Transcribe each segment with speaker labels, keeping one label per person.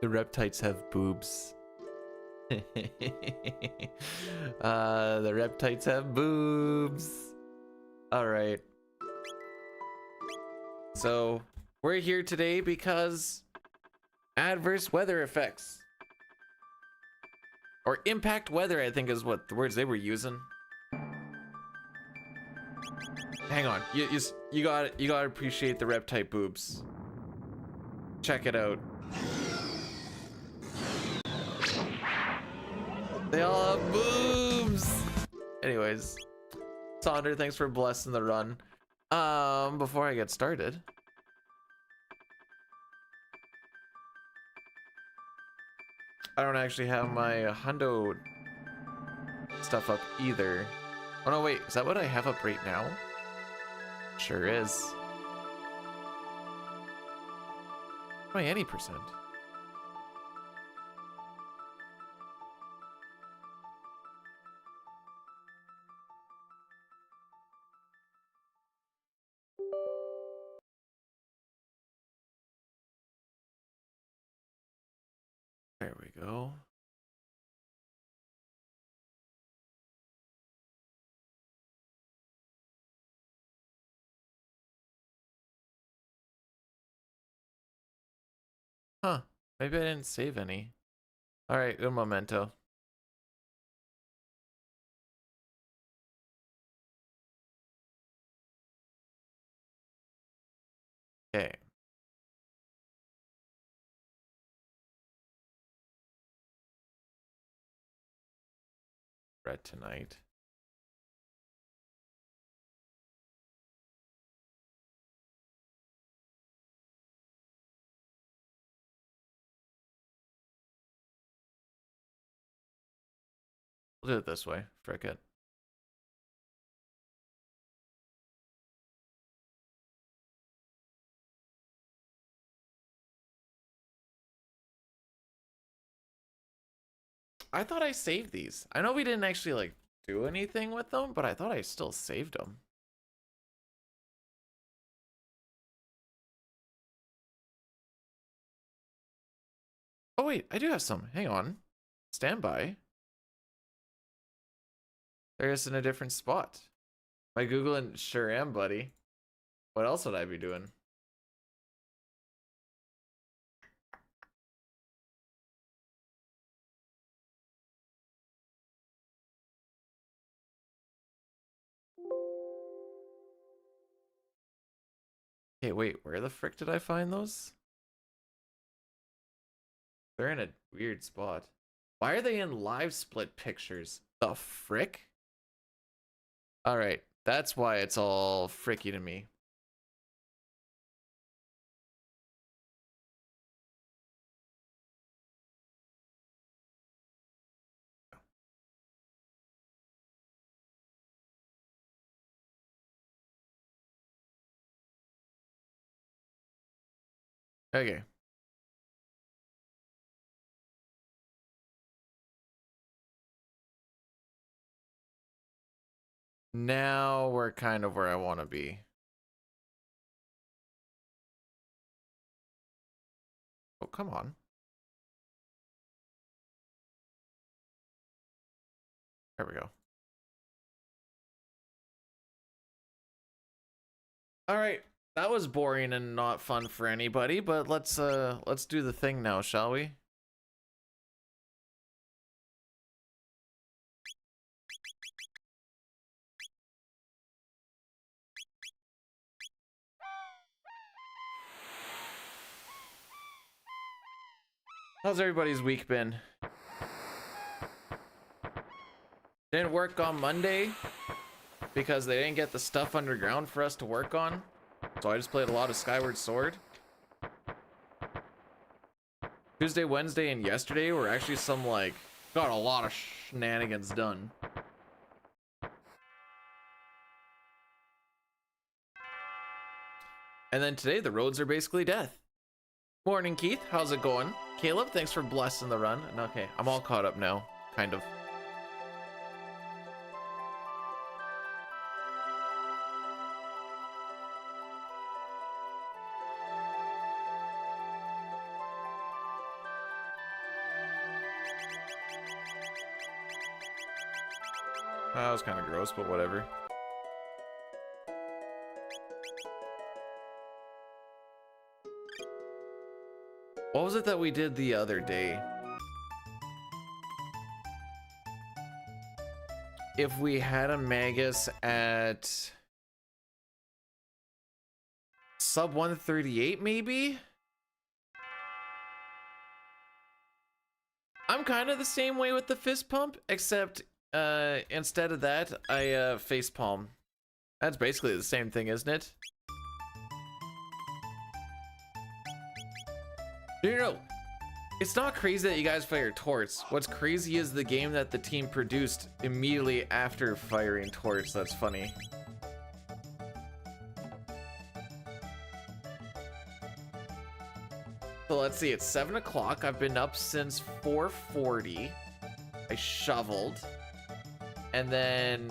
Speaker 1: The reptites have boobs. The reptites have boobs. All right. So we're here today because adverse weather effects. Or impact weather, I think is what the words they were using. Hang on, you gotta appreciate the reptite boobs. Check it out. They all have boobs. Anyways, Sonder, thanks for blessing the run. Before I get started, I don't actually have my hundo stuff up either. Oh no, wait, is that what I have up right now? Sure is. By any percent. There we go. Huh. Maybe I didn't save any. Alright, un momento. Okay. Red tonight. We'll do it this way. Frick it. I thought I saved these. I know we didn't actually like do anything with them, but I thought I still saved them. Oh wait, I do have some. Hang on. Stand by. They're just in a different spot. By Googling, sure am, buddy. What else would I be doing? Okay, wait, where the frick did I find those? They're in a weird spot. Why are they in live split pictures? The frick? Alright, that's why it's all fricky to me. Okay. Now we're kind of where I want to be. Oh, come on. There we go. All right. That was boring and not fun for anybody, but let's do the thing now, shall we? How's everybody's week been? Didn't work on Monday because they didn't get the stuff underground for us to work on. So I just played a lot of Skyward Sword. Tuesday, Wednesday, and yesterday were actually some like got a lot of shenanigans done. And then today the roads are basically death. Morning, Keith. How's it going? Caleb, thanks for blessing the run. Okay, I'm all caught up now, kind of. That was kind of gross, but whatever. What was it that we did the other day? If we had a Magus at sub 138, maybe? I'm kind of the same way with the fist pump, except instead of that, I face palm. That's basically the same thing, isn't it? No, it's not crazy that you guys fire torts. What's crazy is the game that the team produced immediately after firing torts. That's funny. So let's see, it's 7 o'clock. I've been up since 4:40. I shoveled. And then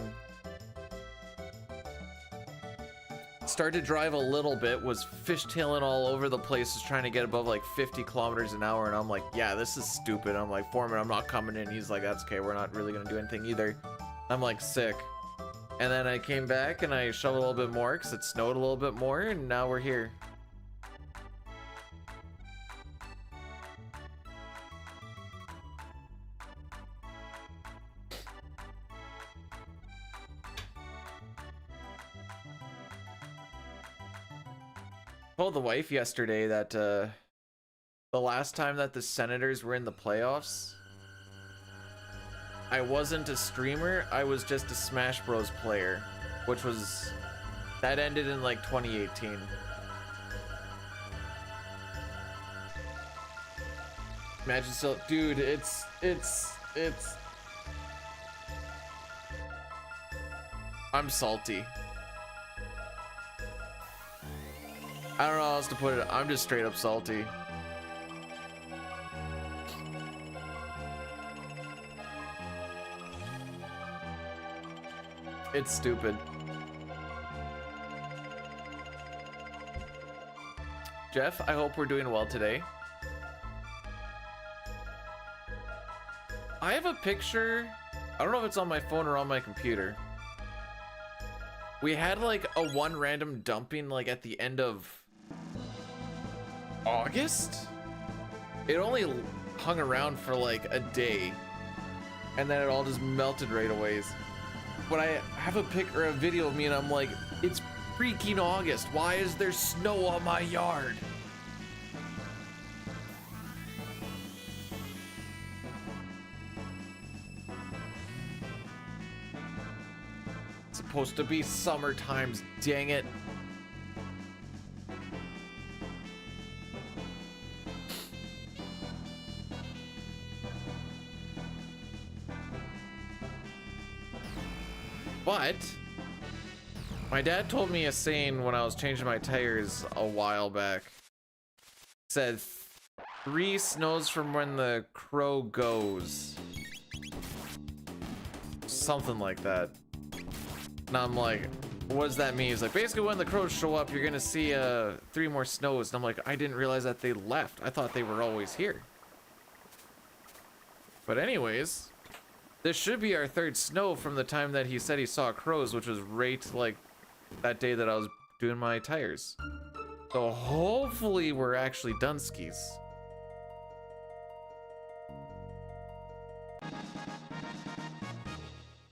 Speaker 1: started to drive a little bit, was fishtailing all over the place, just trying to get above like 50 kilometers an hour. And I'm like, yeah, this is stupid. I'm like, Foreman, I'm not coming in. He's like, that's okay. We're not really going to do anything either. I'm like, sick. And then I came back and I shoveled a little bit more because it snowed a little bit more. And now we're here. Told the wife yesterday that the last time that the Senators were in the playoffs, I wasn't a streamer, I was just a Smash Bros player, which was, that ended in like 2018. Imagine still, dude, it's I'm salty. I don't know how else to put it. I'm just straight up salty. It's stupid. Jeff, I hope we're doing well today. I have a picture. I don't know if it's on my phone or on my computer. We had like a one random dumping like at the end of August. It only hung around for like a day and then it all just melted right away. But I have a pic or a video of me and I'm like, it's freaking August. Why is there snow on my yard? It's supposed to be summer times, dang it. But my dad told me a saying when I was changing my tires a while back. It said 3 snows from when the crow goes. Something like that. And I'm like, what does that mean? He's like, basically when the crows show up, you're gonna see 3 more snows. And I'm like, I didn't realize that they left. I thought they were always here. But anyways, this should be our 3rd snow from the time that he said he saw crows, which was right like that day that I was doing my tires. So hopefully we're actually done skis.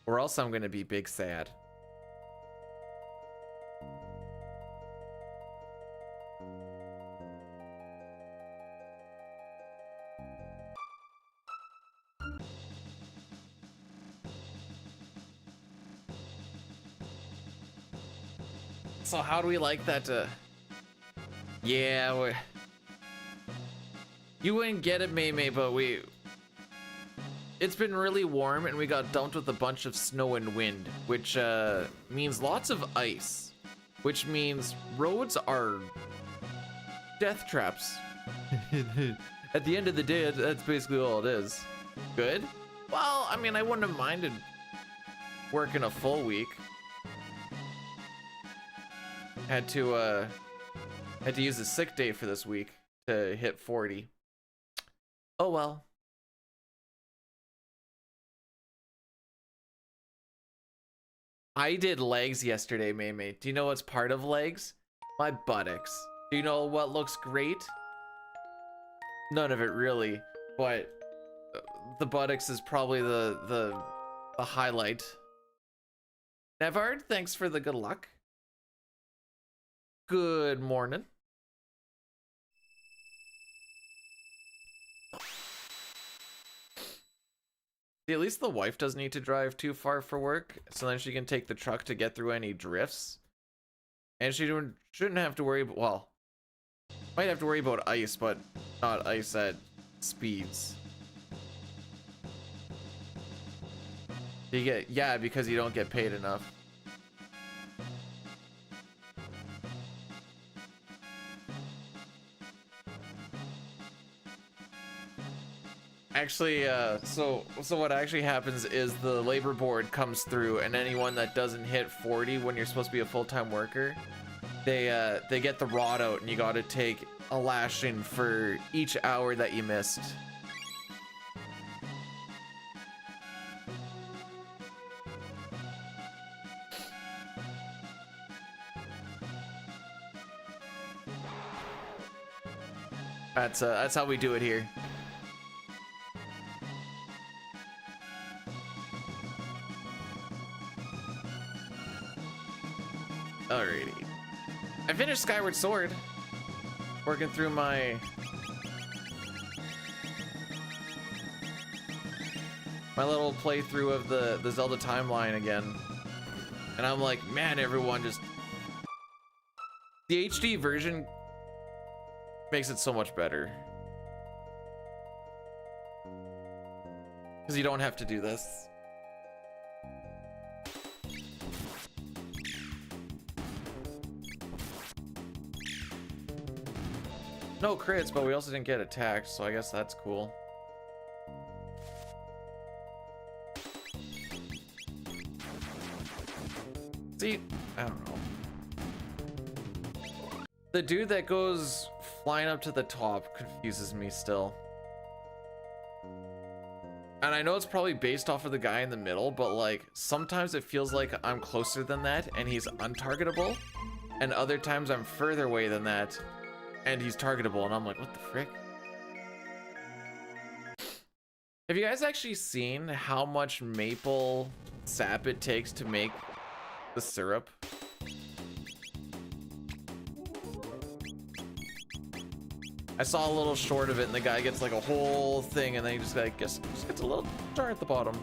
Speaker 1: Or else I'm gonna be big sad. So how do we like that? Yeah, you wouldn't get it, May, but it's been really warm and we got dumped with a bunch of snow and wind, which means lots of ice, which means roads are death traps. At the end of the day, that's basically all it is. Good? Well, I mean, I wouldn't have minded working a full week. Had to use a sick day for this week to hit 40. Oh well. I did legs yesterday, Maymay. Do you know what's part of legs? My buttocks. Do you know what looks great? None of it really, but the buttocks is probably the highlight. Nevard, thanks for the good luck. Good morning. See, at least the wife doesn't need to drive too far for work, so then she can take the truck to get through any drifts. And she shouldn't have to worry about, well, might have to worry about ice, but not ice at speeds. You get, yeah, because you don't get paid enough. Actually, so what actually happens is the labor board comes through, and anyone that doesn't hit 40 when you're supposed to be a full-time worker, they get the rod out, and you got to take a lashing for each hour that you missed. That's how we do it here. Alrighty. I finished Skyward Sword. Working through my little playthrough of the Zelda timeline again. And I'm like, man, everyone just... The HD version makes it so much better. Because you don't have to do this. No crits, but we also didn't get attacked, so I guess that's cool. See, I don't know. The dude that goes flying up to the top confuses me still. And I know it's probably based off of the guy in the middle, but like sometimes it feels like I'm closer than that and he's untargetable, and other times I'm further away than that and he's targetable, and I'm like, what the frick? Have you guys actually seen how much maple sap it takes to make the syrup? I saw a little short of it, and the guy gets like a whole thing, and then he just like just gets a little jar at the bottom.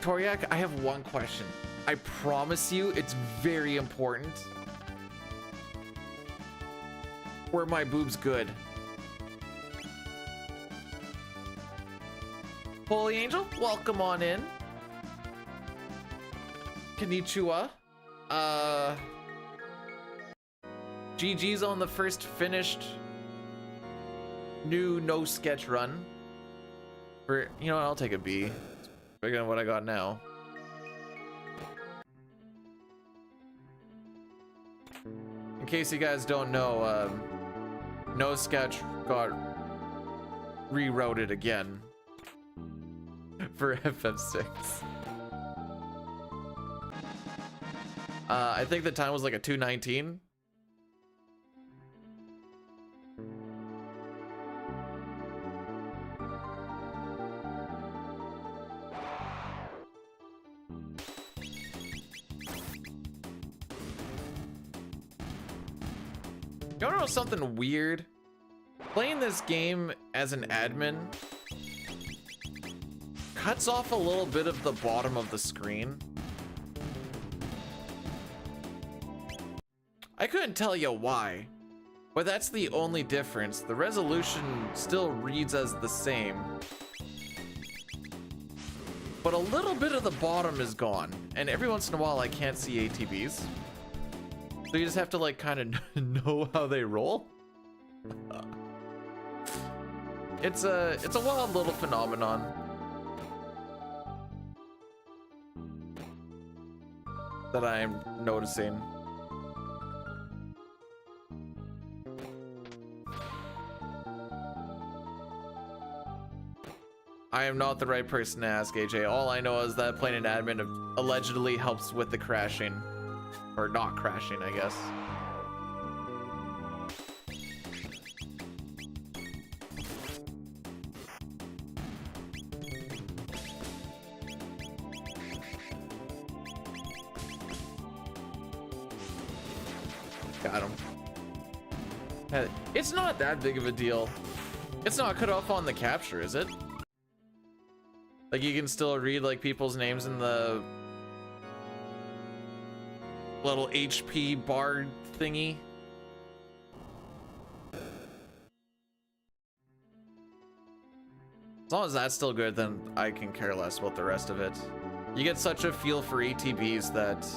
Speaker 1: Toriak, I have one question. I promise you it's very important. Were my boobs good? Holy Angel, welcome on in. Konnichiwa. GG's on the first finished new no sketch run. For, you know what, I'll take a B. Bigger than what I got now. In case you guys don't know, no sketch got rerouted again for FF6. I think the time was like a 2:19. You wanna know something weird? Playing this game as an admin cuts off a little bit of the bottom of the screen. I couldn't tell you why, but that's the only difference. The resolution still reads as the same, but a little bit of the bottom is gone, and every once in a while I can't see ATBs. So you just have to like kind of know how they roll. It's a wild little phenomenon. that I'm noticing. I am not the right person to ask, AJ. All I know is that playing an admin allegedly helps with the crashing. Or not crashing, I guess. Got him. It's not that big of a deal. It's not cut off on the capture, is it? Like, you can still read like people's names in the little HP bar thingy. As long as that's still good, then I can care less about the rest of it. You get such a feel for ETBs that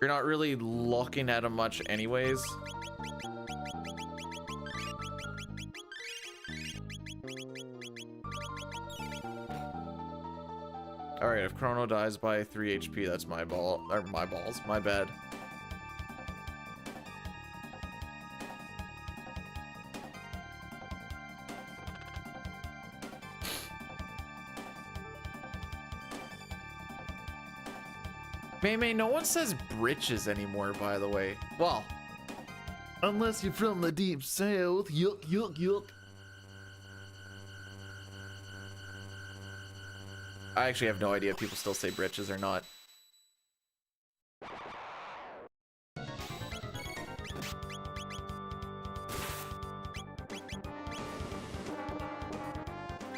Speaker 1: you're not really looking at them much anyways. All right, if Chrono dies by 3 HP, that's my balls, my bad. May, no one says britches anymore, by the way. Well, unless you're from the deep south. Yuck, yuck, yuck. I actually have no idea if people still say britches or not.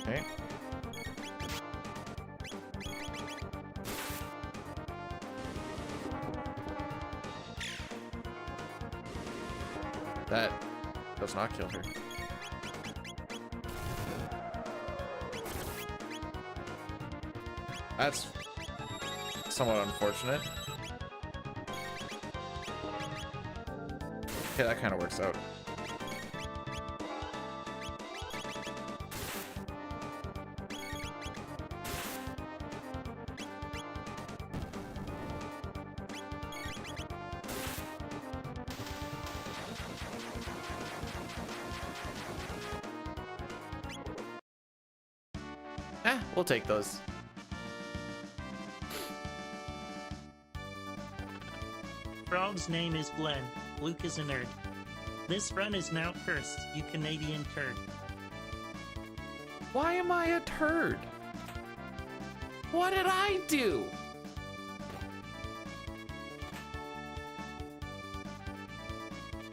Speaker 1: Okay. That does not kill her. That's somewhat unfortunate. Okay, that kind of works out. We'll take those.
Speaker 2: Frog's name is Glenn. Luke is a nerd. This run is now cursed, you Canadian turd.
Speaker 1: Why am I a turd? What did I do?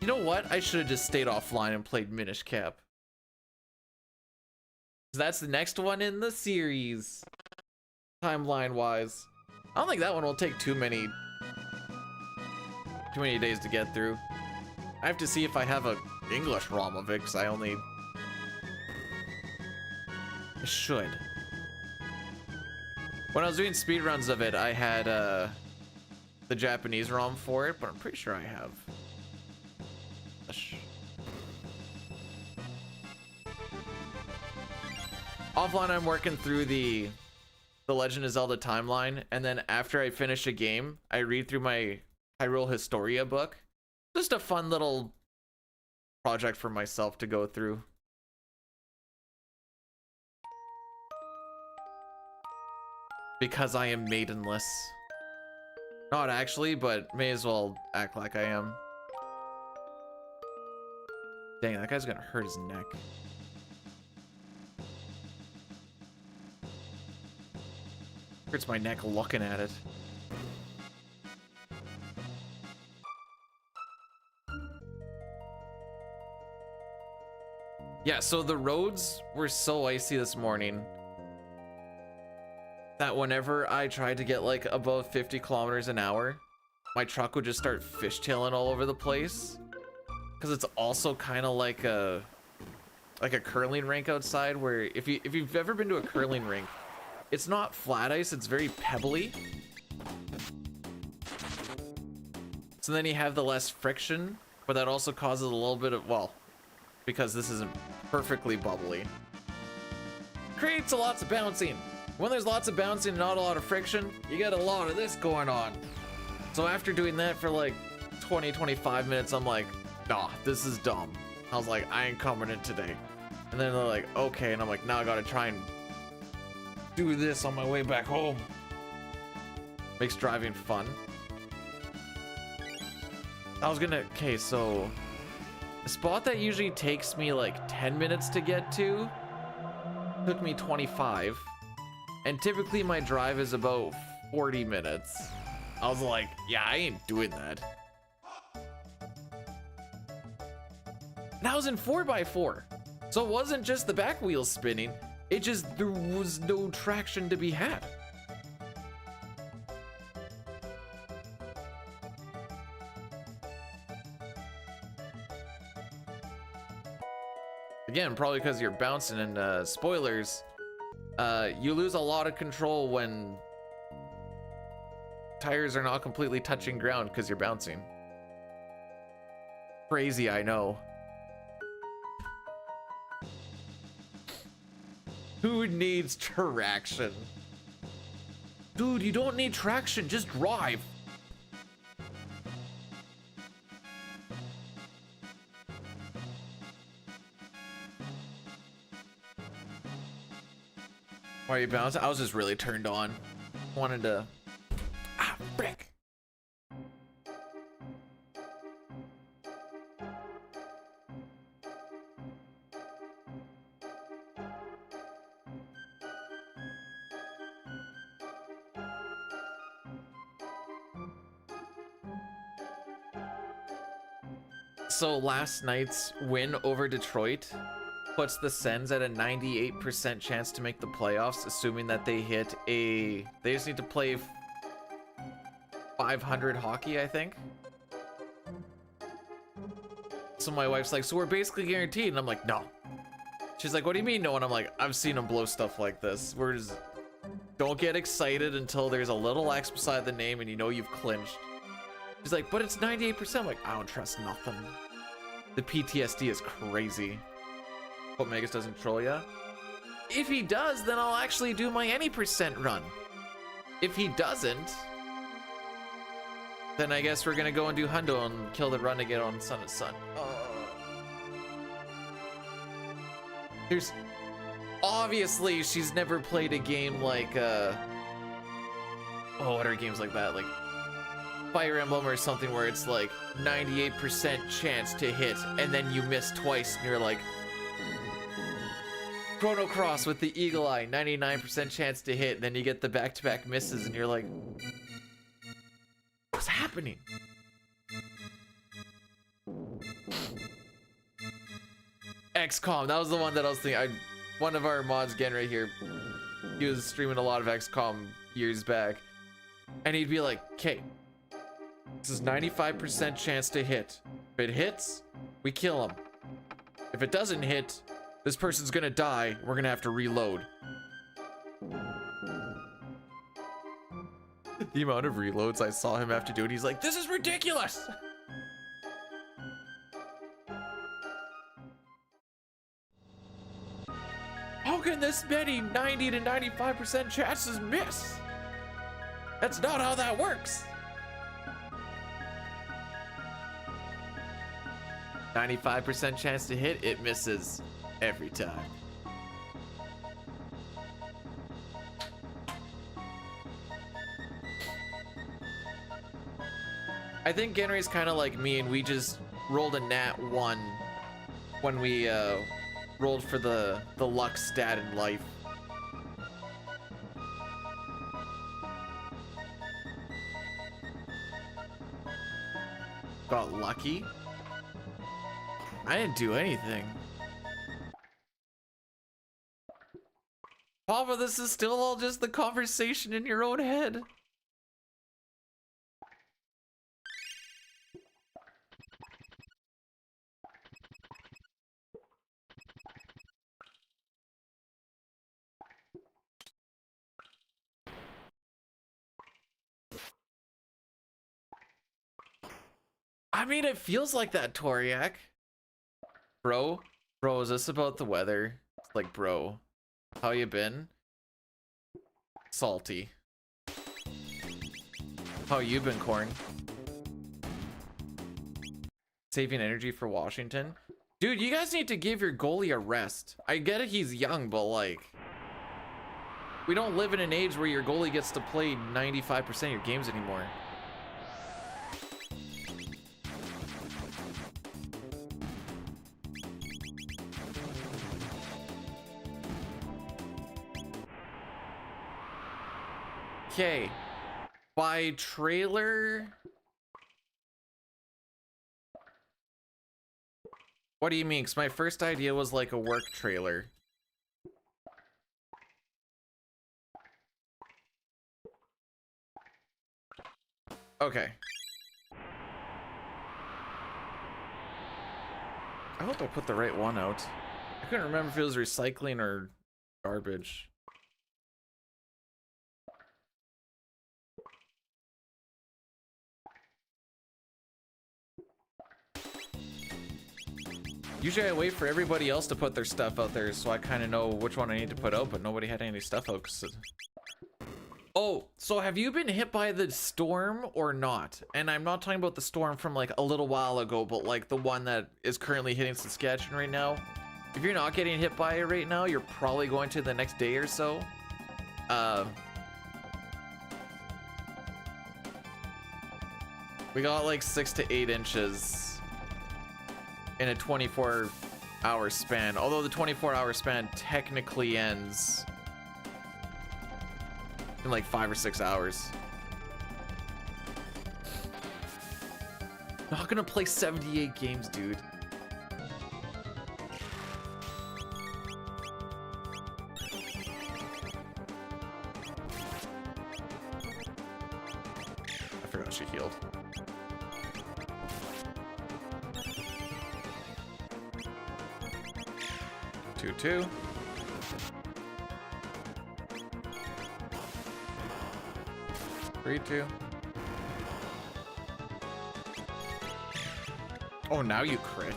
Speaker 1: You know what? I should have just stayed offline and played Minish Cap. That's the next one in the series, timeline wise. I don't think that one will take too many days to get through. I have to see if I have a English ROM of it, because I should. When I was doing speedruns of it, I had the Japanese ROM for it, but I'm pretty sure I have. Offline, I'm working through the Legend of Zelda timeline, and then after I finish a game, I read through my Hyrule Historia book. Just a fun little project for myself to go through. Because I am maidenless. Not actually, but may as well act like I am. Dang, that guy's gonna hurt his neck. Hurts my neck looking at it. Yeah, so the roads were so icy this morning that whenever I tried to get like above 50 kilometers an hour, my truck would just start fishtailing all over the place. Because it's also kind of like a curling rink outside, where if you've ever been to a curling rink, it's not flat ice, it's very pebbly. So then you have the less friction, but that also causes a little bit of, well, because this isn't perfectly bubbly, creates a lots of bouncing. When there's lots of bouncing and not a lot of friction, you get a lot of this going on. So after doing that for like 20, 25 minutes, I'm like, nah, this is dumb. I was like, I ain't coming in today. And then they're like, okay. And I'm like, now I gotta try and do this on my way back home. Makes driving fun. I was gonna, okay, so a spot that usually takes me like 10 minutes to get to took me 25. And typically my drive is about 40 minutes. I was like, yeah, I ain't doing that. And I was in 4x4. So it wasn't just the back wheels spinning. It just, there was no traction to be had. Again, probably because you're bouncing, and spoilers, you lose a lot of control when tires are not completely touching ground because you're bouncing. Crazy, I know. Who needs traction? Dude, you don't need traction, just drive. Why are you bouncing? I was just really turned on. Wanted to... Ah, frick. So last night's win over Detroit puts the Sens at a 98% chance to make the playoffs, assuming that they hit a... They just need to play 500 hockey, I think. So my wife's like, so we're basically guaranteed. And I'm like, no. She's like, what do you mean no? And I'm like, I've seen them blow stuff like this. We're just... Don't get excited until there's a little X beside the name and you know you've clinched. She's like, but it's 98%. I'm like, I don't trust nothing. The PTSD is crazy. Hope Magus doesn't troll ya. If he does, then I'll actually do my any percent run. If he doesn't, then I guess we're gonna go and do hundo and kill the run again on Son of Sun. There's obviously she's never played a game like oh, what are games like that? Like Fire Emblem or something where it's like 98% chance to hit and then you miss twice and you're like, Chrono Cross with the eagle eye, 99% chance to hit, and then you get the back-to-back misses and you're like, what's happening? XCOM, that was the one that I was thinking. One of our mods, again right here, he was streaming a lot of XCOM years back, and he'd be like, okay, this is 95% chance to hit. If it hits, we kill him. If it doesn't hit, this person's gonna die. We're gonna have to reload. The amount of reloads I saw him have to do, and he's like, this is ridiculous. How can this many 90 to 95% chances miss? That's not how that works. 95% chance to hit, it misses every time. I think Genry's kind of like me, and we just rolled a nat 1 when we rolled for the luck stat in life. Got lucky? I didn't do anything. Papa, this is still all just the conversation in your own head. I mean, it feels like that, Toriak. Bro, is this about the weather? It's like, bro, how you been? salty. How you been, Corn? Saving energy for Washington? Dude, you guys need to give your goalie a rest. I get it, he's young, but like, we don't live in an age where your goalie gets to play 95% of your games anymore. Okay. By trailer... What do you mean? Because my first idea was like a work trailer. Okay. I hope I put the right one out. I couldn't remember if it was recycling or garbage. Usually I wait for everybody else to put their stuff out there so I kind of know which one I need to put out, but nobody had any stuff out. Oh, so have you been hit by the storm or not? And I'm not talking about the storm from like a little while ago, but like the one that is currently hitting Saskatchewan right now. If you're not getting hit by it right now, you're probably going to the next day or so. We got like 6 to 8 inches in a 24-hour span, although the 24-hour span technically ends in like 5 or 6 hours. Not gonna play 78 games, dude. I forgot she healed. Two. Three, 2. Oh, now you crit.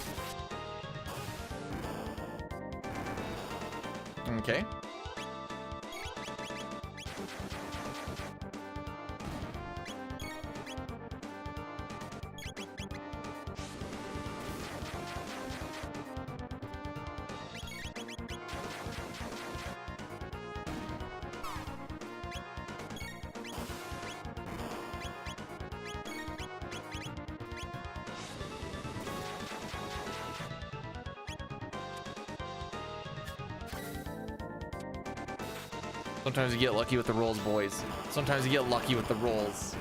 Speaker 1: Okay. Sometimes you get lucky with the rolls, boys. Sometimes you get lucky with the rolls.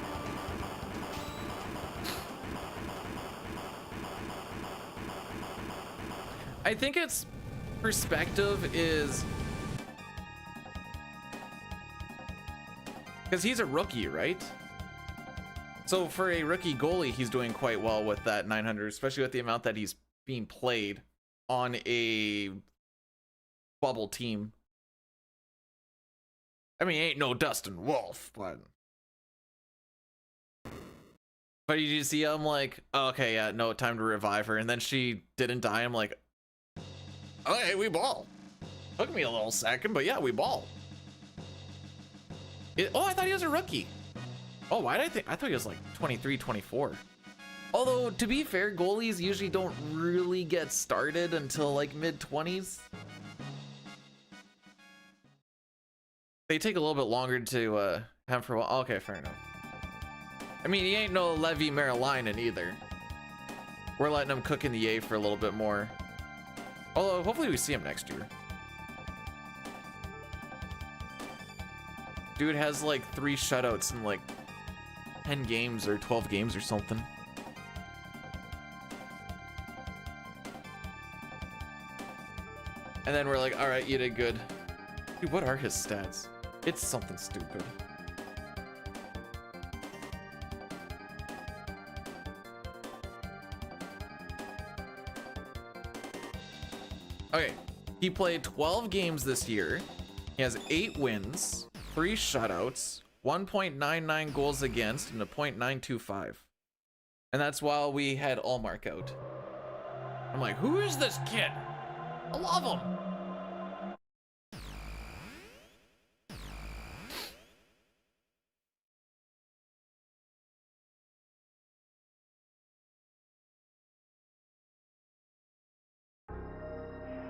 Speaker 1: I think its perspective is because he's a rookie, right? So for a rookie goalie, he's doing quite well with that 900, especially with the amount that he's being played on a bubble team. I mean, ain't no Dustin Wolf, but you see, I'm like, oh, okay, yeah, no, time to revive her, and then she didn't die. I'm like, okay, we ball. Took me a little second, but yeah, we ball. Oh, I thought he was a rookie. Oh, why did I think? I thought he was like 23, 24. Although, to be fair, goalies usually don't really get started until like mid-20s. They take a little bit longer to have for a while. Okay, fair enough. I mean, he ain't no Levi Marilinen either. We're letting him cook in the A for a little bit more. Although, hopefully we see him next year. Dude has like 3 shutouts in like 10 games or 12 games or something. And then we're like, all right, you did good. Dude, what are his stats? It's something stupid. Okay, he played 12 games this year. He has 8 wins, 3 shutouts, 1.99 goals against, and a .925. And that's while we had Allmark out. I'm like, who is this kid? I love him.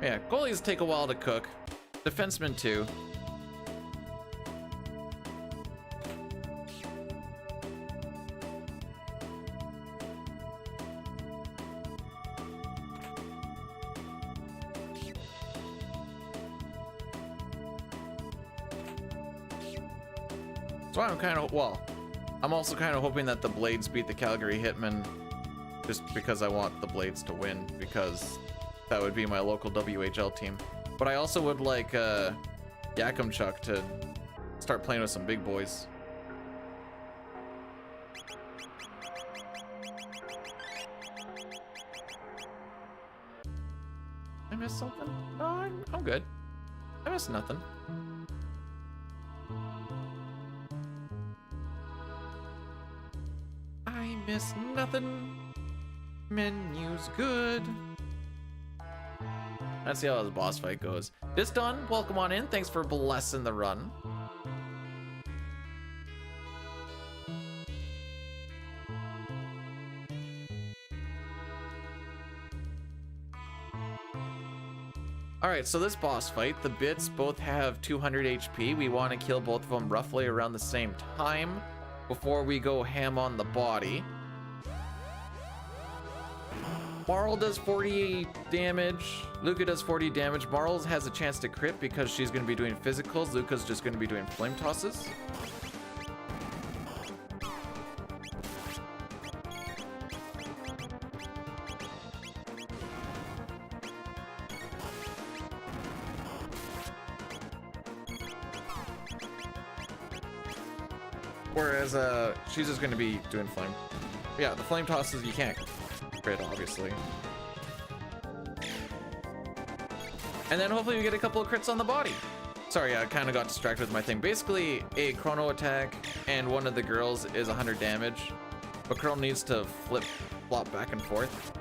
Speaker 1: Yeah, goalies take a while to cook. Defensemen too. So I'm kind of, well, I'm also kind of hoping that the Blades beat the Calgary Hitmen just because I want the Blades to win, because that would be my local WHL team. But I also would like Yakimchuk to start playing with some big boys. I missed something? No, I'm good. I missed nothing. I miss nothing. Menu's good. Let's see how this boss fight goes. This done. Welcome on in. Thanks for blessing the run. Alright, so this boss fight, the bits both have 200 HP. We want to kill both of them roughly around the same time before we go ham on the body. Marl does 40 damage. Luca does 40 damage. Marl has a chance to crit because she's going to be doing physicals. Luca's just going to be doing flame tosses. Whereas she's just going to be doing flame. Yeah, the flame tosses you can't crit, obviously. And then hopefully we get a couple of crits on the body. Sorry, I kind of got distracted with my thing. Basically, a Chrono attack and one of the girls is 100 damage, but Chrono needs to flop back and forth.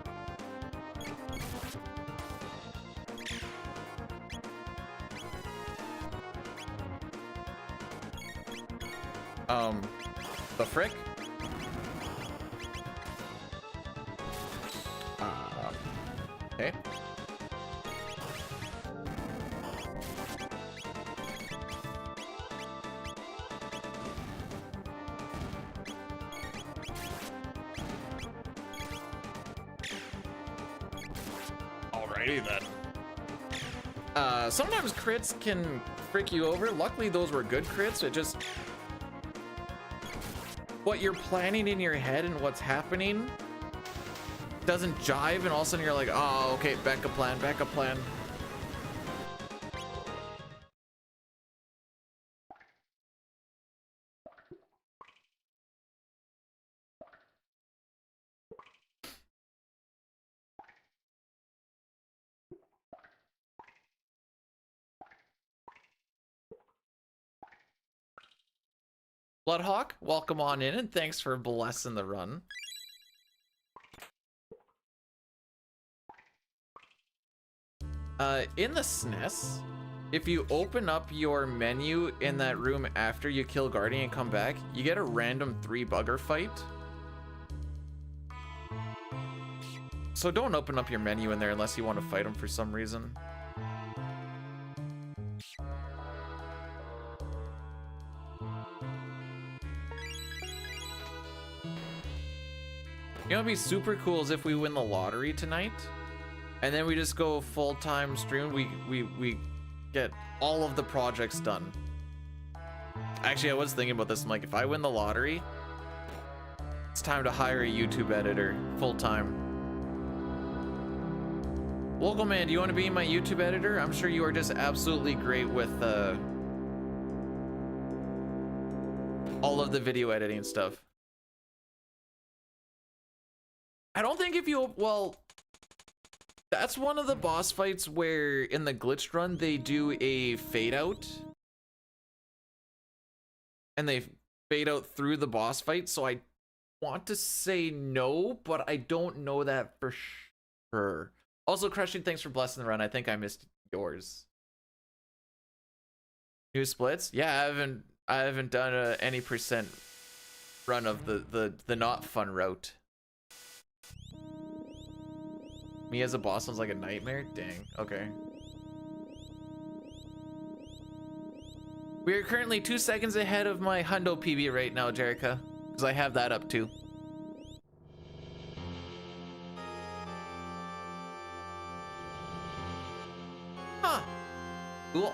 Speaker 1: The frick? Okay. Alrighty then. Sometimes crits can frick you over. Luckily, those were good crits. It just... what you're planning in your head and what's happening doesn't jive, and all of a sudden you're like, oh, okay, backup plan, backup plan. Bloodhawk, welcome on in, and thanks for blessing the run. In the SNES, if you open up your menu in that room after you kill Guardian and come back, you get a random 3 bugger fight. So don't open up your menu in there unless you want to fight them for some reason. You know what'd be super cool is if we win the lottery tonight, and then we just go full-time stream. We get all of the projects done. Actually, I was thinking about this. I'm like, if I win the lottery, it's time to hire a YouTube editor full-time. Local man, do you want to be my YouTube editor? I'm sure you are just absolutely great with all of the video editing stuff. I don't think if you, well, that's one of the boss fights where in the glitched run they do a fade out and they fade out through the boss fight, so I want to say no, but I don't know that for sure. Also, Crushing, thanks for blessing the run. I think I missed yours. New splits? Yeah, I haven't done any percent run of the not fun route. Me as a boss sounds like a nightmare? Dang, okay. We are currently 2 seconds ahead of my hundo PB right now, Jerica. Because I have that up too. Huh. Cool.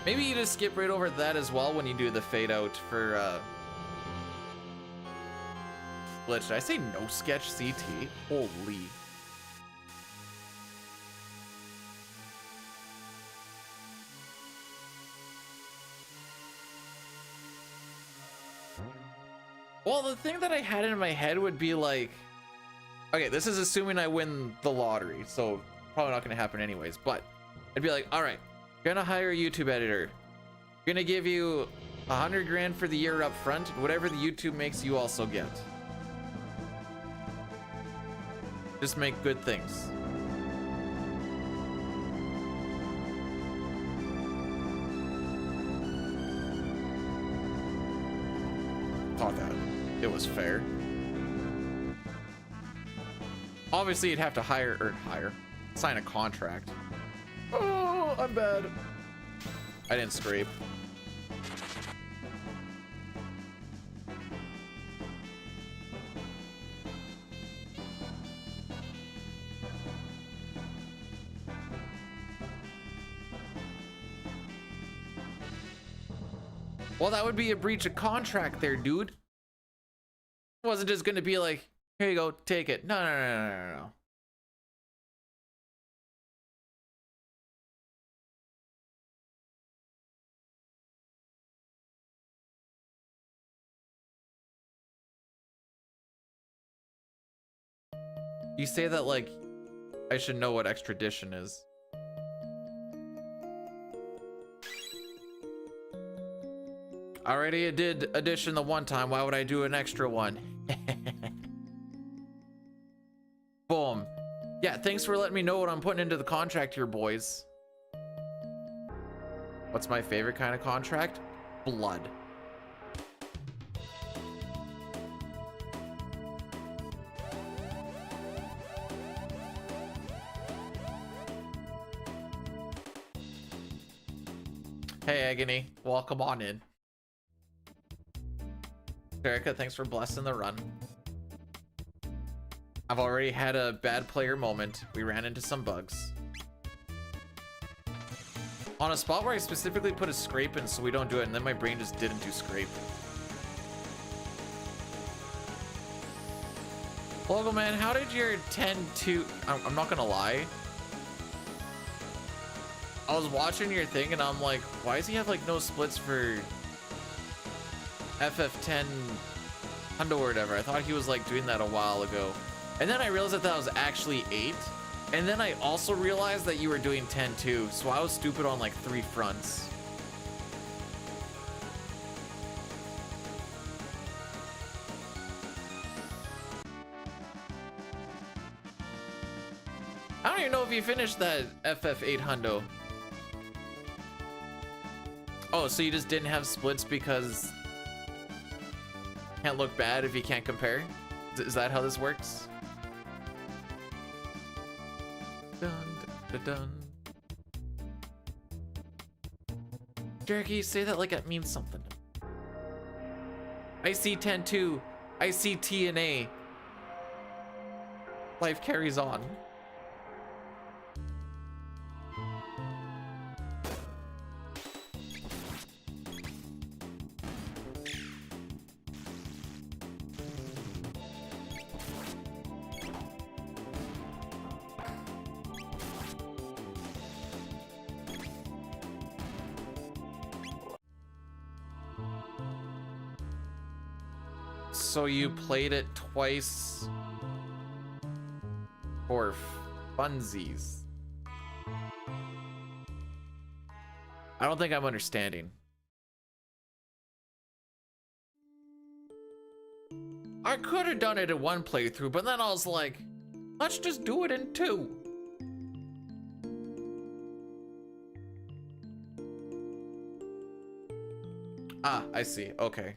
Speaker 1: Maybe you just skip right over that as well when you do the fade out for glitch. Did I say no sketch CT? Holy. Well, the thing that I had in my head would be like, okay, this is assuming I win the lottery, so probably not gonna happen anyways, but I'd be like, all right, gonna hire a YouTube editor. Gonna give you 100 grand for the year up front, and whatever the YouTube makes, you also get. Just make good things. Thought that it was fair. Obviously, you'd have to sign a contract. Oh, I'm bad. I didn't scrape. Well, that would be a breach of contract there, dude. It wasn't just gonna be like, here you go, take it. No, no, no, no, no, no. You say that like I should know what extradition is. I already did addition the one time. Why would I do an extra one? Boom. Yeah, thanks for letting me know what I'm putting into the contract here, boys. What's my favorite kind of contract? Blood. Hey, Agony. Welcome on in. Erica, thanks for blessing the run. I've already had a bad player moment. We ran into some bugs. On a spot where I specifically put a scrape in so we don't do it, and then my brain just didn't do scrape. Logo man, how did your 10-2... I'm not gonna lie. I was watching your thing and I'm like, why does he have like no splits for FF10 hundo or whatever? I thought he was like doing that a while ago. And then I realized that that was actually 8. And then I also realized that you were doing 10-2. So I was stupid on like 3 fronts. I don't even know if you finished that FF8 hundo. Oh, so you just didn't have splits because can't look bad if you can't compare? Is that how this works? Dun, dun, dun, dun. Jerky, say that like it means something. I see 10-2. I see T and A. Life carries on. So you played it twice for funsies. I don't think I'm understanding. I could have done it in 1 playthrough, but then I was like, let's just do it in 2. Ah, I see. Okay.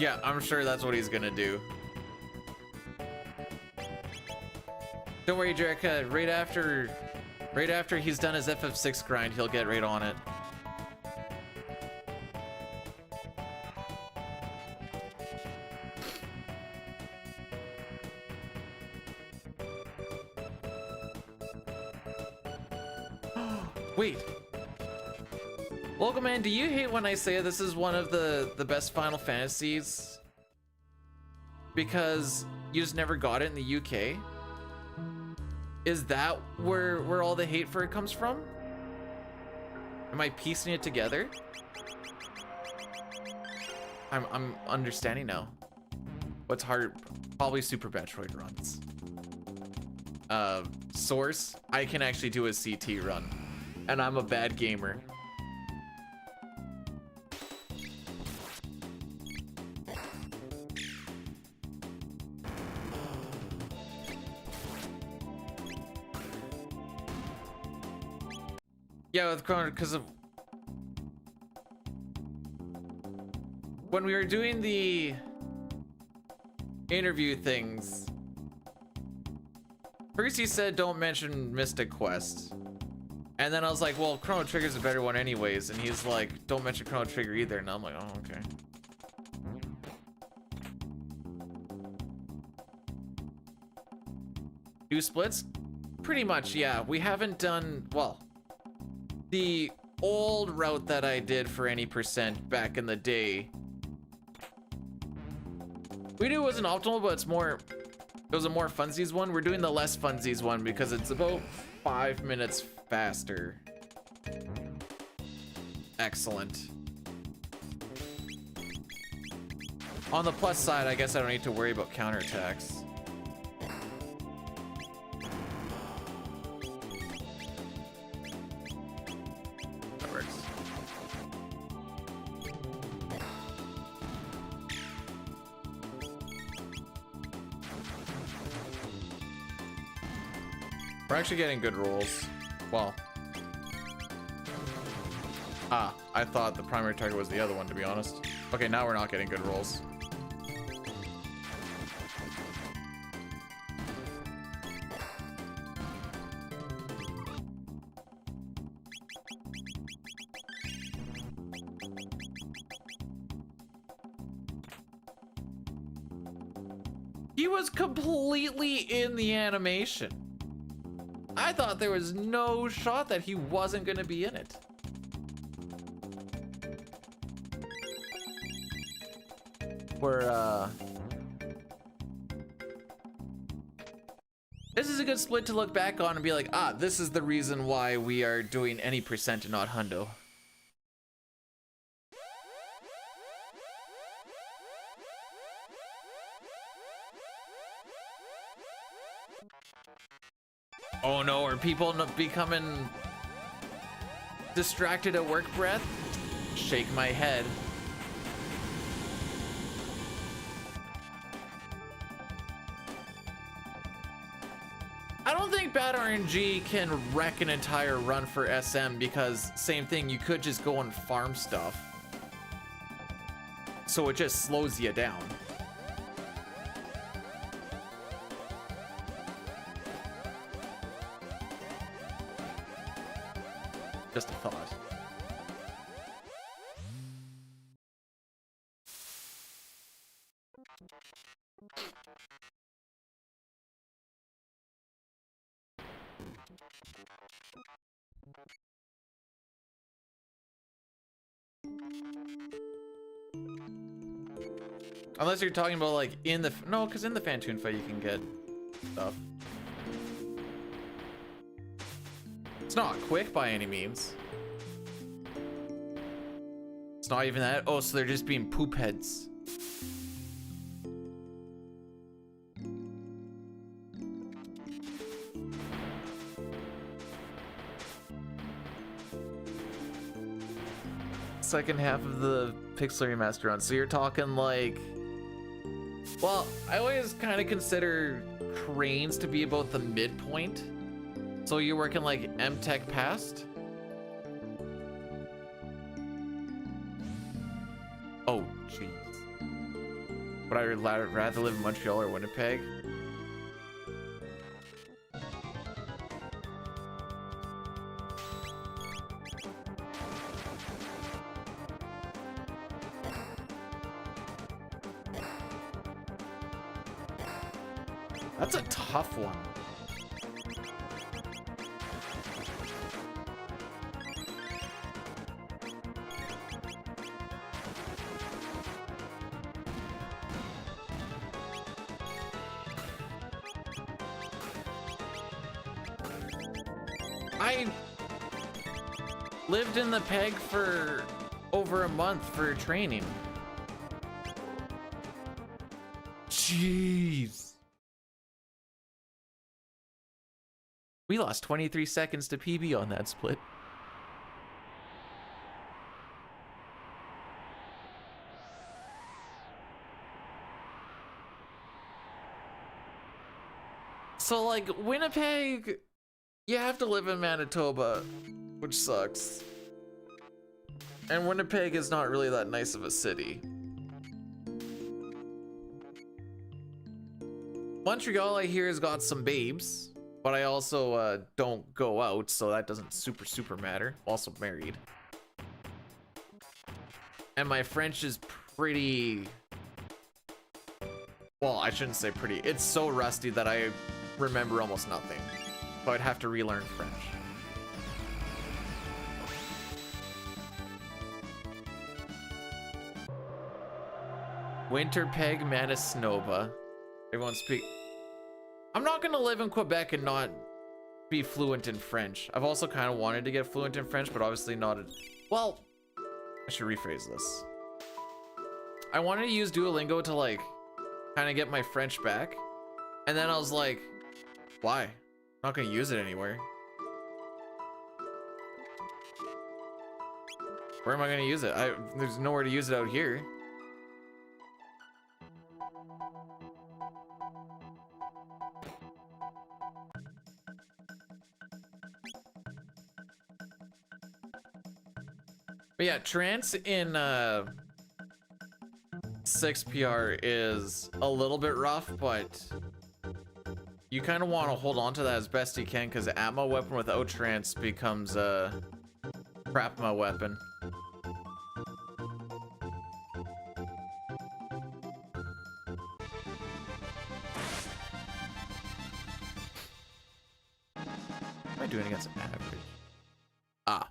Speaker 1: Yeah, I'm sure that's what he's gonna do. Don't worry, Jerica. Right after he's done his FF6 grind, he'll get right on it. Wait. Local Man, do you hate when I say this is one of the best Final Fantasies? Because you just never got it in the UK? Is that where all the hate for it comes from? Am I piecing it together? I'm understanding now. What's hard? Probably Super Metroid runs. Source, I can actually do a CT run, and I'm a bad gamer. Yeah, with Chrono, because of when we were doing the interview things, first he said don't mention Mystic Quest, and then I was like, well, Chrono Trigger's a better one anyways, and he's like, don't mention Chrono Trigger either, and I'm like, oh, okay. Two splits? Pretty much, yeah. We haven't done, well, the old route that I did for any percent back in the day, we knew it wasn't optimal, but it was a more funsies one. We're doing the less funsies one because it's about 5 minutes faster. Excellent. On the plus side, I guess I don't need to worry about counterattacks. We're actually getting good rolls. Well, I thought the primary target was the other one, to be honest. Okay, now we're not getting good rolls. He was completely in the animation. I thought there was no shot that he wasn't gonna be in it. This is a good split to look back on and be like, ah, this is the reason why we are doing any percent and not hundo. Oh no, are people becoming distracted at work breath? Shake my head. I don't think bad RNG can wreck an entire run for SM because same thing, you could just go and farm stuff. So it just slows you down. Just a thought. Unless you're talking about like in the, no, because in the Fantoon fight you can get stuff. It's not quick by any means. It's not even that. Oh, so they're just being poop heads. Second half of the Pixel Remaster run. So you're talking like, well, I always kind of consider Cranes to be about the midpoint. So you're working like M-Tech past? Oh, jeez. Would I rather live in Montreal or Winnipeg? That's a tough one. I lived in the peg for over a month for training. Jeez. We lost 23 seconds to PB on that split. So like Winnipeg, you have to live in Manitoba, which sucks. And Winnipeg is not really that nice of a city. Montreal, I hear, has got some babes, but I also don't go out, so that doesn't super matter. Also married. And my French is pretty... Well, I shouldn't say pretty. It's so rusty that I remember almost nothing. So I'd have to relearn French. Winterpeg, Manitoba. Everyone speak. I'm not gonna live in Quebec and not be fluent in French. I've also kind of wanted to get fluent in French, but obviously not. Well, I should rephrase this. I wanted to use Duolingo to like kind of get my French back, and then I was like, why? I'm not gonna use it anywhere. Where am I gonna use it? There's nowhere to use it out here. But yeah, trance in 6PR is a little bit rough, but you kind of want to hold on to that as best you can, because Atma weapon without trance becomes a Crapma weapon. What am I doing against average? Ah.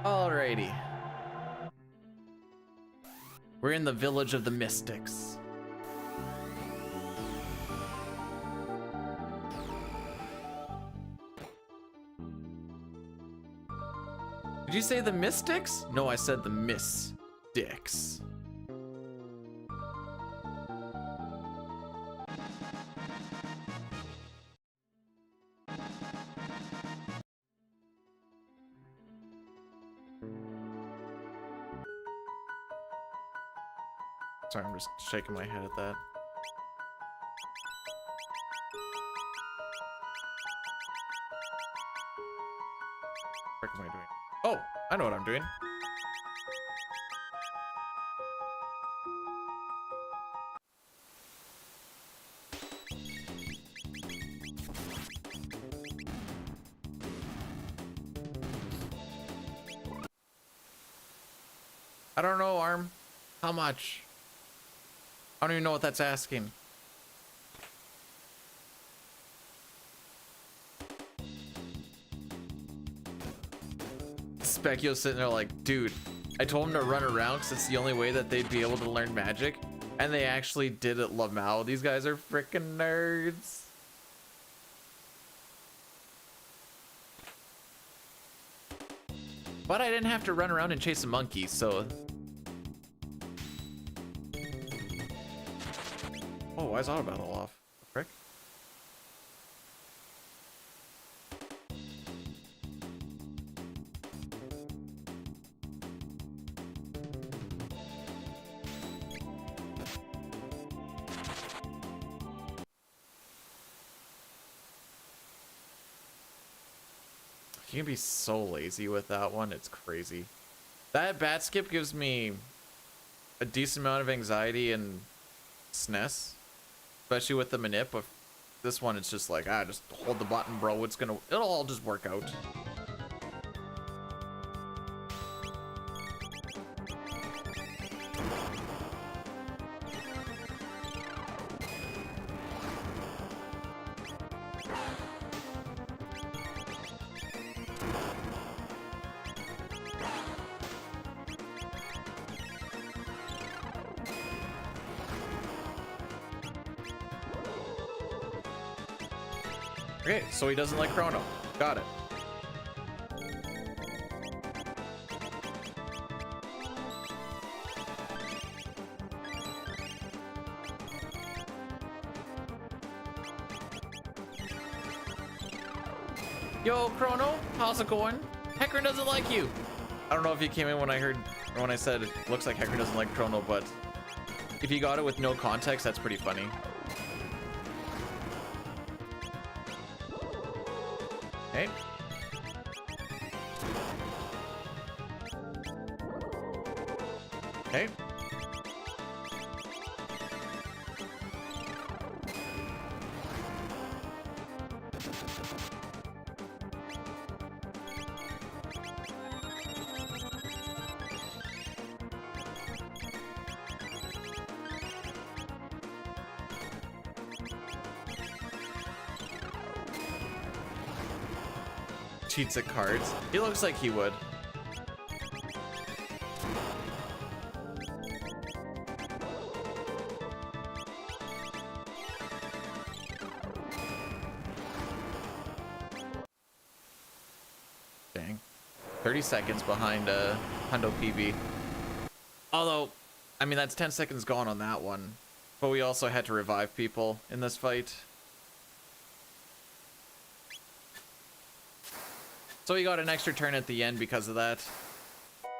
Speaker 1: Alrighty. We're in the village of the Mystics. Did you say the Mystics? No, I said the Mystics. Sorry, I'm just shaking my head at that. What am I doing? Oh, I know what I'm doing. I don't know, Arm. How much? I don't even know what that's asking. Specchio's sitting there like, dude, I told him to run around because it's the only way that they'd be able to learn magic. And they actually did it, Lamau. These guys are freaking nerds. But I didn't have to run around and chase a monkey, so... Oh, why is auto battle off? Frick. You can be so lazy with that one. It's crazy. That bat skip gives me a decent amount of anxiety and SNES, especially with the manip. But this one, it's just like, just hold the button, bro. It'll all just work out. Okay, so he doesn't like Chrono. Got it. Yo, Chrono, how's it going? Hecker doesn't like you. I don't know if you came in when I said it looks like Hecker doesn't like Chrono, but if you got it with no context, that's pretty funny. Okay. Okay. Cheats at cards. He looks like he would. Dang. 30 seconds behind hundo PB. Although, I mean, that's 10 seconds gone on that one. But we also had to revive people in this fight. So you got an extra turn at the end because of that.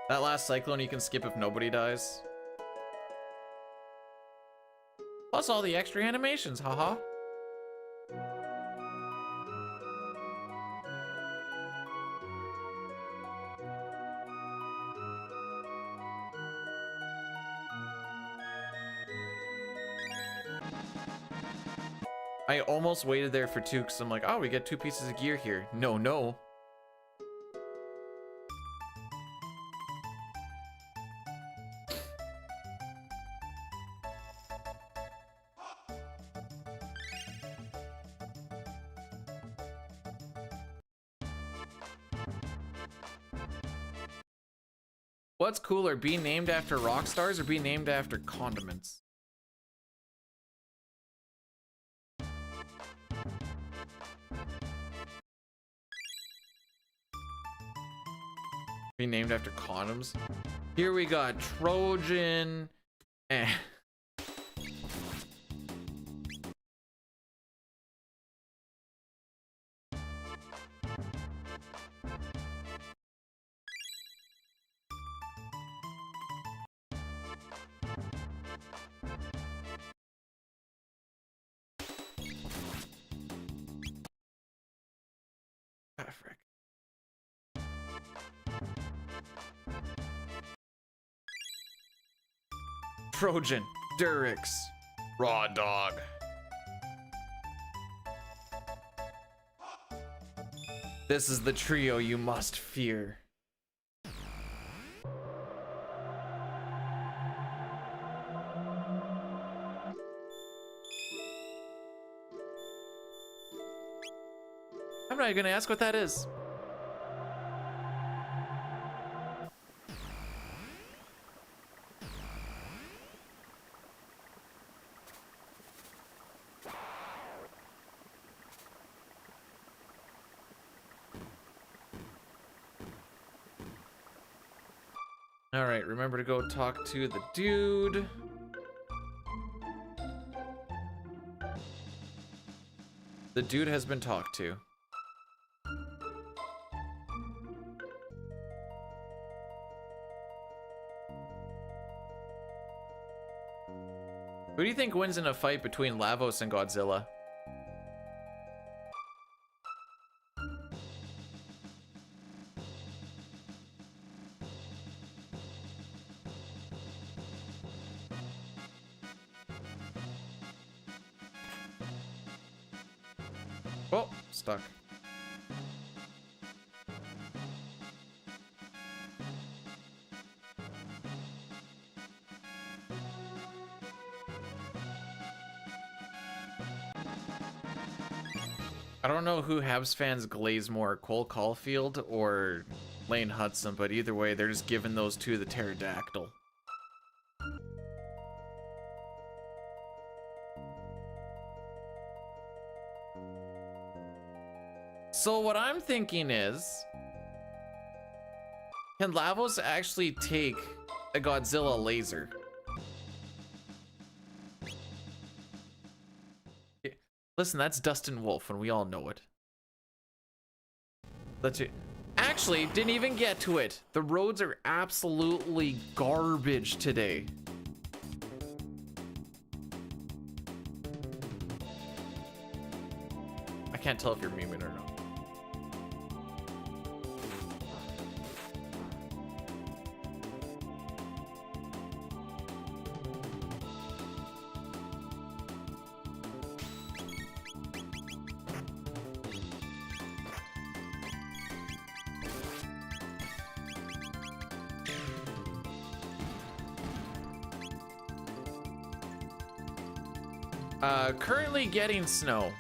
Speaker 1: That last cyclone you can skip if nobody dies. Plus all the extra animations, haha. I almost waited there for 2 because I'm like, oh, we get 2 pieces of gear here. No, no. What's cooler, being named after rock stars or being named after condiments? Being named after condoms? Here we got Trojan and... Ah, frick. Trojan, Durix, Raw Dog. This is the trio you must fear. I'm not even gonna ask what that is. All right, remember to go talk to the dude. The dude has been talked to. Who do you think wins in a fight between Lavos and Godzilla? Oh, stuck. I don't know who Habs fans glaze more, Cole Caulfield or Lane Hudson, but either way, they're just giving those two the pterodactyl. So what I'm thinking is, can Lavos actually take a Godzilla laser? Listen, that's Dustin Wolf, and we all know it. Actually, didn't even get to it. The roads are absolutely garbage today. I can't tell if you're memeing or not. Currently getting snow.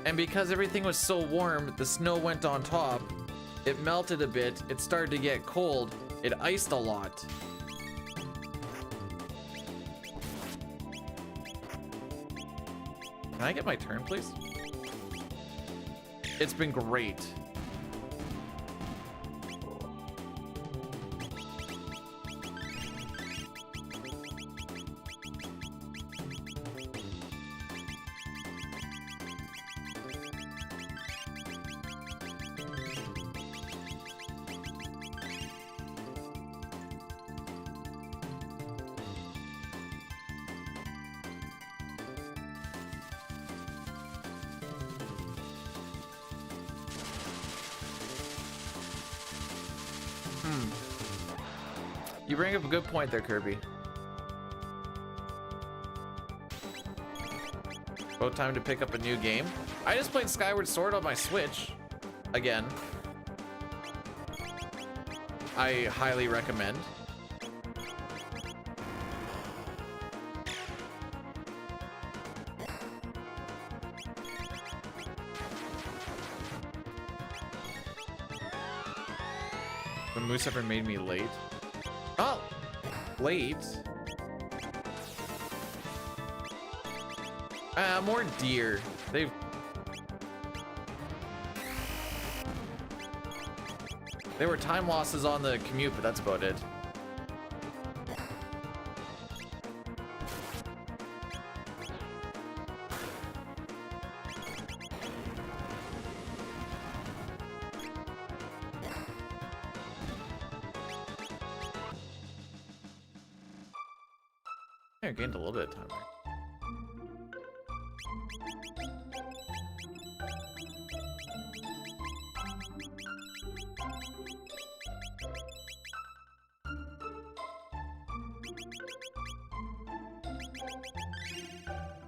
Speaker 1: And because everything was so warm, the snow went on top. It melted a bit. It started to get cold. It iced a lot. Can I get my turn, please? It's been great. You bring up a good point there, Kirby. About time to pick up a new game. I just played Skyward Sword on my Switch. Again. I highly recommend. The moose ever made me late. Oh, late. More deer. They were time losses on the commute, but that's about it. I gained a little bit of time there.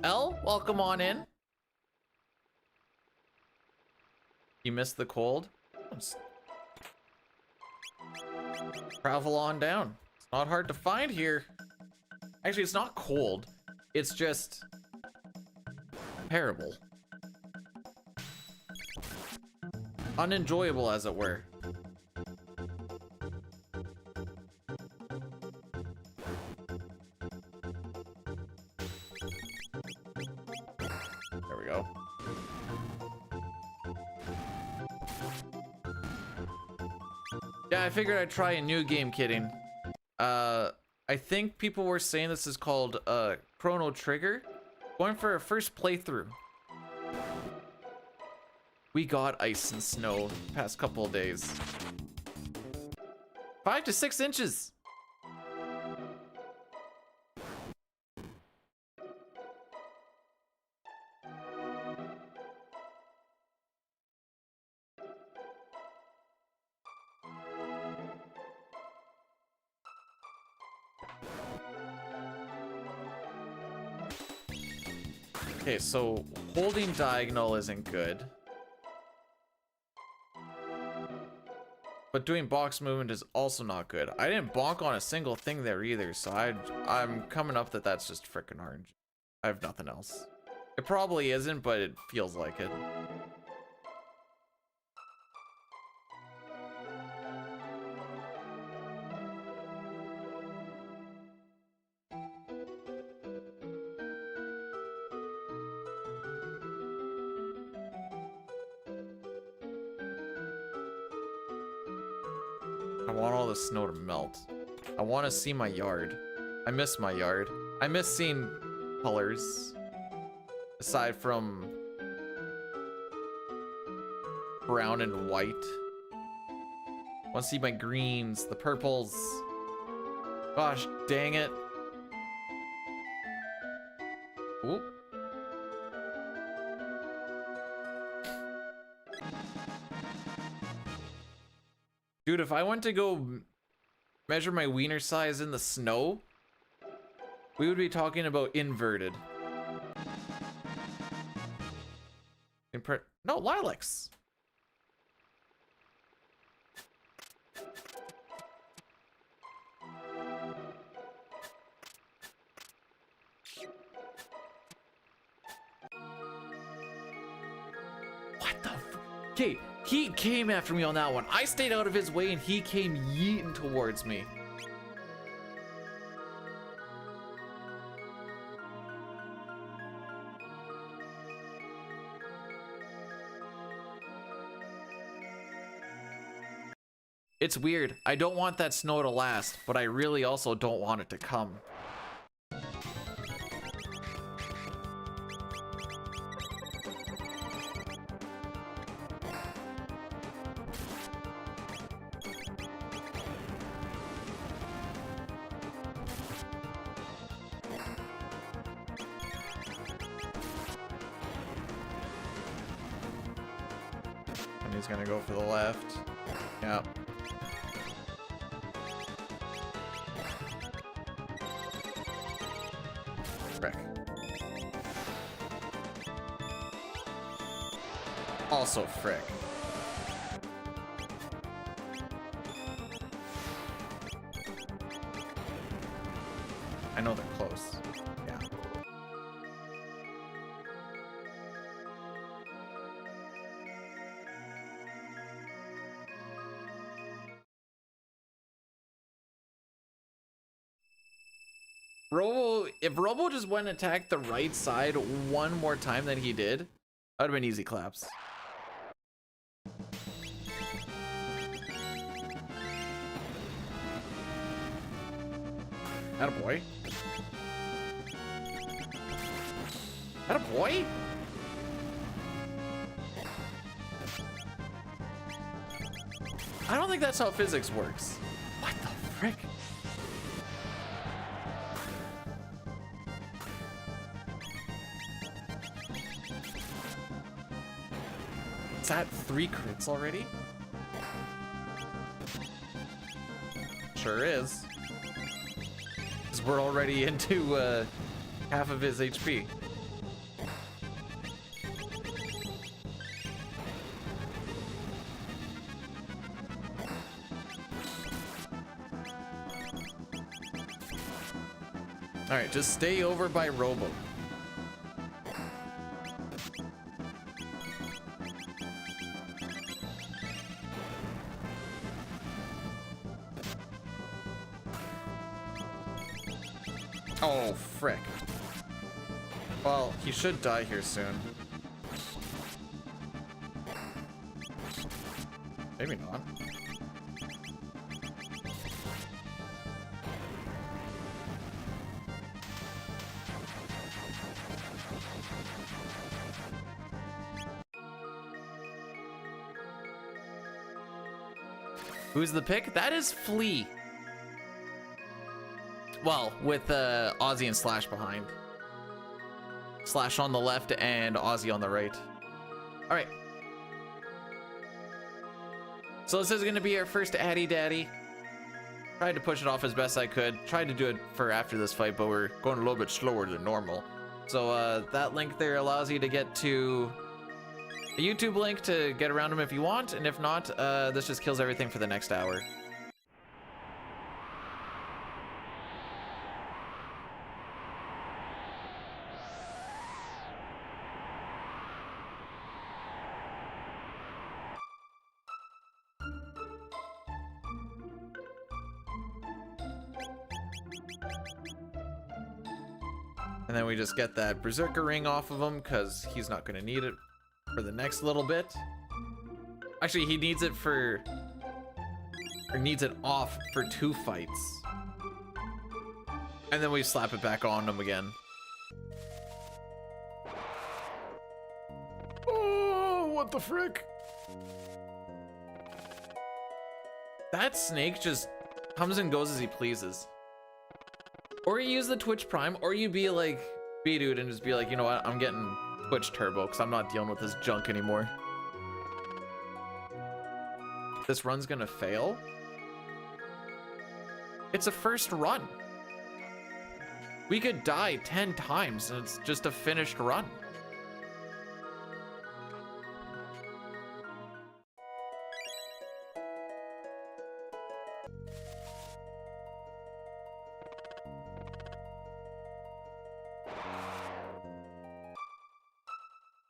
Speaker 1: L, welcome on in. You missed the cold? Travel on down. It's not hard to find here. Actually, it's not cold. It's just terrible. Unenjoyable, as it were. There we go. Yeah, I figured I'd try a new game, kidding. I think people were saying this is called Chrono Trigger. Going for a first playthrough. We got ice and snow the past couple of days. 5 to 6 inches. Okay, so Holding diagonal isn't good. But doing box movement is also not good. I didn't bonk on a single thing there either, so I'm coming up that that's just frickin' orange. I have nothing else. It probably isn't, but it feels like it. I want all the snow to melt. I want to see my yard. I miss my yard. I miss seeing colors. Aside from brown and white. I want to see my greens, the purples. Gosh, dang it. Ooh. Dude, if I went to go measure my wiener size in the snow, we would be talking about inverted. No, lilacs. What the f- Okay, he came after me on that one. I stayed out of his way and he came yeeting towards me. It's weird. I don't want that snow to last, but I really also don't want it to come. And he's gonna go for the left. Yep. Frick. Also frick. I know they're close. Yeah. If Rubble just went and attacked the right side one more time than he did, that would have been easy claps. Attaboy. Attaboy? I don't think that's how physics works. What the frick? Is that 3 crits already? Sure is. Because we're already into half of his HP. Alright, just stay over by Robo. Oh, frick. Well, he should die here soon. Maybe not. Who's the pick? That is Flea. Well, with Ozzy and Slash behind. Slash on the left and Ozzy on the right. All right. So this is going to be our first Addy Daddy. Tried to push it off as best I could. Tried to do it for after this fight, but we're going a little bit slower than normal. So that link there allows you to get to a YouTube link to get around them if you want, and if not, this just kills everything for the next hour. And then we just get that Berserker ring off of him, because he's not going to need it for the next little bit. Actually, he needs it for... or needs it off for 2 fights. And then we slap it back on him again. Oh, what the frick? That snake just comes and goes as he pleases. Or you use the Twitch Prime, or you be like B-Dude and just be like, you know what, I'm getting Twitch Turbo because I'm not dealing with this junk anymore. This run's gonna fail? It's a first run. We could die 10 times and it's just a finished run.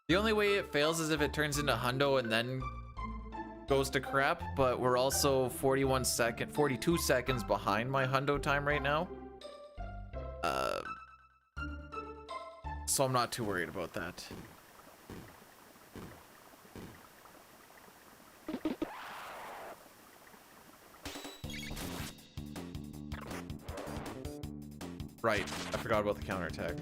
Speaker 1: The only way it fails is if it turns into hundo and then goes to crap, but we're also 42 seconds behind my hundo time right now. So I'm not too worried about that. Right, I forgot about the counterattack.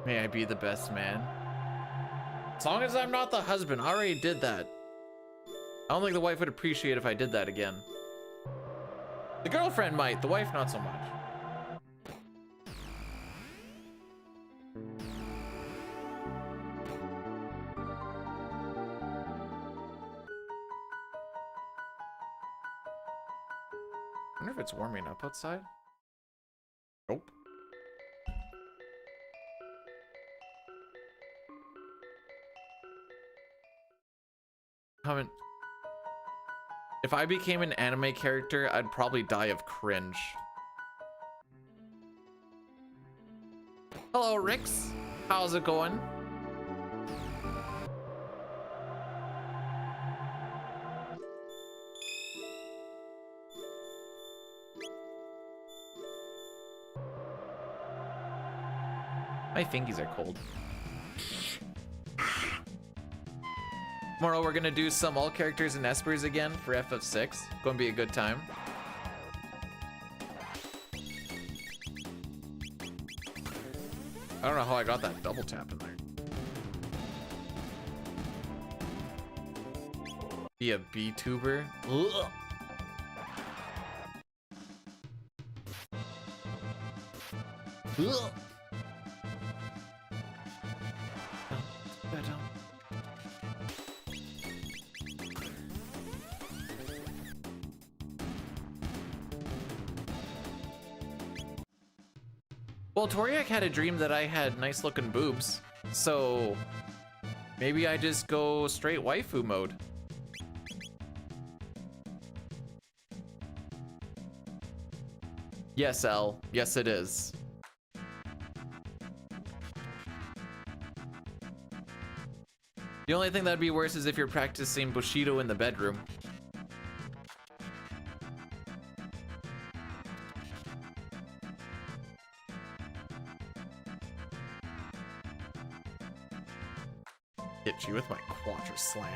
Speaker 1: May I be the best man? As long as I'm not the husband, I already did that. I don't think the wife would appreciate if I did that again. The girlfriend might, the wife not so much. I wonder if it's warming up outside. Nope. Comment. If I became an anime character, I'd probably die of cringe. Hello, Rix. How's it going? My fingies are cold. Tomorrow we're gonna do some all characters and espers again for FF6. Gonna be a good time. I don't know how I got that double tap in there. Be a B-tuber? Ugh. Ugh. Well, Toriak had a dream that I had nice looking boobs, so maybe I just go straight waifu mode. Yes, L. Yes, it is. The only thing that'd be worse is if you're practicing Bushido in the bedroom. Hit you with my Quadra Slam.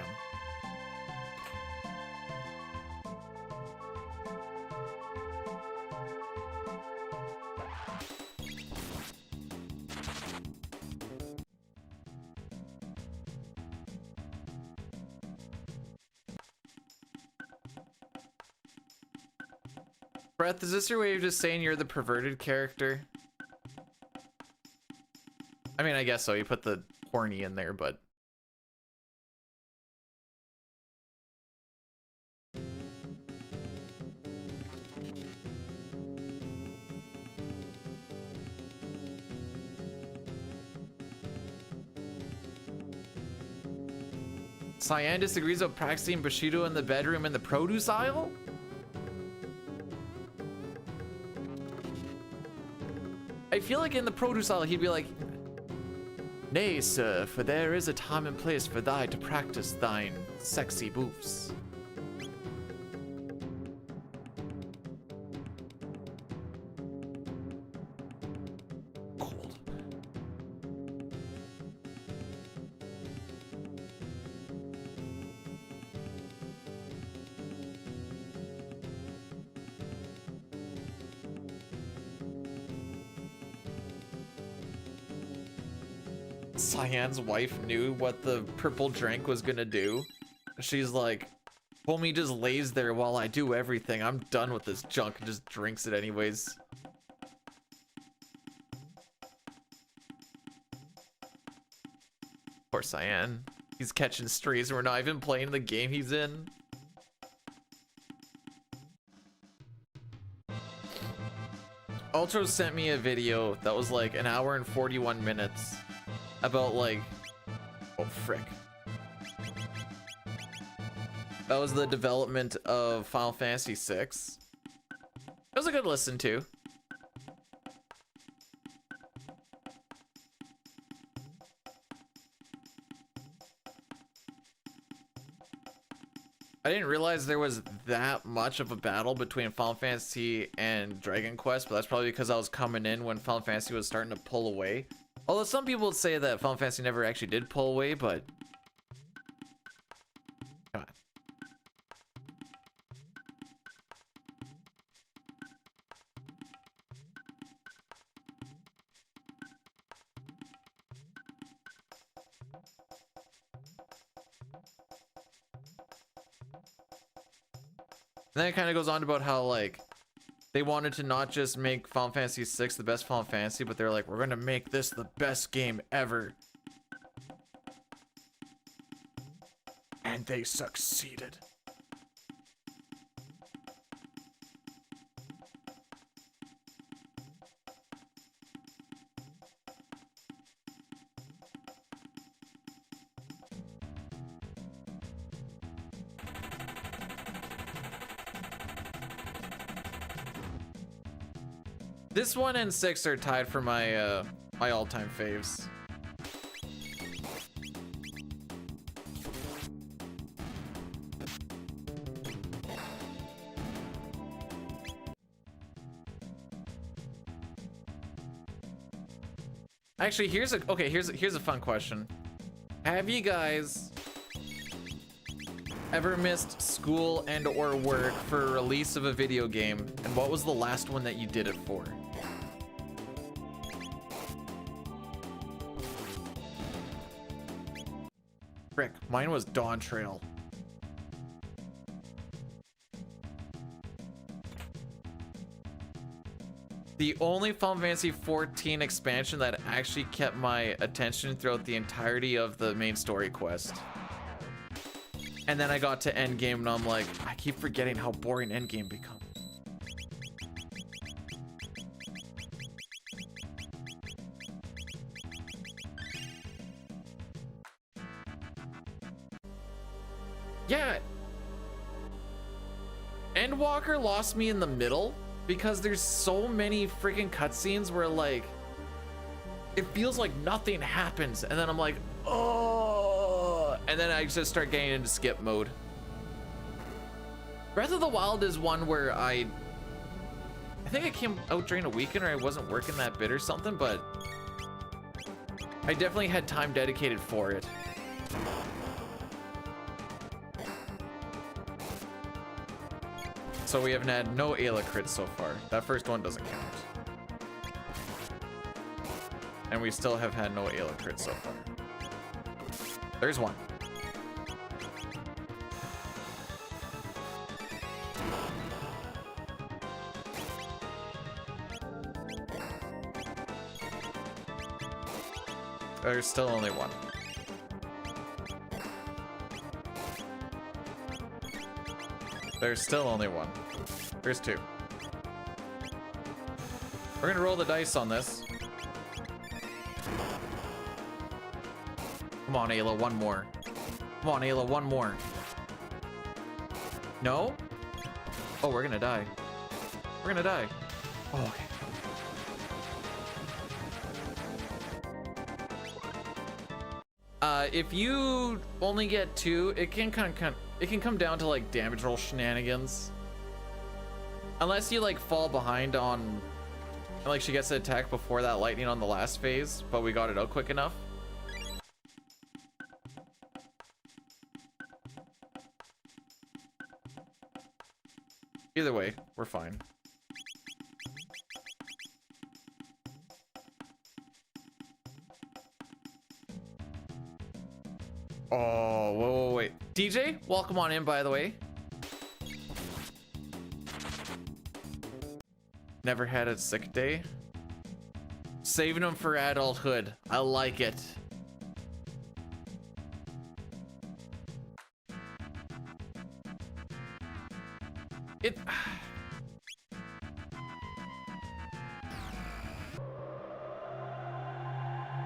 Speaker 1: Breath, is this your way of just saying you're the perverted character? I mean, I guess so. You put the horny in there, but Cyan disagrees about practicing Bushido in the bedroom in the produce aisle? I feel like in the produce aisle he'd be like, nay, sir, for there is a time and place for thy to practice thine sexy moves. Cold. Cyan's wife knew what the purple drink was gonna do. She's like, homie just lays there while I do everything. I'm done with this junk, and just drinks it anyways. Poor Cyan. He's catching strays and we're not even playing the game he's in. Ultra sent me a video that was like an hour and 41 minutes about like, oh frick. That was the development of Final Fantasy VI. It was a good listen to. I didn't realize there was that much of a battle between Final Fantasy and Dragon Quest, but that's probably because I was coming in when Final Fantasy was starting to pull away. Although some people would say that Final Fantasy never actually did pull away, but come on. And then it kind of goes on about how like they wanted to not just make Final Fantasy VI the best Final Fantasy, but they're like, we're gonna make this the best game ever. And they succeeded. This one and 6 are tied for my my all-time faves. Actually, here's a fun question. Have you guys ever missed school and or work for a release of a video game, and what was the last one that you did it for? Frick, mine was Dawn Trail. The only Final Fantasy 14 expansion that actually kept my attention throughout the entirety of the main story quest. And then I got to endgame and I'm like, I keep forgetting how boring endgame becomes. Yeah. Endwalker lost me in the middle because there's so many freaking cutscenes where like it feels like nothing happens and then I'm like, oh, and then I just start getting into skip mode. Breath of the Wild is one where I think I came out during a weekend or I wasn't working that bit or something, but I definitely had time dedicated for it. So we haven't had no Ayla crits so far. That first one doesn't count. And we still have had no Ayla crits so far. There's one. There's still only one. There's still only one. There's two. We're gonna roll the dice on this. Come on, Ayla, one more. Come Come on, Ayla, one more. No? Oh, we're gonna die. We're gonna die. Oh, okay. If you only get 2, it can come down to like damage roll shenanigans. Unless you like fall behind on, like she gets the attack before that lightning on the last phase, but we got it out quick enough. Either way, we're fine. Oh, whoa, wait. DJ, welcome on in, by the way. Never had a sick day. Saving them for adulthood. I like it.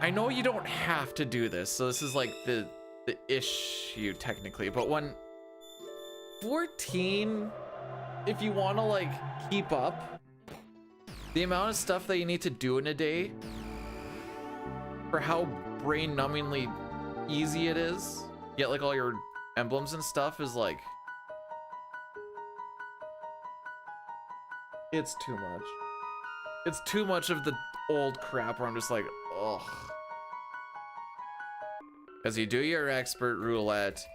Speaker 1: I know you don't have to do this, so this is like the issue technically, but when 14, if you want to like keep up the amount of stuff that you need to do in a day for how brain numbingly easy it is, get like all your emblems and stuff, is like, it's too much. It's too much of the old crap where I'm just like, ugh. Because you do your expert roulette,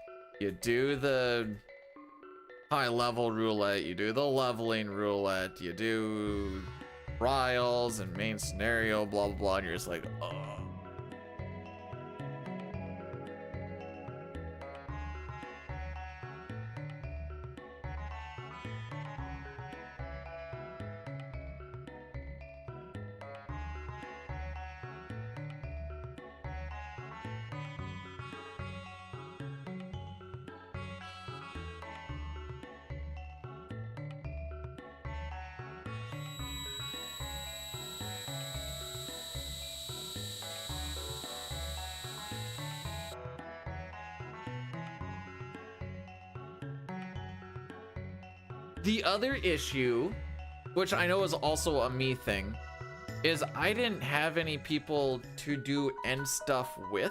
Speaker 1: you do the high level roulette, you do the leveling roulette, you do trials and main scenario, blah, blah, blah, and you're just like, ugh. The other issue, which I know is also a me thing, is I didn't have any people to do end stuff with.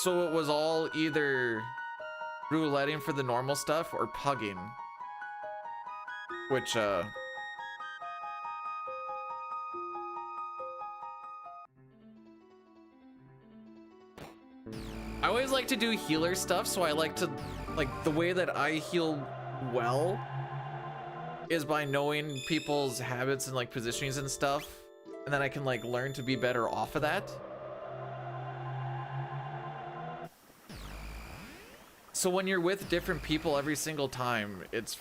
Speaker 1: So it was all either rouletting for the normal stuff or pugging, which I always like to do healer stuff, so I like to, like, the way that I heal well is by knowing people's habits and like positionings and stuff, and then I can like learn to be better off of that. So when you're with different people every single time, it's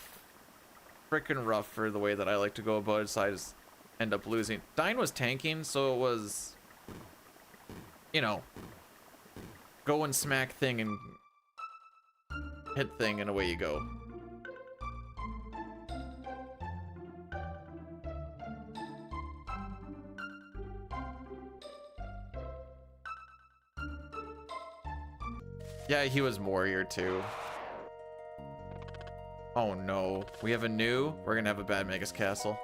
Speaker 1: freaking rough for the way that I like to go about it, so I just end up losing. Dyne was tanking, so it was, you know, go and smack thing and hit thing and away you go. Yeah, he was warrior too. Oh no, we have a new, we're gonna have a bad Magus castle.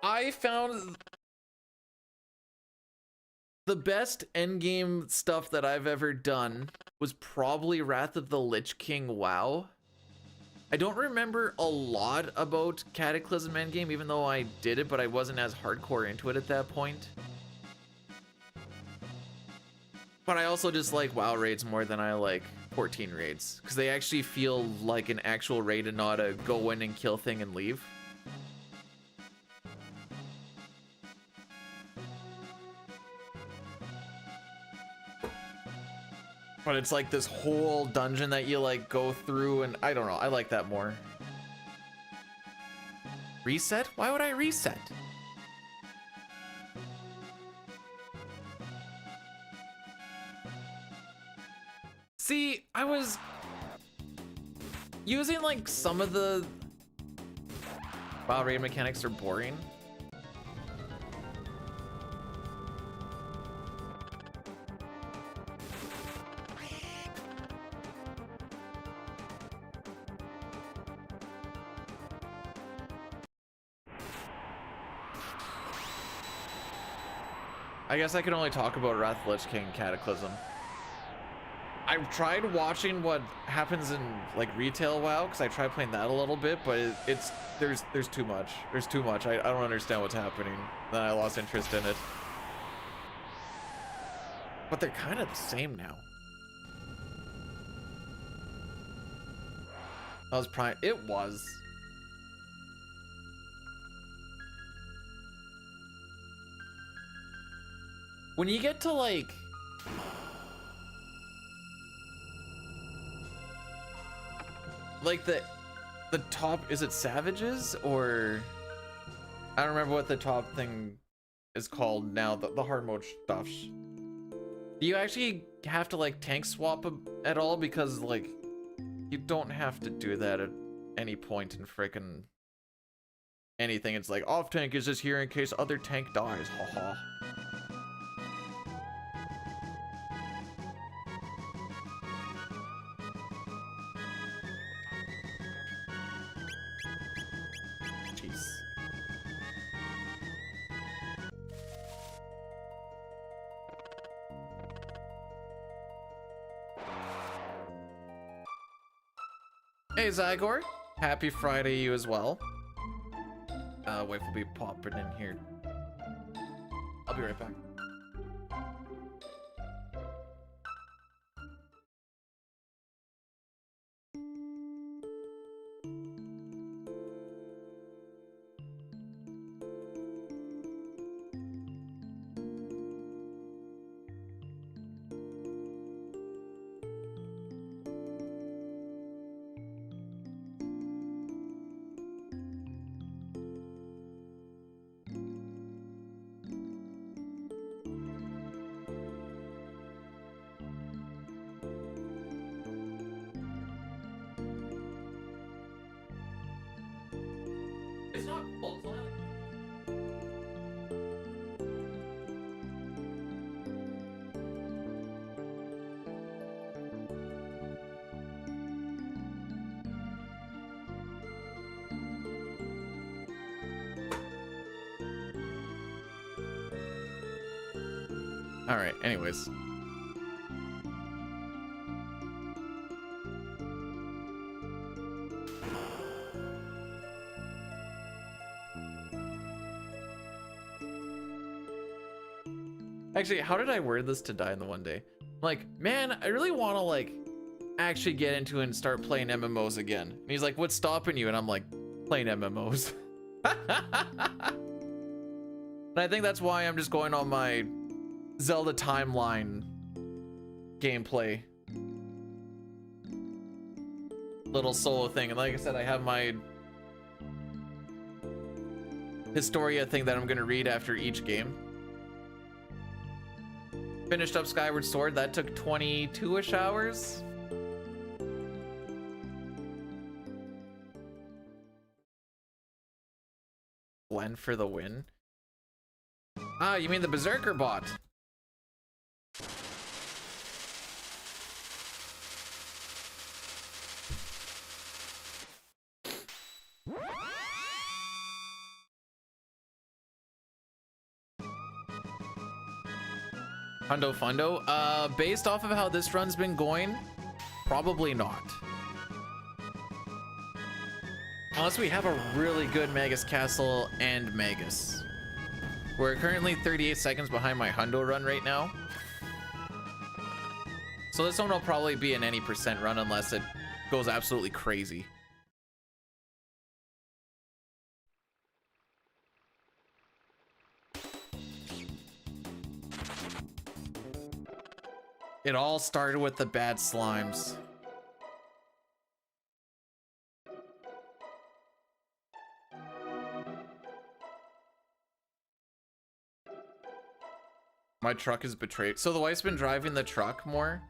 Speaker 1: I found the best endgame stuff that I've ever done was probably Wrath of the Lich King WoW. I don't remember a lot about Cataclysm endgame, even though I did it, but I wasn't as hardcore into it at that point. But I also just like WoW raids more than I like 14 raids, because they actually feel like an actual raid and not a go in and kill thing and leave. But it's like this whole dungeon that you like go through, and I don't know, I like that more. Reset? Why would I reset? See, I was using like some of the WoW raid mechanics are boring. I guess I can only talk about Wrath of the Lich King Cataclysm. I've tried watching what happens in like retail WoW because I tried playing that a little bit, but there's too much. There's too much. I don't understand what's happening. Then I lost interest in it. But they're kind of the same now. That was prime. It was. When you get to like the top, is it savages or I don't remember what the top thing is called now, the hard mode stuff. Do you actually have to like tank swap at all? Because like you don't have to do that at any point in frickin' anything. It's like off tank is just here in case other tank dies. Haha. Jeez. Hey Zygor, happy Friday you as well. Wife will be popping in here. I'll be right back. It's not cold. All right, anyways. Actually, how did I word this to die in the one day? Like, man, I really want to like actually get into it and start playing MMOs again. And he's like, what's stopping you? And I'm like, playing MMOs. And I think that's why I'm just going on my Zelda timeline gameplay little solo thing. And like I said, I have my Historia thing that I'm gonna read after each game. Finished up Skyward Sword. That took 22-ish hours. Glenn for the win. Ah, you mean the Berserker bot? Hundo Fundo? Based off of how this run's been going, probably not. Unless we have a really good Magus Castle and Magus. We're currently 38 seconds behind my Hundo run right now. So this one will probably be an any percent run unless it goes absolutely crazy. It all started with the bad slimes. My truck is betrayed. So the wife's been driving the truck more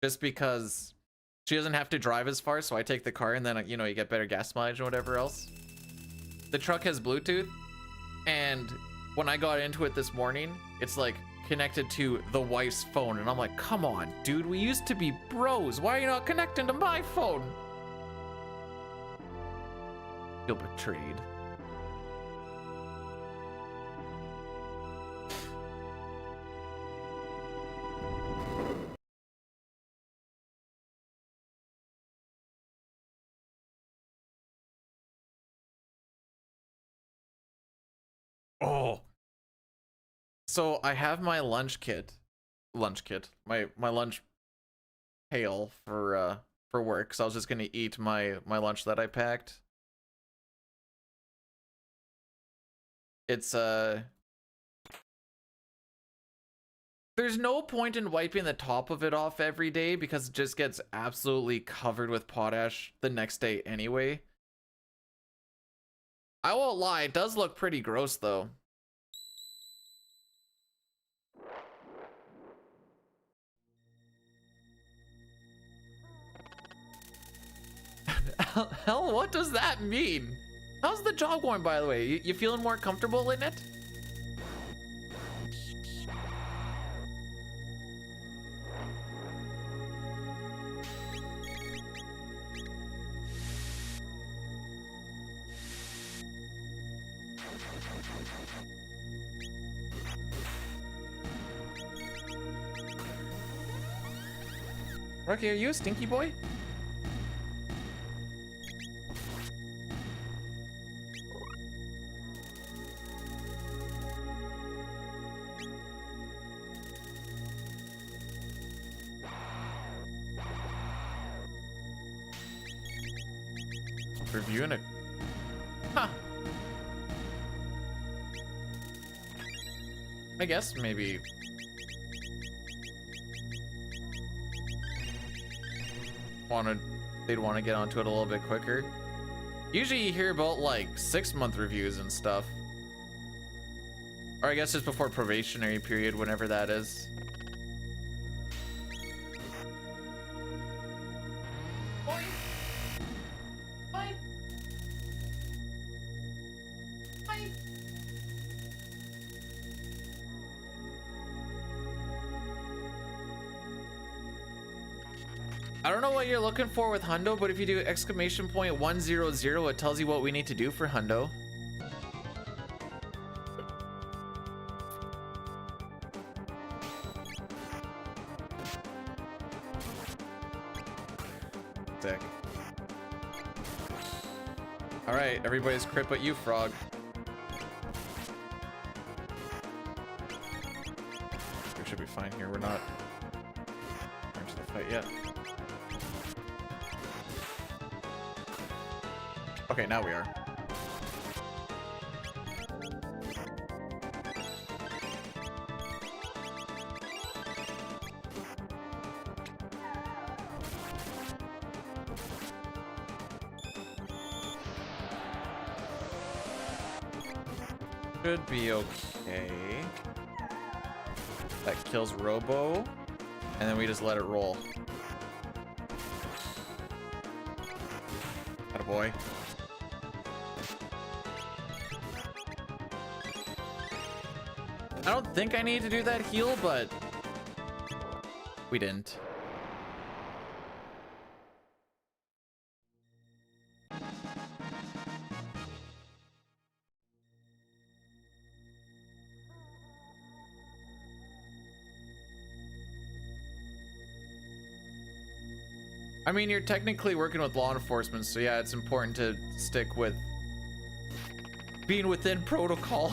Speaker 1: just because she doesn't have to drive as far. So I take the car and then, you know, you get better gas mileage and whatever else. The truck has Bluetooth. And when I got into it this morning, it's like connected to the wife's phone. And I'm like, come on, dude, we used to be bros. Why are you not connecting to my phone? Feel betrayed. Oh. So I have my lunch kit, my lunch pail for work. So I was just gonna eat my lunch that I packed. It's there's no point in wiping the top of it off every day because it just gets absolutely covered with potash the next day anyway. I won't lie, it does look pretty gross though. Hell, what does that mean? How's the job going, by the way? You feeling more comfortable in it? Rocky, are you a stinky boy? Reviewing it. Huh. I guess maybe. They'd want to get onto it a little bit quicker. Usually you hear about like 6-month reviews and stuff. Or I guess just before probationary period, whenever that is. Boy. Boy. Boy. I don't know what you're looking for with hundo, but if you do exclamation point 100, it tells you what we need to do for hundo. Sick. All right, everybody's crit but you, Frog. We should be fine here. We're not into the fight yet. Okay, now we are. Should be okay. That kills Robo, and then we just let it roll. Attaboy. I don't think I need to do that heal, but we didn't. I mean, you're technically working with law enforcement, so yeah, it's important to stick with being within protocol.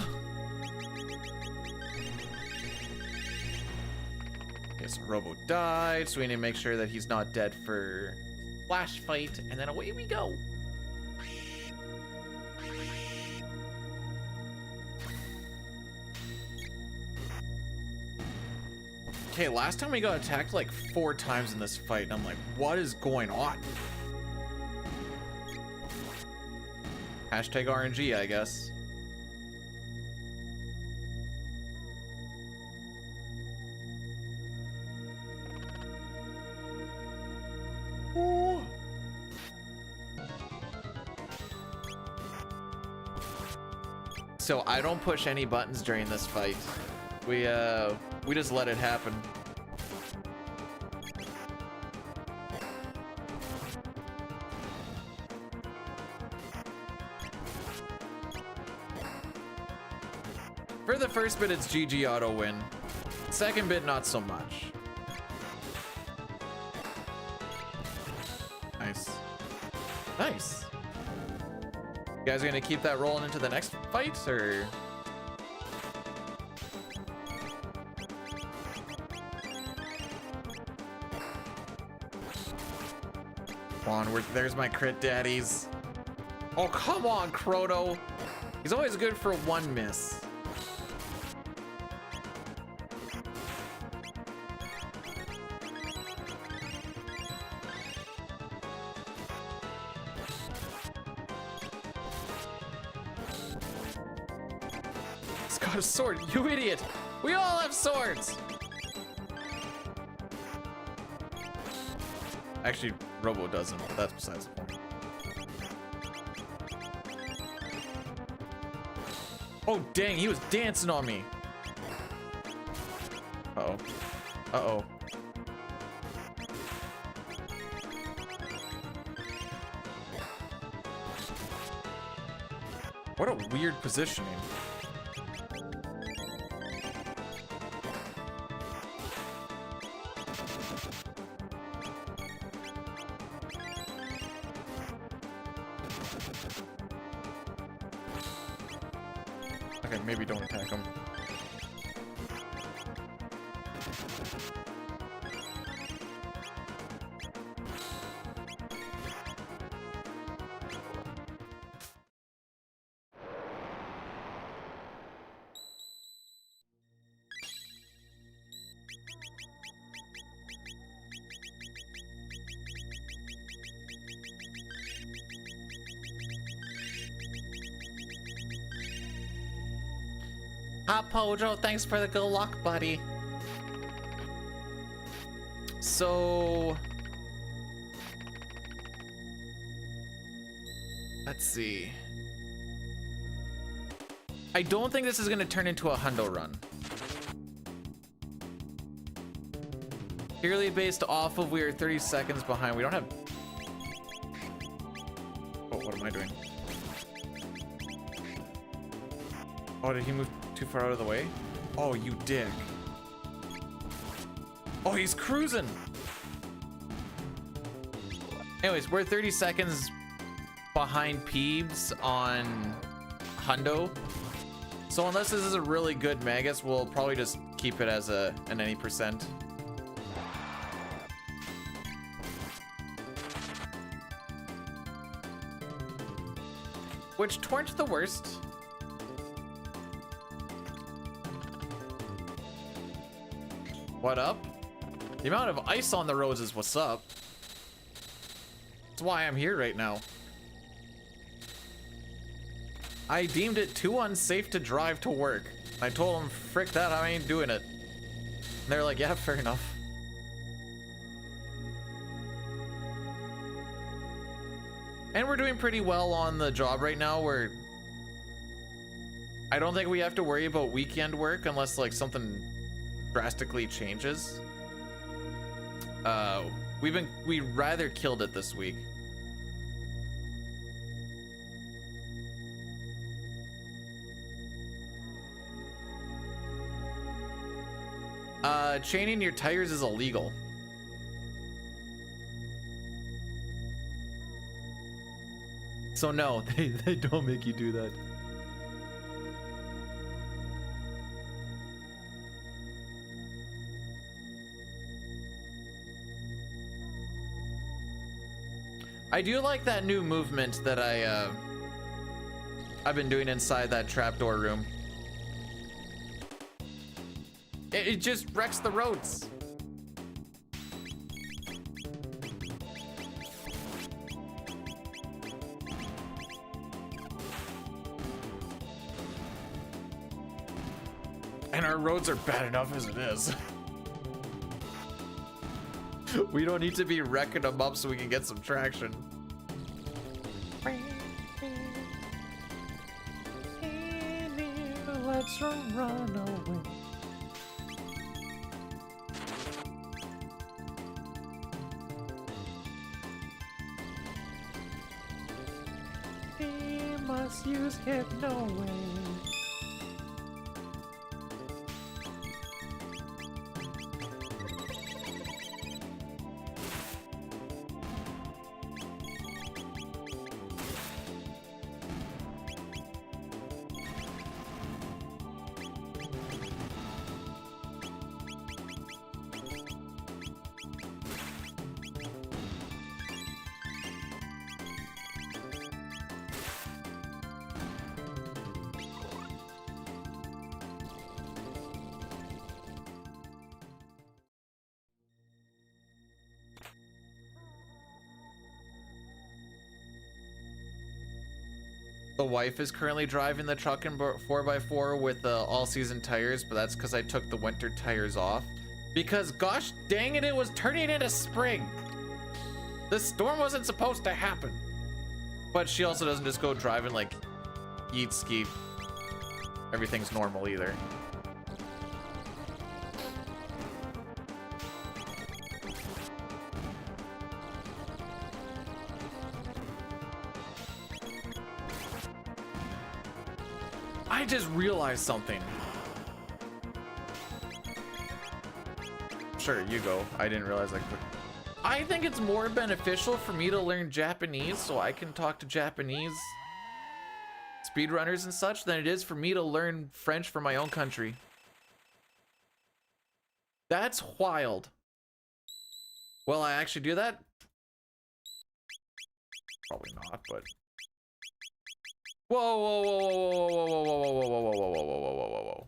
Speaker 1: Okay, so Robo died, so we need to make sure that he's not dead for flash fight, and then away we go. Okay, last time we got attacked like 4 times in this fight, and I'm like, what is going on? Hashtag RNG, I guess. Ooh. So I don't push any buttons during this fight. We just let it happen. For the first bit, it's GG auto win. Second bit, not so much. Nice. Nice. You guys are gonna keep that rolling into the next fight, or? on, there's my crit daddies. Oh, come on, Chrono. He's always good for one miss. He's got a sword, you idiot. We all have swords. Actually, Robo doesn't, but that's besides the point. Oh, dang, he was dancing on me. Uh-oh. Uh-oh. What a weird positioning. Okay, maybe don't attack him. Ah, Pojo, thanks for the good luck, buddy. So... let's see. I don't think this is going to turn into a hundo run. Purely based off of we are 30 seconds behind. We don't have... oh, what am I doing? Oh, did he move too far out of the way? Oh, you dick. Oh, he's cruising. Anyways, we're 30 seconds behind Peebs on hundo. So unless this is a really good Magus, we'll probably just keep it as an any percent. Which weren't the worst. What up? The amount of ice on the roads is what's up. That's why I'm here right now. I deemed it too unsafe to drive to work. I told them, frick that, I ain't doing it. And they're like, yeah, fair enough. And we're doing pretty well on the job right now. I don't think we have to worry about weekend work unless like something drastically changes. We rather killed it this week. Chaining your tires is illegal. So no, they don't make you do that. I do like that new movement that I've been doing inside that trapdoor room. It just wrecks the roads. And our roads are bad enough as it is. We don't need to be wrecking them up so we can get some traction. Let's run away. He must use hypno way. The wife is currently driving the truck in 4x4 with all-season tires, but that's because I took the winter tires off. Because gosh dang it, it was turning into spring. The storm wasn't supposed to happen. But she also doesn't just go driving like eat ski. Everything's normal either. I just realized something. Sure, you go. I didn't realize I could. I think it's more beneficial for me to learn Japanese so I can talk to Japanese speedrunners and such than it is for me to learn French for my own country. That's wild. Will I actually do that? Probably not, but. Whoa, whoa, whoa, whoa, whoa, whoa, whoa, whoa, whoa, whoa, whoa, whoa, whoa, whoa, whoa, whoa, whoa.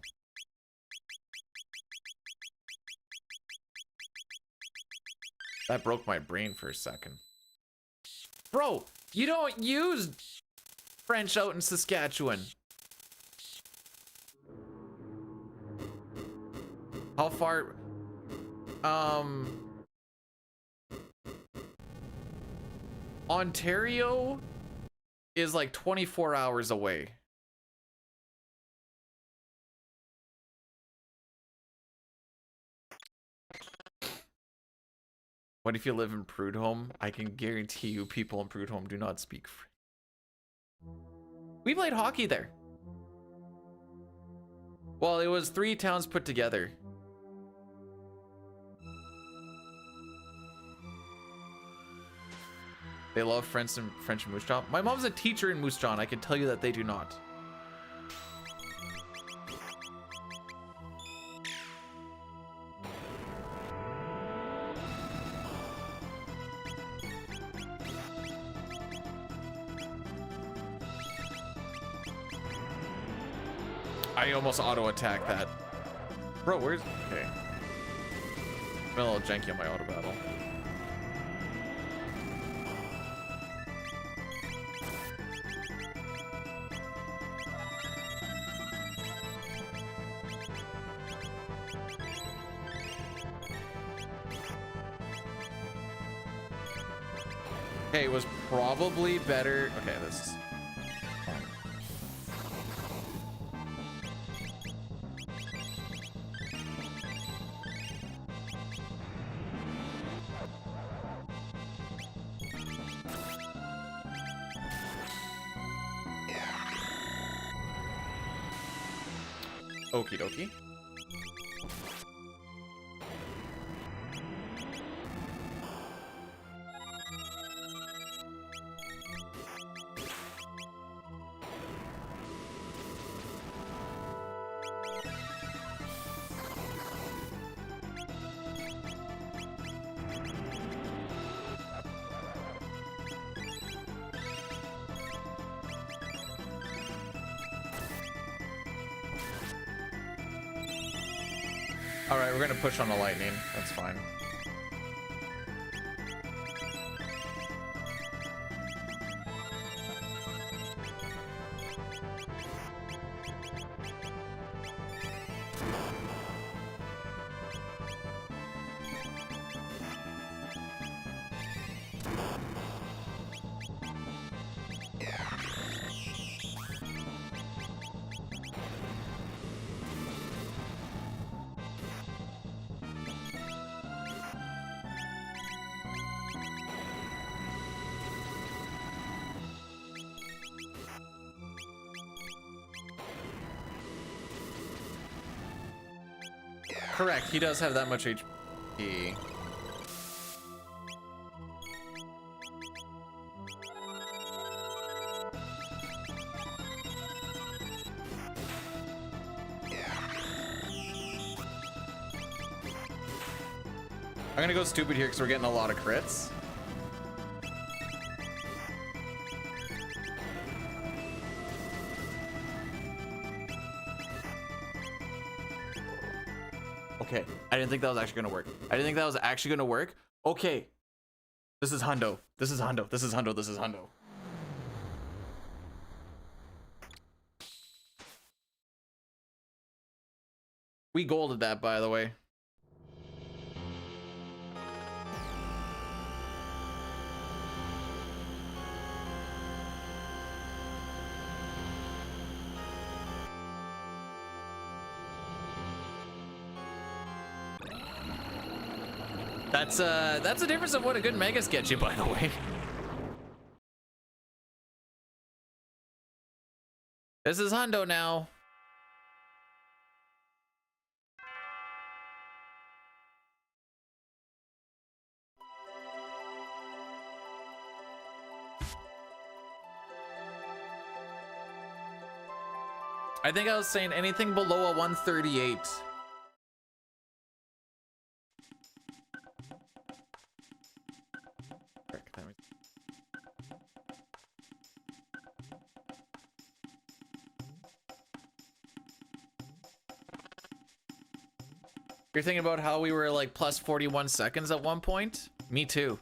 Speaker 1: That broke my brain for a second. Bro, you don't use French out in Saskatchewan. How far? Ontario is like 24 hours away. What if you live in Prudhomme? I can guarantee you people in Prudhomme do not speak French. We played hockey there. Well, it was 3 towns put together. They love French and Moose Jaw. My mom's a teacher in Moose Jaw. I can tell you that they do not. I almost auto-attack that. Bro, where's... Okay. I'm a little janky on my auto-battle. Okay, it was probably better... Okay, this is... Okie dokie. Alright, we're gonna push on the lightning. That's fine. Correct, he does have that much HP. I'm gonna go stupid here because we're getting a lot of crits. Okay, I didn't think that was actually gonna work. I didn't think that was actually gonna work. Okay, this is hundo. This is hundo. This is hundo. This is hundo. We golded that, by the way. That's the difference of what a good Magus gets you, by the way. This is hundo now. I think I was saying anything below a 138. You're thinking about how we were like plus 41 seconds at one point? Me too.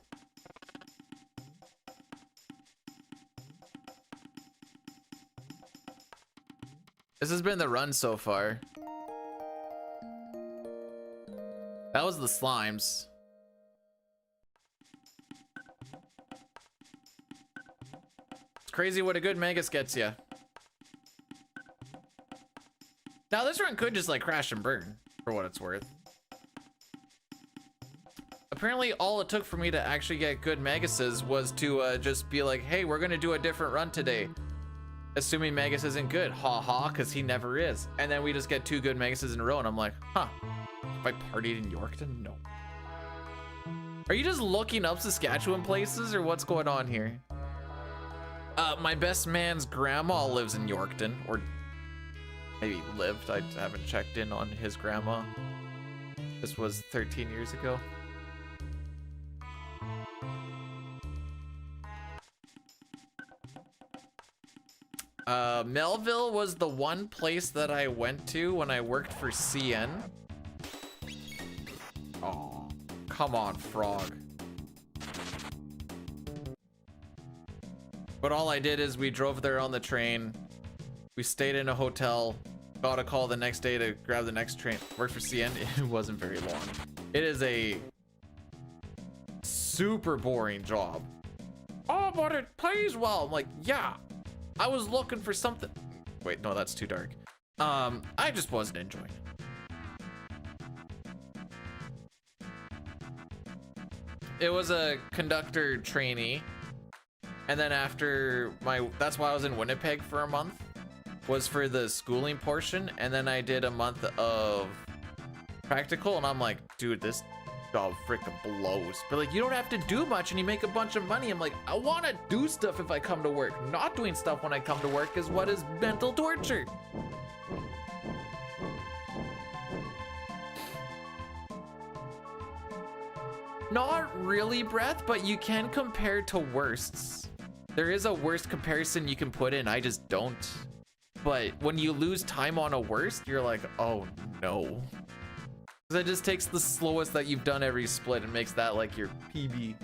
Speaker 1: This has been the run so far. That was the slimes. It's crazy what a good Magus gets you. Now this run could just like crash and burn, for what it's worth. Apparently all it took for me to actually get good Maguses was to just be like, hey, we're gonna do a different run today. Assuming Magus isn't good. Ha ha, because he never is. And then we just get 2 good Maguses in a row and I'm like, huh. If I partied in Yorkton? No. Are you just looking up Saskatchewan places or what's going on here? My best man's grandma lives in Yorkton, or maybe lived. I haven't checked in on his grandma. This was 13 years ago. Melville was the one place that I went to when I worked for CN. Oh, come on, frog. But all I did is we drove there on the train. We stayed in a hotel. Got a call the next day to grab the next train. Worked for CN. It wasn't very long. It is a super boring job. Oh, but it pays well. I'm like, yeah. I was looking for something. Wait, no, that's too dark. I just wasn't enjoying it. It was a conductor trainee. And then after that's why I was in Winnipeg for a month, was for the schooling portion. And then I did a month of practical and I'm like, dude, this job freaking blows. But like, you don't have to do much and you make a bunch of money. I'm like, I want to do stuff if I come to work. Not doing stuff when I come to work is what is mental torture. Not really, Breath, but you can compare to worsts. There is a worst comparison you can put in. I just don't. But when you lose time on a worst, you're like, oh no. Because it just takes the slowest that you've done every split and makes that like your PB.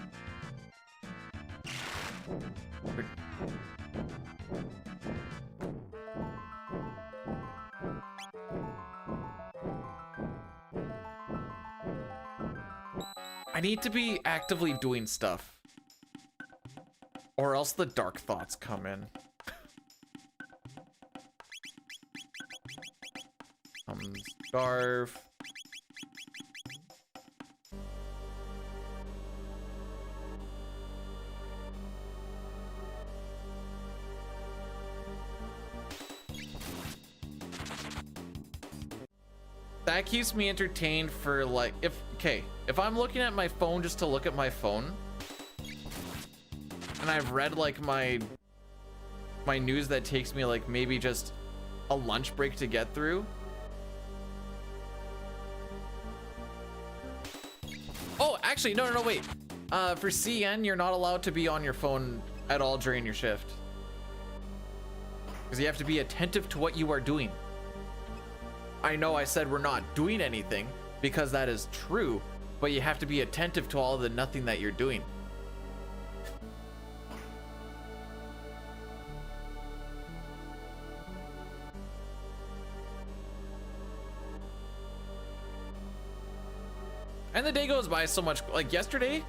Speaker 1: I need to be actively doing stuff, or else the dark thoughts come in. Starve. That keeps me entertained for like, if I'm looking at my phone just to look at my phone, and I've read like my news that takes me like maybe just a lunch break to get through. Oh, actually, no, wait. For CN, you're not allowed to be on your phone at all during your shift. Because you have to be attentive to what you are doing. I know I said we're not doing anything, because that is true, but you have to be attentive to all the nothing that you're doing. And the day goes by so much. Like yesterday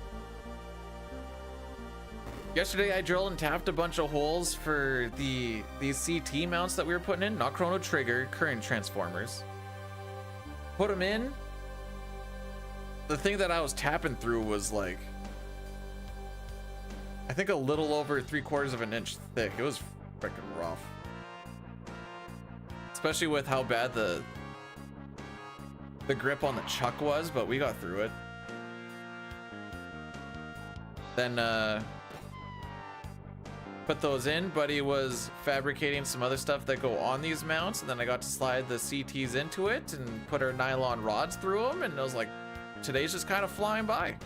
Speaker 1: I drilled and tapped a bunch of holes for these CT mounts that we were putting in, not Chrono Trigger, current transformers. Put them in. The thing that I was tapping through was like, I think a little over 3/4 of an inch thick. It was freaking rough. Especially with how bad the grip on the chuck was, but we got through it. Then put those in. Buddy was fabricating some other stuff that go on these mounts, and then I got to slide the CTs into it and put our nylon rods through them, and I was like, today's just kind of flying by.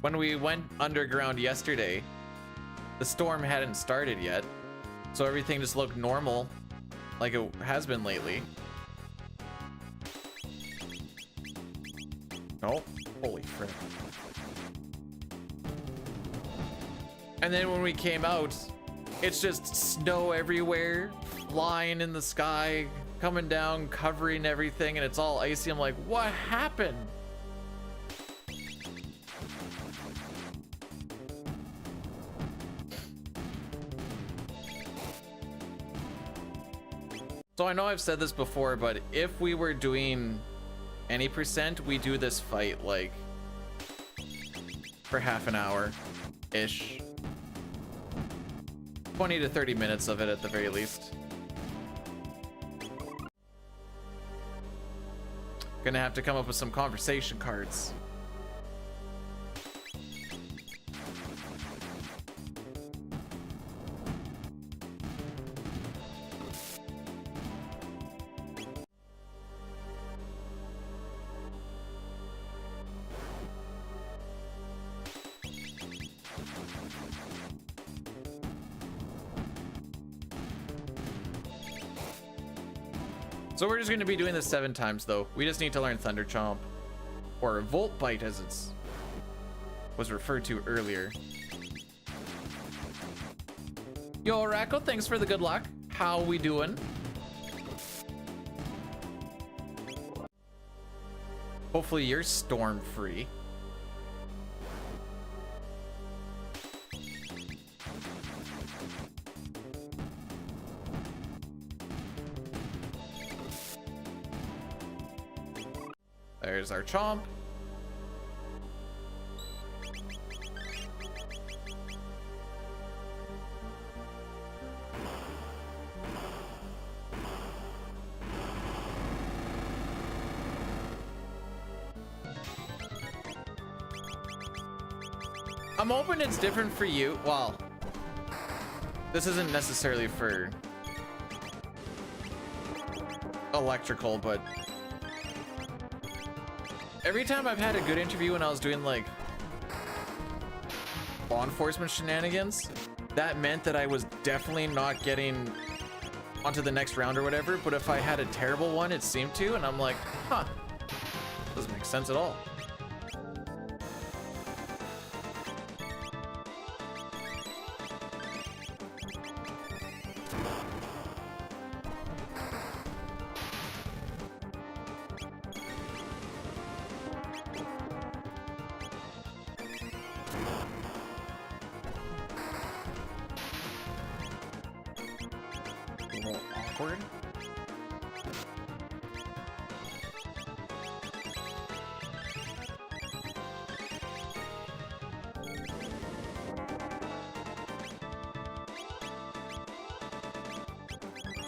Speaker 1: When we went underground yesterday, the storm hadn't started yet, so everything just looked normal, like it has been lately. Oh, holy frick. And then when we came out, it's just snow everywhere, flying in the sky, coming down, covering everything, and it's all icy. I'm like, what happened? So I know I've said this before, but if we were doing any percent, we do this fight like for half an hour-ish. 20 to 30 minutes of it at the very least. Gonna have to come up with some conversation cards. So we're just going to be doing this 7 times though. We just need to learn Thunder Chomp, or Volt Bite as it was referred to earlier. Yo, Racco, thanks for the good luck. How we doing? Hopefully you're storm free. There's our Chomp. I'm hoping it's different for you. Well, this isn't necessarily for electrical, but every time I've had a good interview when I was doing like law enforcement shenanigans, that meant that I was definitely not getting onto the next round or whatever. But if I had a terrible one, it seemed to, and I'm like, huh, doesn't make sense at all.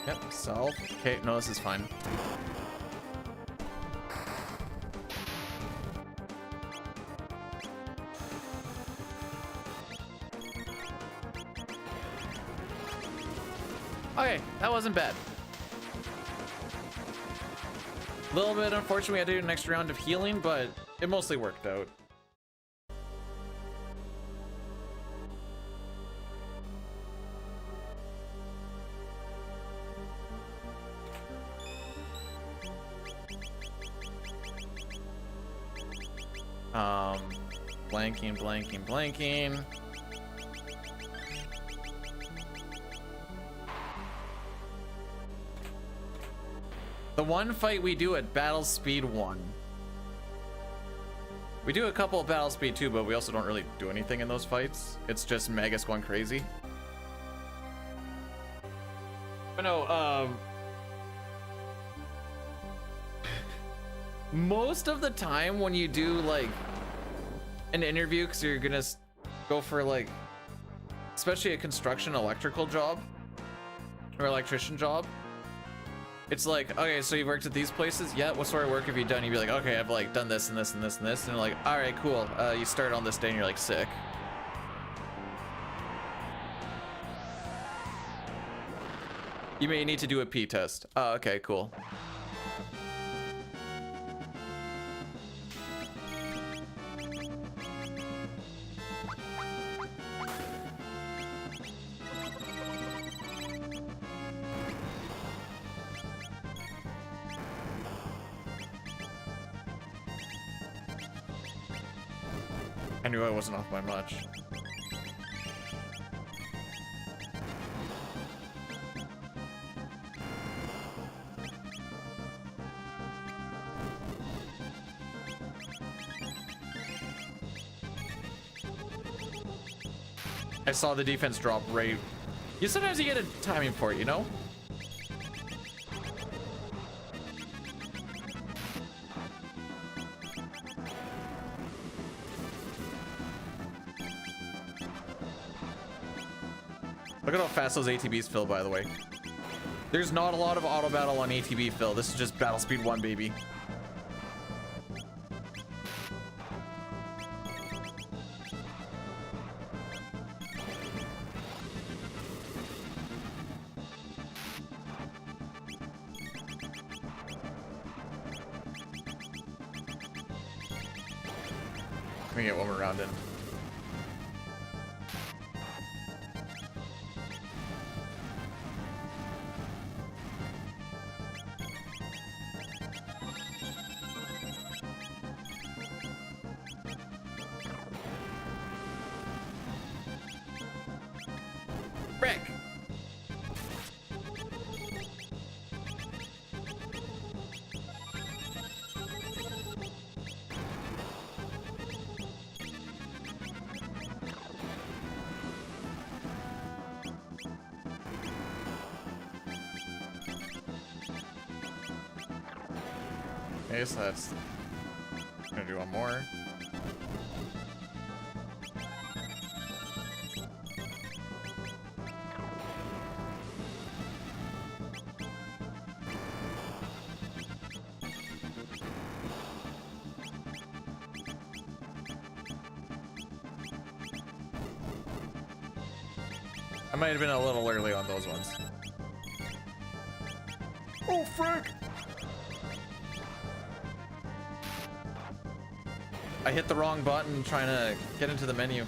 Speaker 1: Yep, self. Okay, no, this is fine. Okay, that wasn't bad. A little bit unfortunate we had to do an extra round of healing, but it mostly worked out. Blanking. The one fight we do at Battle Speed 1. We do a couple of Battle Speed 2, but we also don't really do anything in those fights. It's just Magus going crazy. But no, most of the time when you do like an interview, because you're gonna go for like, especially a construction electrical job or electrician job, it's like, okay, so you've worked at these places? Yeah, what sort of work have you done? You'd be like, okay, I've like done this and this and this and this. And they're like, all right, cool. You start on this day and you're like sick. You may need to do a P test. Oh, okay, cool. I knew I wasn't off by much. I saw the defense drop right. Sometimes you get a timing for it, you know? Look at how fast those ATBs fill, by the way. There's not a lot of auto battle on ATB fill. This is just Battle Speed 1, baby. Let me get one more round in. Frick! Okay, so that's gonna do one more. I might have been a little early on those ones. Oh, frick! I hit the wrong button trying to get into the menu.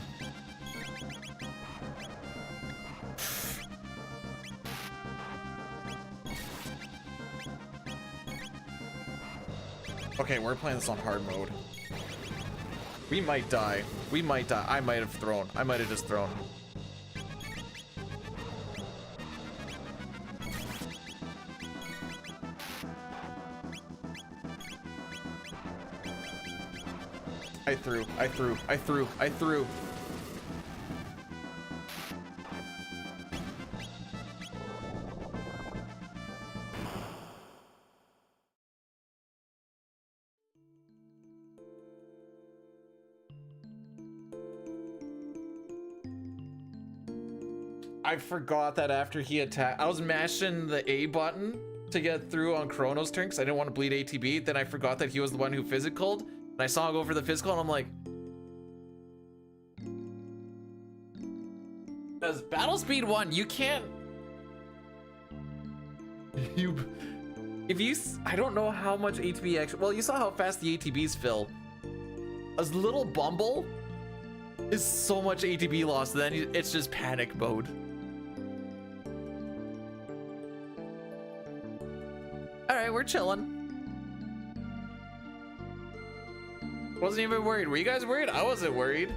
Speaker 1: Okay, we're playing this on hard mode. We might die. We might die. I might have thrown. I might have just thrown. I threw. I forgot that after he attacked, I was mashing the A button to get through on Chrono's turn because I didn't want to bleed ATB. Then I forgot that he was the one who physicaled. And I saw him go for the physical and I'm like, as Battle Speed 1, you can't, I don't know how much ATB actually, well, you saw how fast the ATBs fill. A little bumble is so much ATB loss, then it's just panic mode. All right, we're chilling. Wasn't even worried. Were you guys worried? I wasn't worried.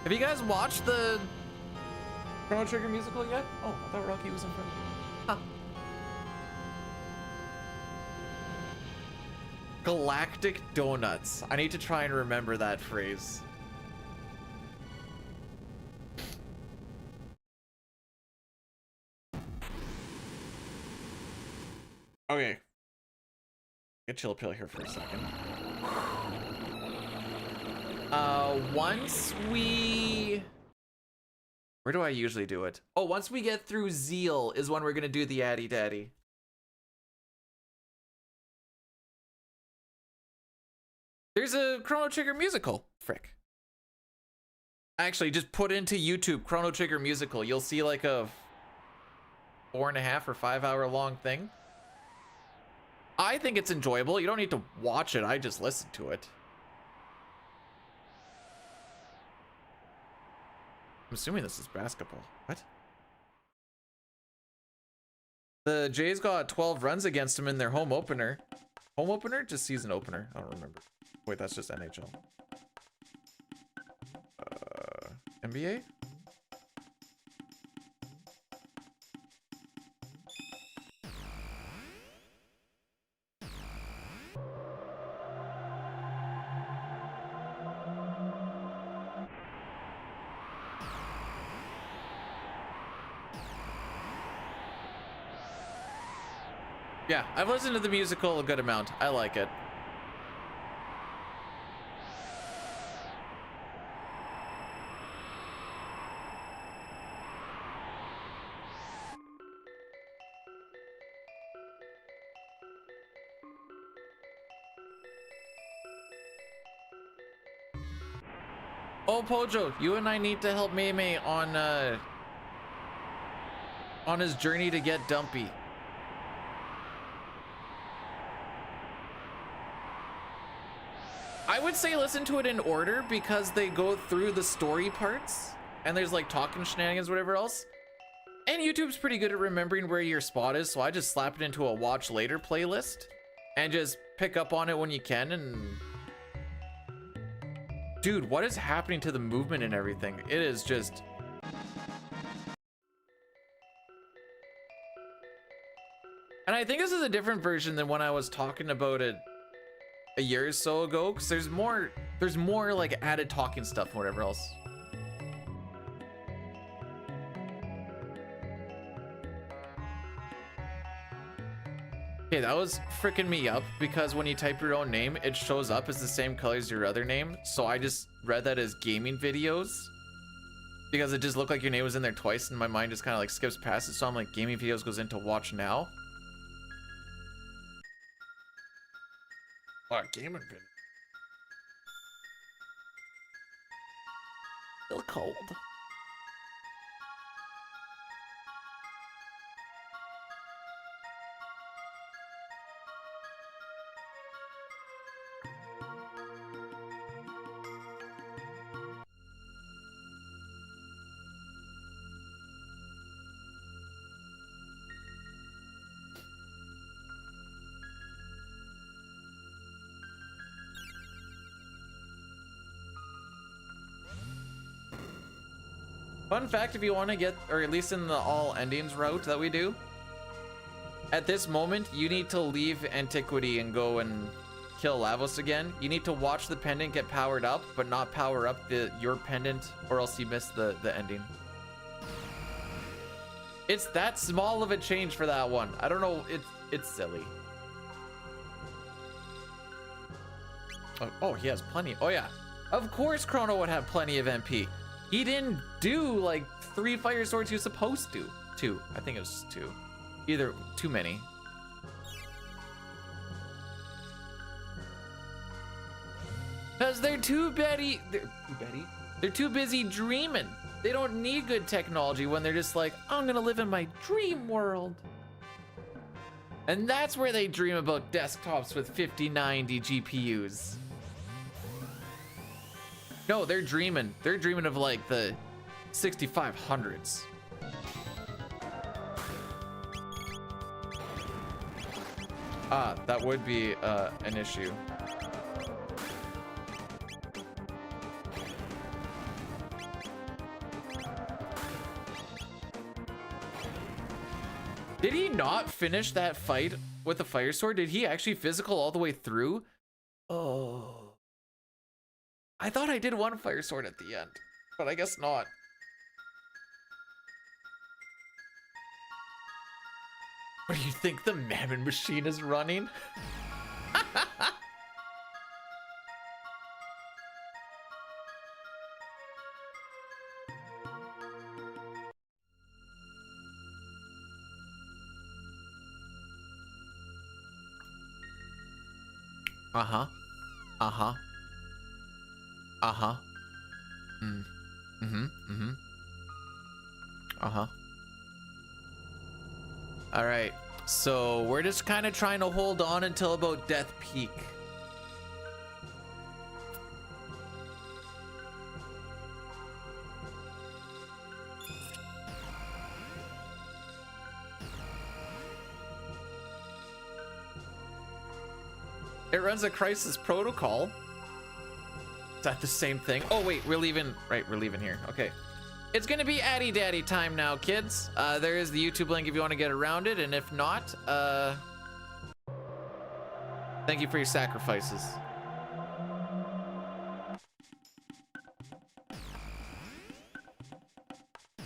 Speaker 1: Have you guys watched the Chrono Trigger musical yet? Oh, I thought Rocky was in front of you. Huh. Galactic Donuts. I need to try and remember that phrase. Okay. Get chill pill here for a second. Once we... Where do I usually do it? Oh, once we get through Zeal is when we're gonna do the Addy Daddy. There's a Chrono Trigger musical. Frick. Actually, just put into YouTube Chrono Trigger musical. You'll see like a 4.5 or 5 hour long thing. I think it's enjoyable. You don't need to watch it. I just listen to it. I'm assuming this is basketball. What? The Jays got 12 runs against them in their home opener. Home opener? Just season opener. I don't remember. Wait, that's just NHL. NBA? Yeah, I've listened to the musical a good amount. I like it. Oh, Pojo, you and I need to help Mei on his journey to get Dumpy. I would say listen to it in order because they go through the story parts and there's like talking shenanigans, whatever else. And YouTube's pretty good at remembering where your spot is, so I just slap it into a watch later playlist and just pick up on it when you can. And dude, what is happening to the movement and everything? It is just... And I think this is a different version than when I was talking about it a year or so ago, because there's more like added talking stuff and whatever else. Okay, that was freaking me up because when you type your own name, it shows up as the same color as your other name. So I just read that as gaming videos because it just looked like your name was in there twice and my mind just kind of like skips past it. So I'm like, gaming videos goes into watch now. Oh, gaming video. Still cold. Fun fact, if you want to get, or at least in the all endings route that we do, at this moment, you need to leave Antiquity and go and kill Lavos again. You need to watch the pendant get powered up, but not power up your pendant, or else you miss the ending. It's that small of a change for that one. I don't know, it's silly. Oh, he has plenty. Oh yeah, of course Chrono would have plenty of MP. He didn't do like 3 fire swords he was supposed to. 2, I think it was 2. Either too many. Cause they're too busy. They're too busy dreaming. They don't need good technology when they're just like, I'm gonna live in my dream world. And that's where they dream about desktops with 5090 GPUs. No, they're dreaming. They're dreaming of like the 6500s. Ah, that would be an issue. Did he not finish that fight with the fire sword? Did he actually physical all the way through? Oh. I thought I did one fire sword at the end, but I guess not. What do you think the Mammon machine is running? Uh-huh. Uh-huh. Uh-huh. Mm-hmm. Uh-huh. All right. So we're just kind of trying to hold on until about Death Peak. It runs a Crisis Protocol. Is that the same thing? Oh wait, we're leaving. Right, we're leaving here. Okay. It's gonna be Addy Daddy time now, kids. There is the YouTube link if you want to get around it, and if not, thank you for your sacrifices.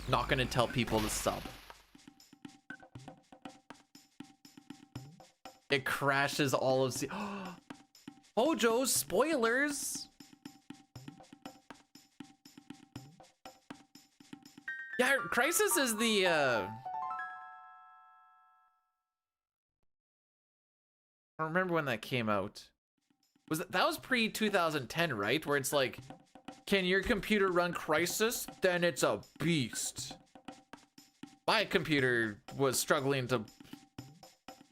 Speaker 1: Not gonna tell people to sub. It crashes all of the Hojo's spoilers. Yeah, Crisis is the I don't remember when that came out. That was pre 2010, right? Where it's like, can your computer run Crisis? Then it's a beast. My computer was struggling to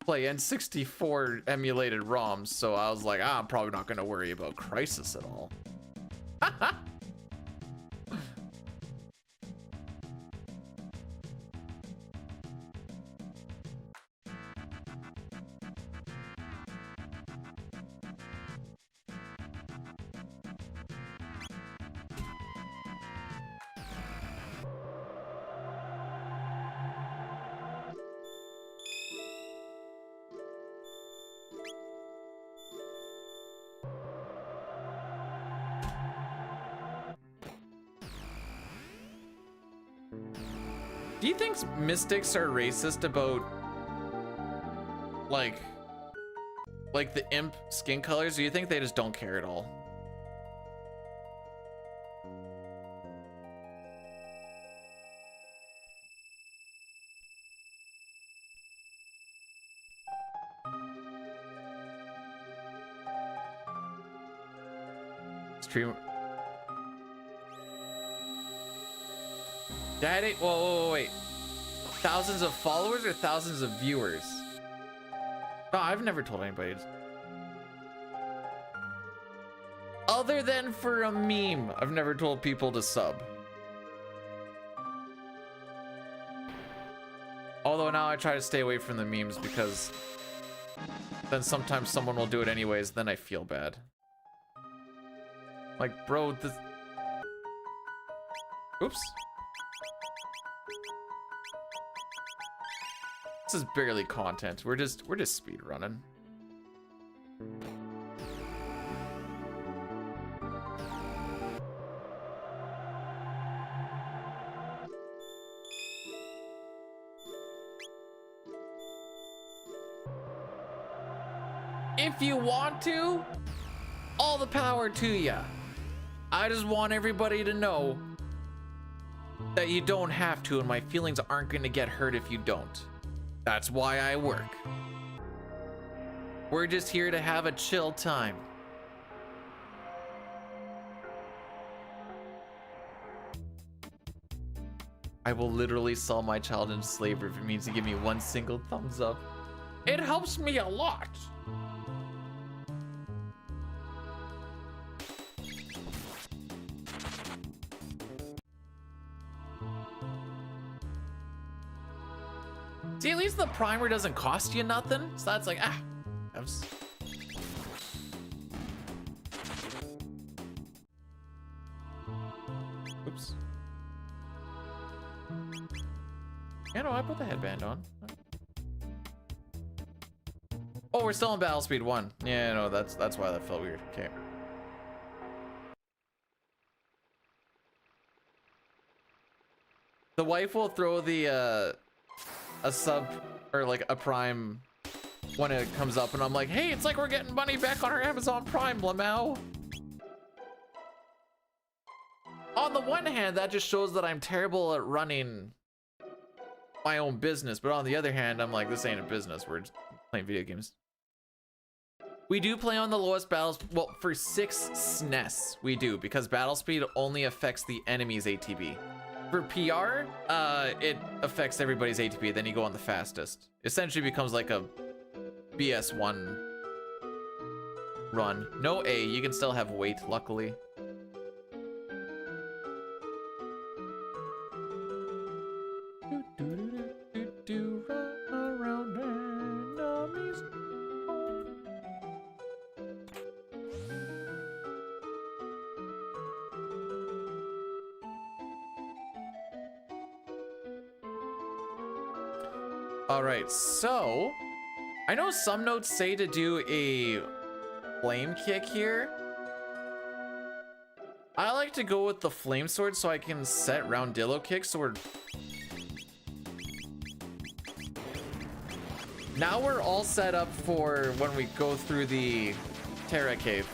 Speaker 1: play N64 emulated ROMs, so I was like, I'm probably not gonna worry about Crisis at all. Do you think mystics are racist about like the imp skin colors? Do you think they just don't care at all? Streamer. Daddy, whoa, wait. Thousands of followers or thousands of viewers? No, I've never told anybody. Other than for a meme, I've never told people to sub. Although now I try to stay away from the memes because then sometimes someone will do it anyways, then I feel bad. Like, bro, this... Oops. This is barely content. We're just speed running. If you want to, all the power to ya. I just want everybody to know that you don't have to, and my feelings aren't gonna get hurt if you don't. That's why I work. We're just here to have a chill time. I will literally sell my child into slavery if it means you give me one single thumbs up. It helps me a lot. See, at least the primer doesn't cost you nothing. So that's like, Oops. Yeah, no, I put the headband on. Oh, we're still on battle speed 1. Yeah, no, that's why that felt weird. Okay. The wife will throw the a sub or like a prime when it comes up, and I'm like, hey, it's like we're getting money back on our Amazon Prime, Lamau. On the one hand, that just shows that I'm terrible at running my own business, but on the other hand, I'm like, this ain't a business. We're just playing video games. We do play on the lowest battles. Well, for 6 SNES, we do, because battle speed only affects the enemy's ATB. For PR, it affects everybody's ATB. Then you go on the fastest. Essentially becomes like a BS1 run. No A, you can still have weight, luckily. All right, so I know some notes say to do a flame kick here. I like to go with the flame sword so I can set roundillo kick, so we're... Now we're all set up for when we go through the Terra Cave.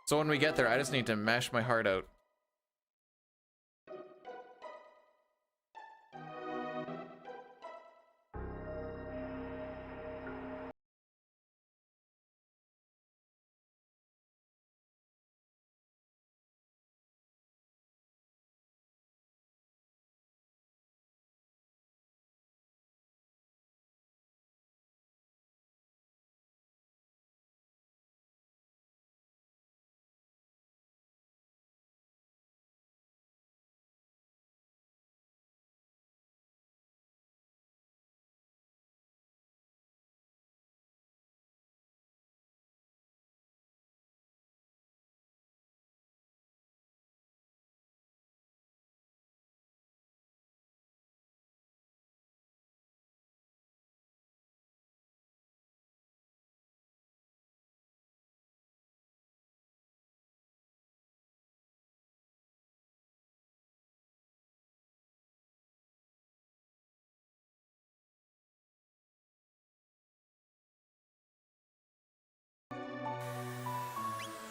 Speaker 1: So when we get there, I just need to mash my heart out.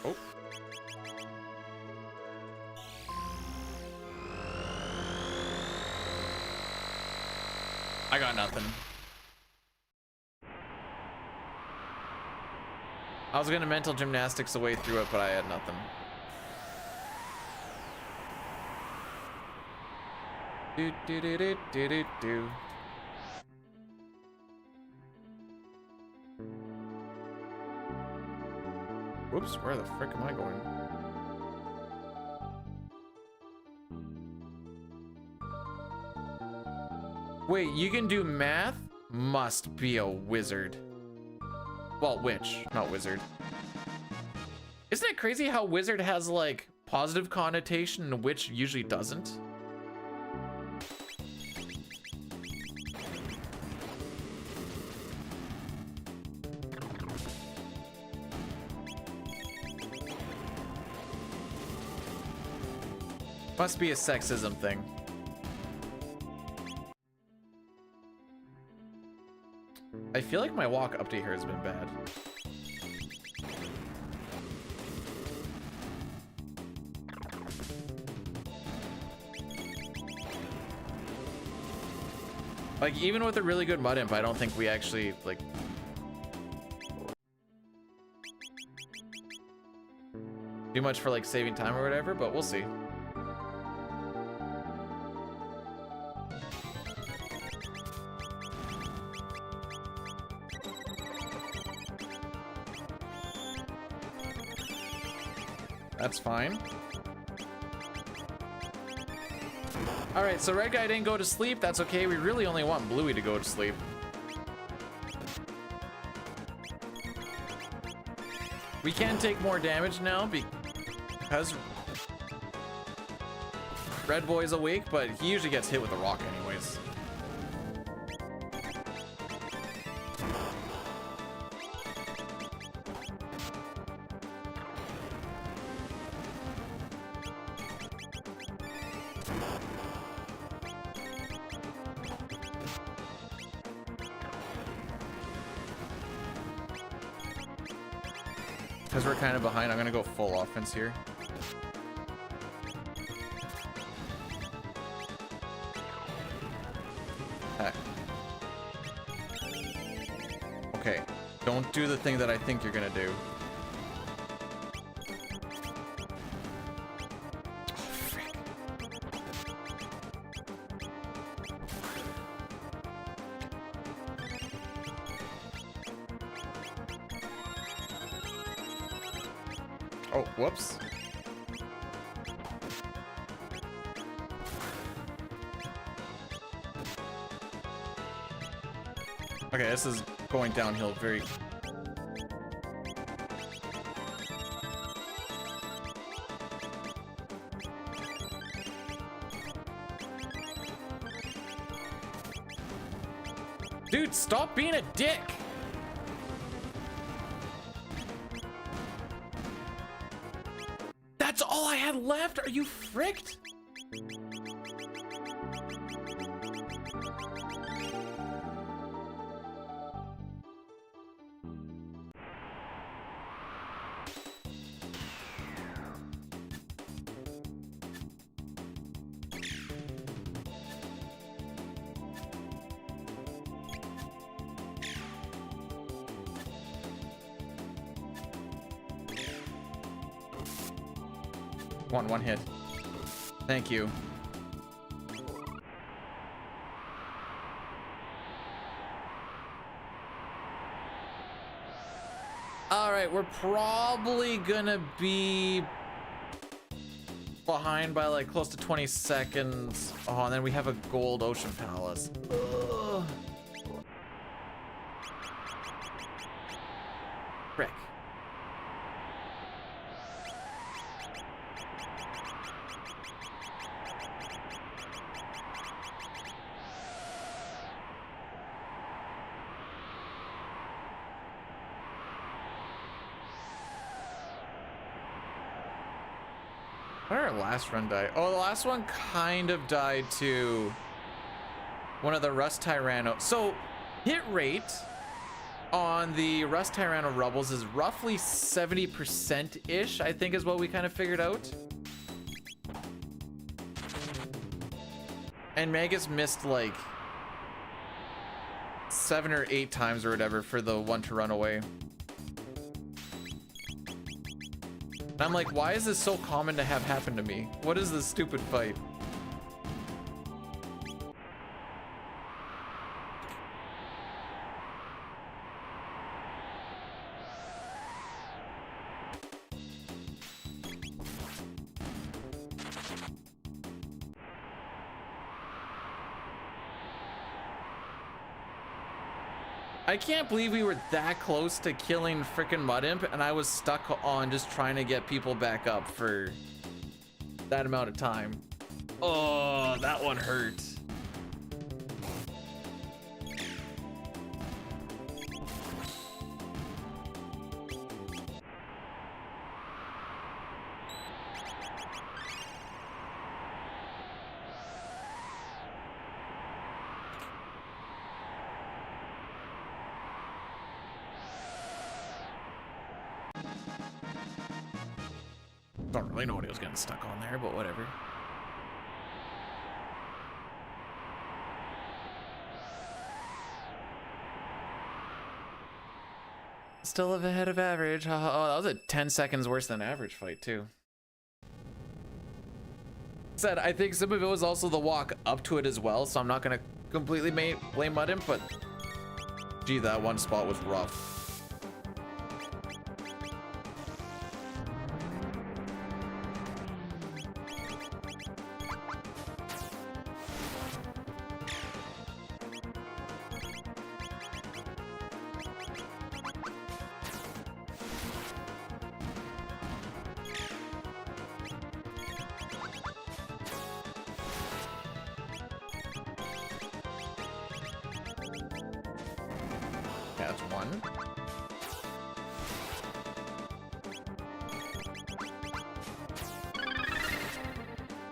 Speaker 1: Oh. I got nothing. I was gonna mental gymnastics the way through it, but I had nothing. Do do do do do do do. Whoops, where the frick am I going? Wait, you can do math? Must be a wizard. Well, witch, not wizard. Isn't it crazy how wizard has like positive connotation and witch usually doesn't? Must be a sexism thing. I feel like my walk up to here has been bad. Like, even with a really good mud imp, I don't think we actually, like... do much for, like, saving time or whatever, but we'll see. That's fine. All right, so red guy didn't go to sleep. That's okay. We really only want Bluey to go to sleep. We can take more damage now because Red Boy's awake, but he usually gets hit with a rock anyways. Because we're kind of behind, I'm gonna go full offense here. Heck. Okay, don't do the thing that I think you're gonna do. Oh, whoops. Okay, this is going downhill very... Dude, stop being a dick! That's all I had left? Are you fricked? One hit. Thank you. All right, we're probably gonna be behind by like close to 20 seconds. Oh, and then we have a gold ocean palace. Ugh. Frick. Where did our last run die? Oh, the last one kind of died to one of the Rust Tyranno. So hit rate on the Rust Tyranno Rubbles is roughly 70%-ish, I think is what we kind of figured out. And Magus missed like 7 or 8 times or whatever for the one to run away. I'm like, why is this so common to have happen to me? What is this stupid fight? I can't believe we were that close to killing frickin' Mud Imp and I was stuck on just trying to get people back up for that amount of time. Oh, that one hurt. Don't really know what he was getting stuck on there, but whatever. Still ahead of average. Oh, that was a 10 seconds worse than average fight, too. Said, I think some of it was also the walk up to it as well, so I'm not going to completely blame Mud Imp, but gee, that one spot was rough. That's one.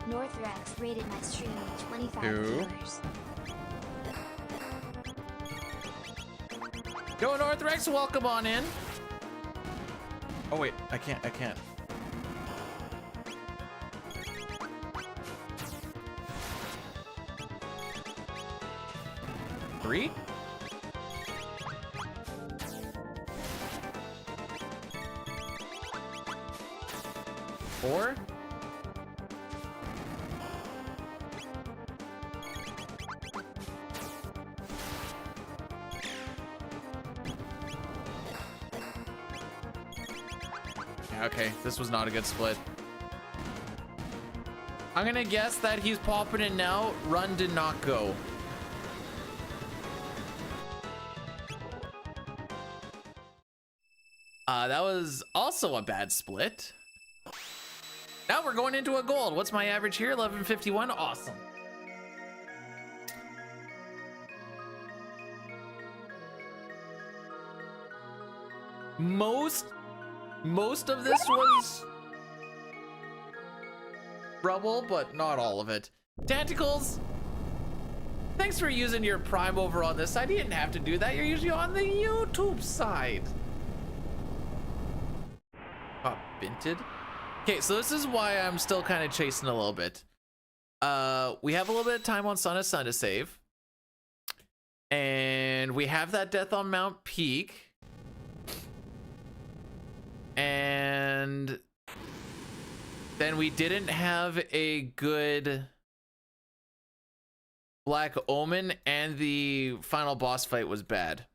Speaker 3: Northrex rated my stream 25
Speaker 1: Two.
Speaker 3: viewers.
Speaker 1: Yo, Northrex, welcome on in. Oh wait, I can't. 3? Four? Yeah, okay, this was not a good split. I'm gonna guess that he's popping it now. Run did not go. That was also a bad split. Now we're going into a gold. What's my average here? 1151. Awesome. Most of this was Rubble, but not all of it. Tentacles, thanks for using your Prime over on this side. You didn't have to do that. You're usually on the YouTube side. Binted. Okay, so this is why I'm still kind of chasing a little bit. We have a little bit of time on Son of Sun to save. And we have that death on Mount Peak. And then we didn't have a good Black Omen, and the final boss fight was bad.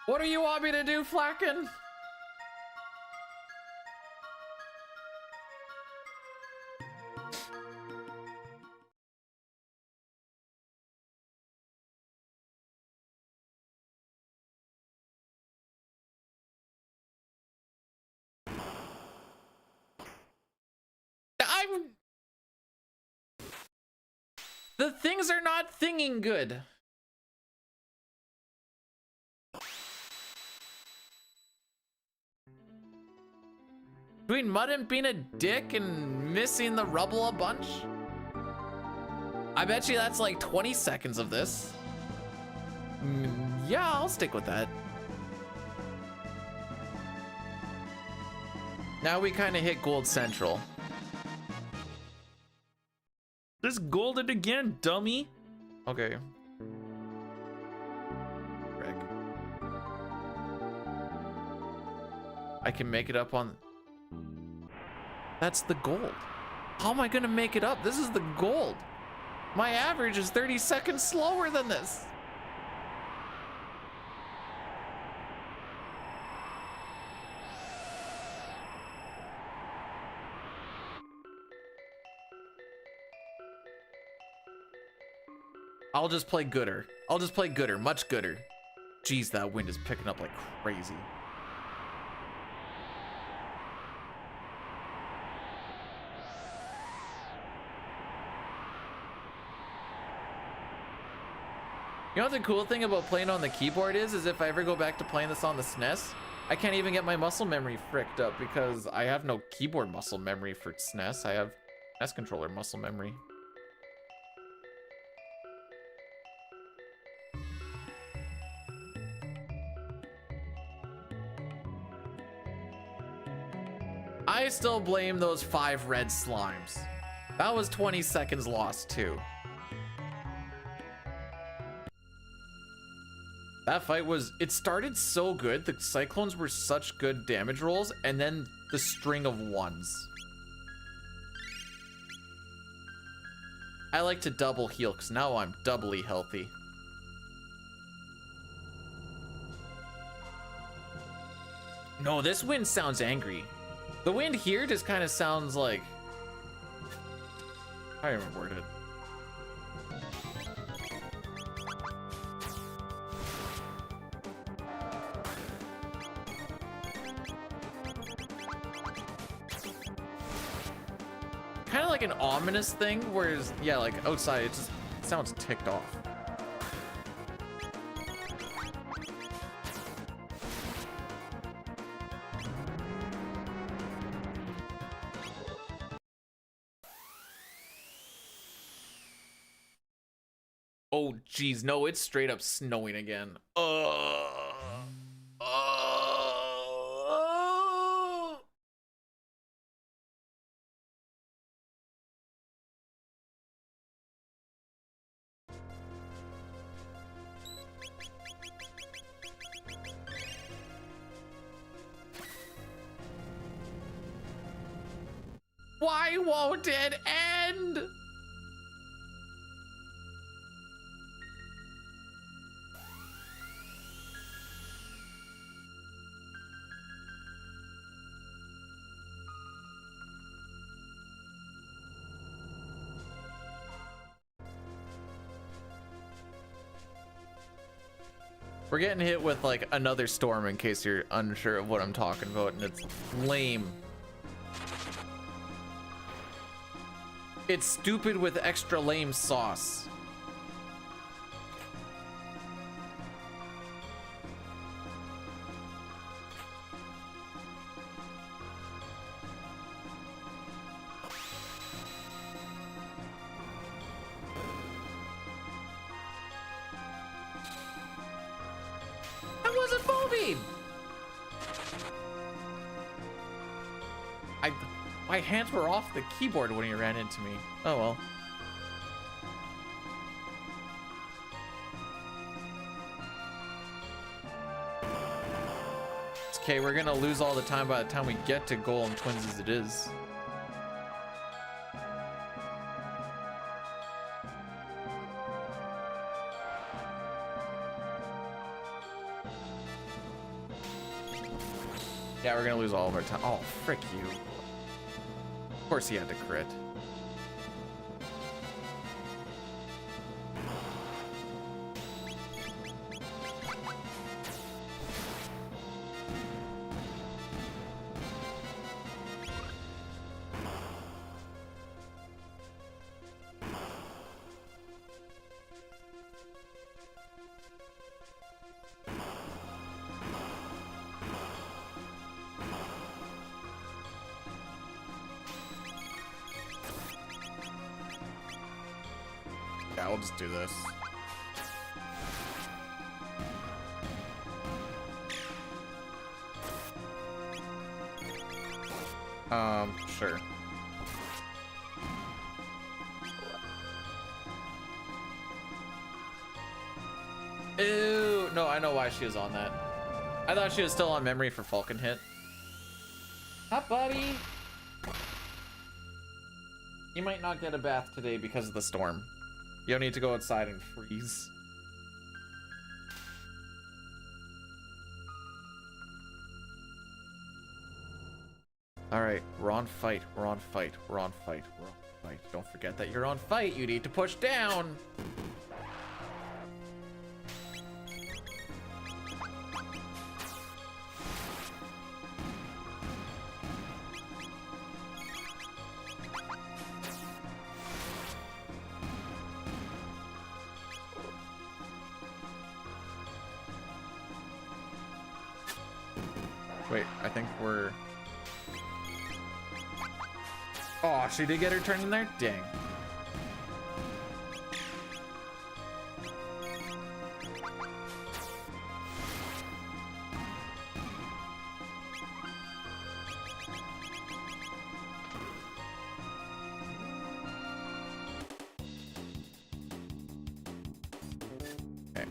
Speaker 1: What do you want me to do, Flacken? The things are not thinging good. Between Muddin being a dick and missing the Rubble a bunch, I bet you that's like 20 seconds of this. Yeah, I'll stick with that. Now we kind of hit Gold Central.
Speaker 2: This golded again, dummy.
Speaker 1: Okay. Greg. I can make it up on... That's the gold. How am I gonna make it up? This is the gold. My average is 30 seconds slower than this. I'll just play gooder. I'll just play gooder, much gooder. Jeez, that wind is picking up like crazy. You know what the cool thing about playing on the keyboard is if I ever go back to playing this on the SNES, I can't even get my muscle memory fricked up because I have no keyboard muscle memory for SNES. I have SNES controller muscle memory. I still blame those 5 red slimes. That was 20 seconds lost too. That fight was, it started so good. The cyclones were such good damage rolls, and then the string of ones. I like to double heal because now I'm doubly healthy. No, this wind sounds angry. The wind here just kind of sounds like... I haven't worded it. Kind of like an ominous thing, whereas, yeah, like outside it just sounds ticked off. Oh, geez, no, it's straight up snowing again. Why won't it end? We're getting hit with like another storm in case you're unsure of what I'm talking about, and it's lame. It's stupid with extra lame sauce. I wasn't moving. My hands were off the keyboard when he ran into me. Oh well. It's okay, we're gonna lose all the time by the time we get to goal and twins as it is. Yeah, we're gonna lose all of our time. Oh, frick you. Of course he had to crit. Yeah, we'll just do this. Sure. Ew, no, I know why she was on that. I thought she was still on memory for Falcon hit. Hi, buddy. You might not get a bath today because of the storm. You don't need to go outside and freeze. All right, we're on fight. We're on fight. We're on fight. We're on fight. Don't forget that you're on fight. You need to push down. Wait, I think we're... Oh, she did get her turn in there? Dang. Okay.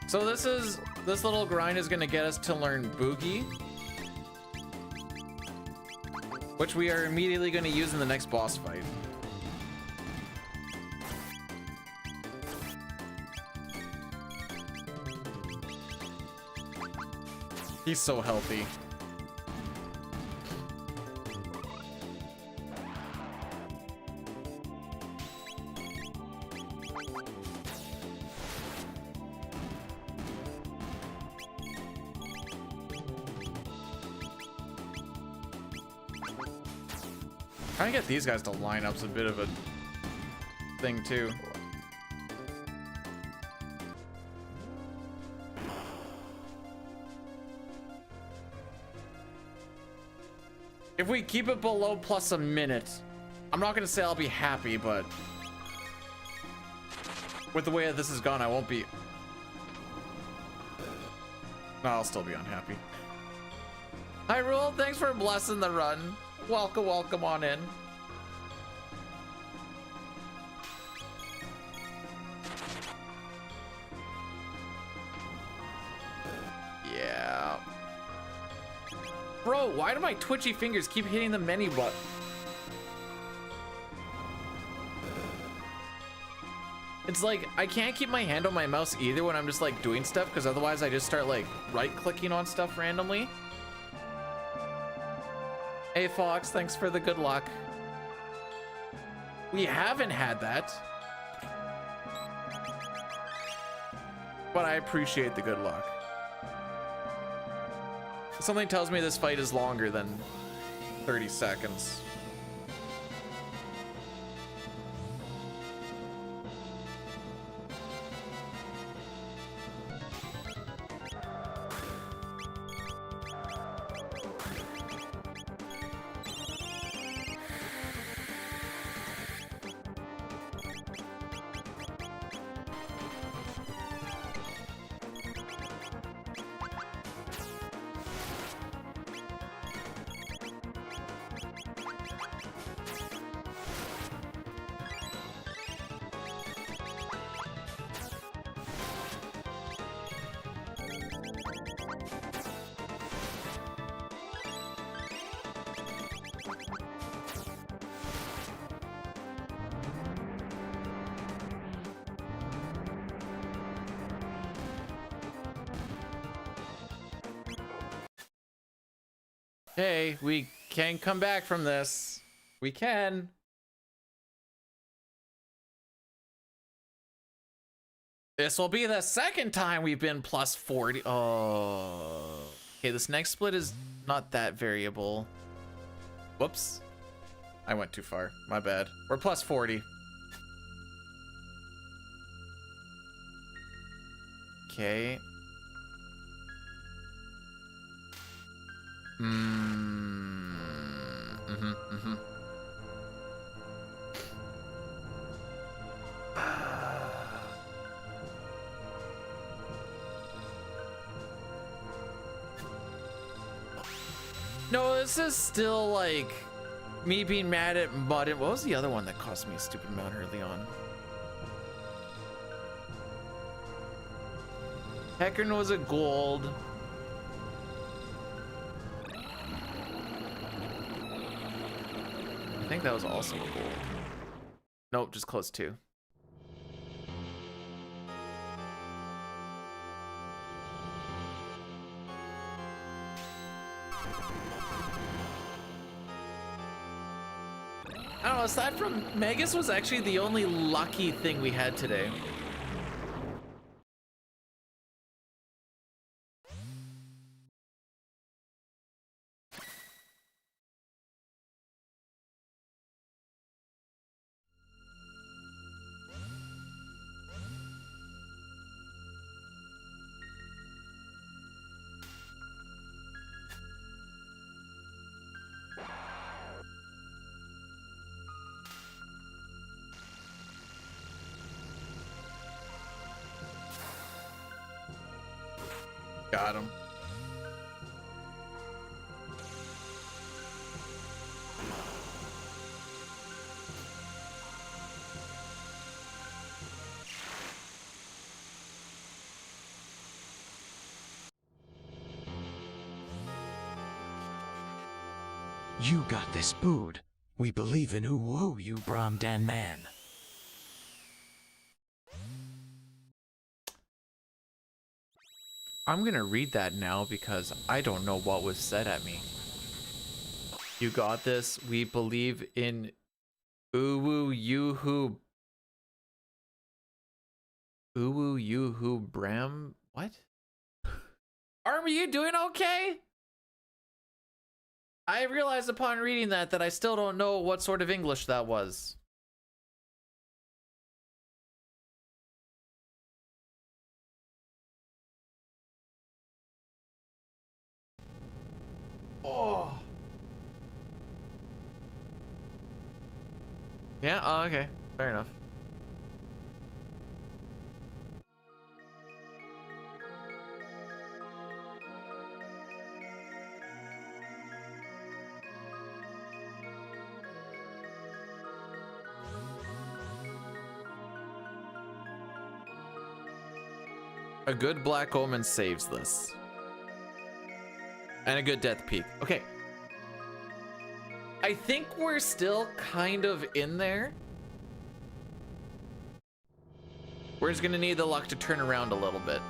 Speaker 1: So this little grind is gonna get us to learn Boogie, which we are immediately gonna use in the next boss fight. He's so healthy. Trying to get these guys to line up's a bit of a thing too. If we keep it below plus a minute, I'm not gonna say I'll be happy, but with the way that this has gone, I won't be. No, I'll still be unhappy. Hi, Rule. Thanks for blessing the run. Welcome, welcome on in. Yeah. Bro, why do my twitchy fingers keep hitting the menu button? It's like, I can't keep my hand on my mouse either when I'm just like doing stuff, because otherwise I just start like right-clicking on stuff randomly. Hey Fox, thanks for the good luck. We haven't had that. But I appreciate the good luck. Something tells me this fight is longer than 30 seconds. Hey, we can come back from this. We can. This will be the second time we've been plus 40. Oh. Okay, this next split is not that variable. Whoops. I went too far. My bad. We're plus 40. Okay. No, this is still like me being mad at Mud. What was the other one that cost me a stupid amount early on? Heckern was a gold. I think that was also a gold. Nope, just close to. I don't know, aside from Magus was actually the only lucky thing we had today. Got him.
Speaker 4: You got this, Bood. We believe in who you Brahmdan man.
Speaker 1: I'm gonna read that now because I don't know what was said at me. You got this. We believe in Uwu Yuhu. Uwu Yuhu Bram. What? Army, you doing okay? I realized upon reading that I still don't know what sort of English that was. Oh. Yeah, oh, okay. Fair enough. A good Black Omen saves this. And a good Death Peak. Okay. I think we're still kind of in there. We're just gonna need the luck to turn around a little bit.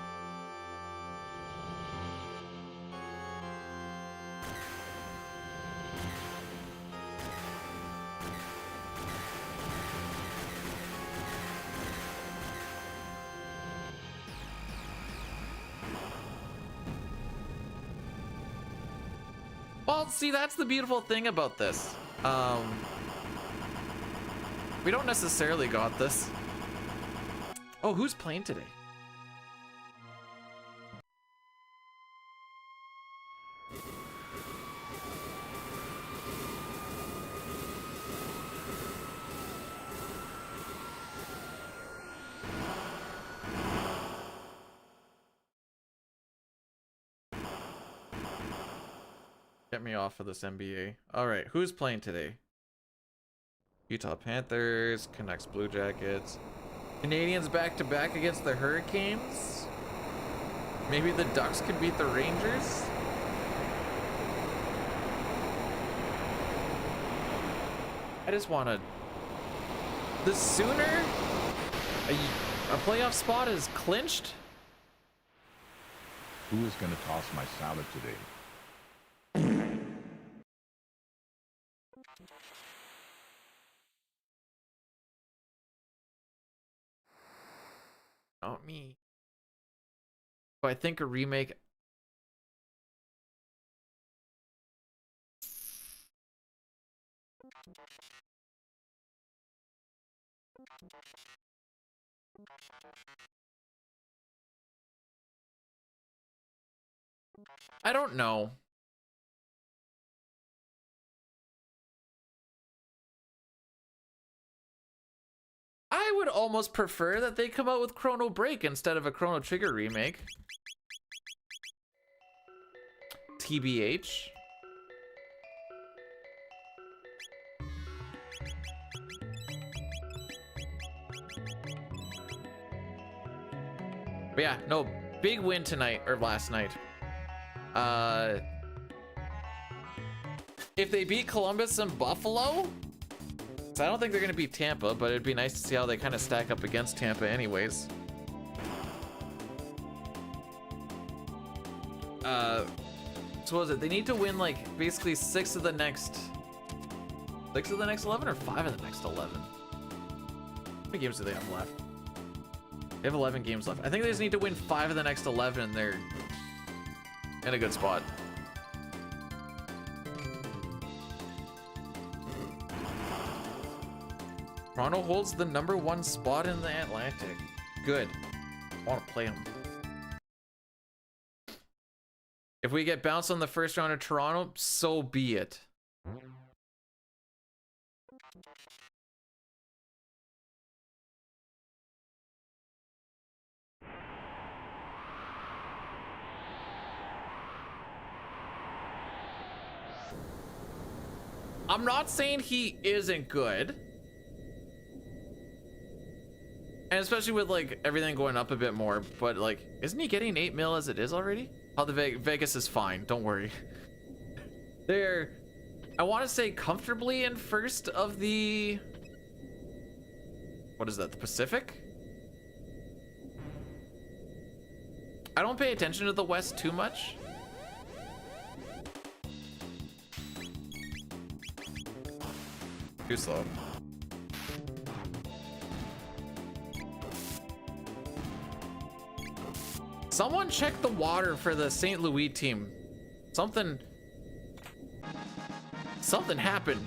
Speaker 1: Well, see, that's the beautiful thing about this. We don't necessarily got this. Oh, who's playing today? Get me off of this NBA. All right, who's playing today? Utah Panthers, Canucks Blue Jackets. Canadians back to back against the Hurricanes. Maybe the Ducks could beat the Rangers. I just want to. The sooner a playoff spot is clinched.
Speaker 5: Who is going to toss my salad today?
Speaker 1: Not me. But I think a remake. I don't know. I would almost prefer that they come out with Chrono Break instead of a Chrono Trigger remake. TBH. But yeah, no, big win tonight, or last night. If they beat Columbus and Buffalo, I don't think they're gonna beat Tampa, but it'd be nice to see how they kind of stack up against Tampa anyways. So what was it? They need to win like basically 6 of the next 11 or 5 of the next 11. How many games do they have left? They have 11 games left. I think they just need to win 5 of the next 11 and they're in a good spot. Toronto holds the #1 spot in the Atlantic. Good. I want to play them. If we get bounced on the first round of Toronto, so be it. I'm not saying he isn't good. And especially with like everything going up a bit more, but like, isn't he getting 8 mil as it is already? Oh, the Vegas is fine. Don't worry. They're, I want to say comfortably in first of the, what is that? The Pacific? I don't pay attention to the West too much. Too slow. Someone check the water for the St. Louis team. Something. Something happened.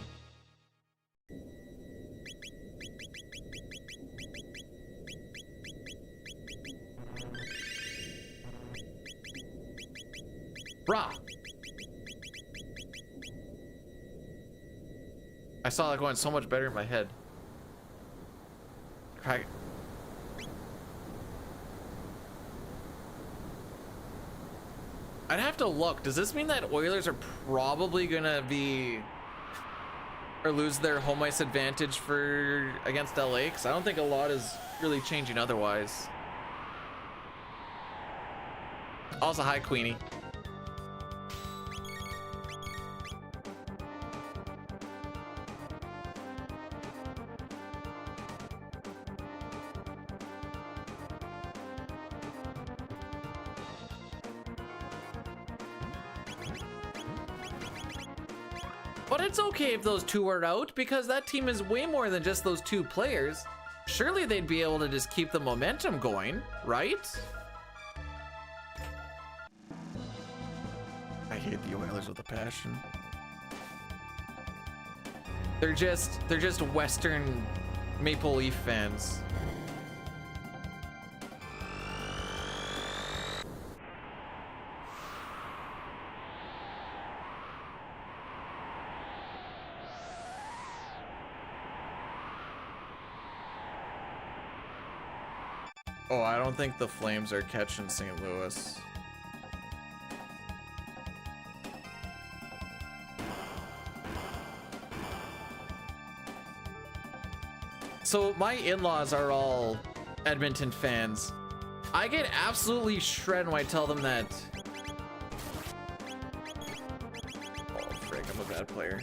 Speaker 1: Brah. I saw that going so much better in my head. Crack. I'd have to look. Does this mean that Oilers are probably gonna be or lose their home ice advantage for against LA? Because I don't think a lot is really changing otherwise. Also, hi Queenie. But it's okay if those two are out, because that team is way more than just those two players. Surely they'd be able to just keep the momentum going, right? I hate the Oilers with a passion. They're just Western Maple Leaf fans. Oh, I don't think the Flames are catching St. Louis. So my in-laws are all Edmonton fans. I get absolutely shredded when I tell them that. Oh, frick, I'm a bad player.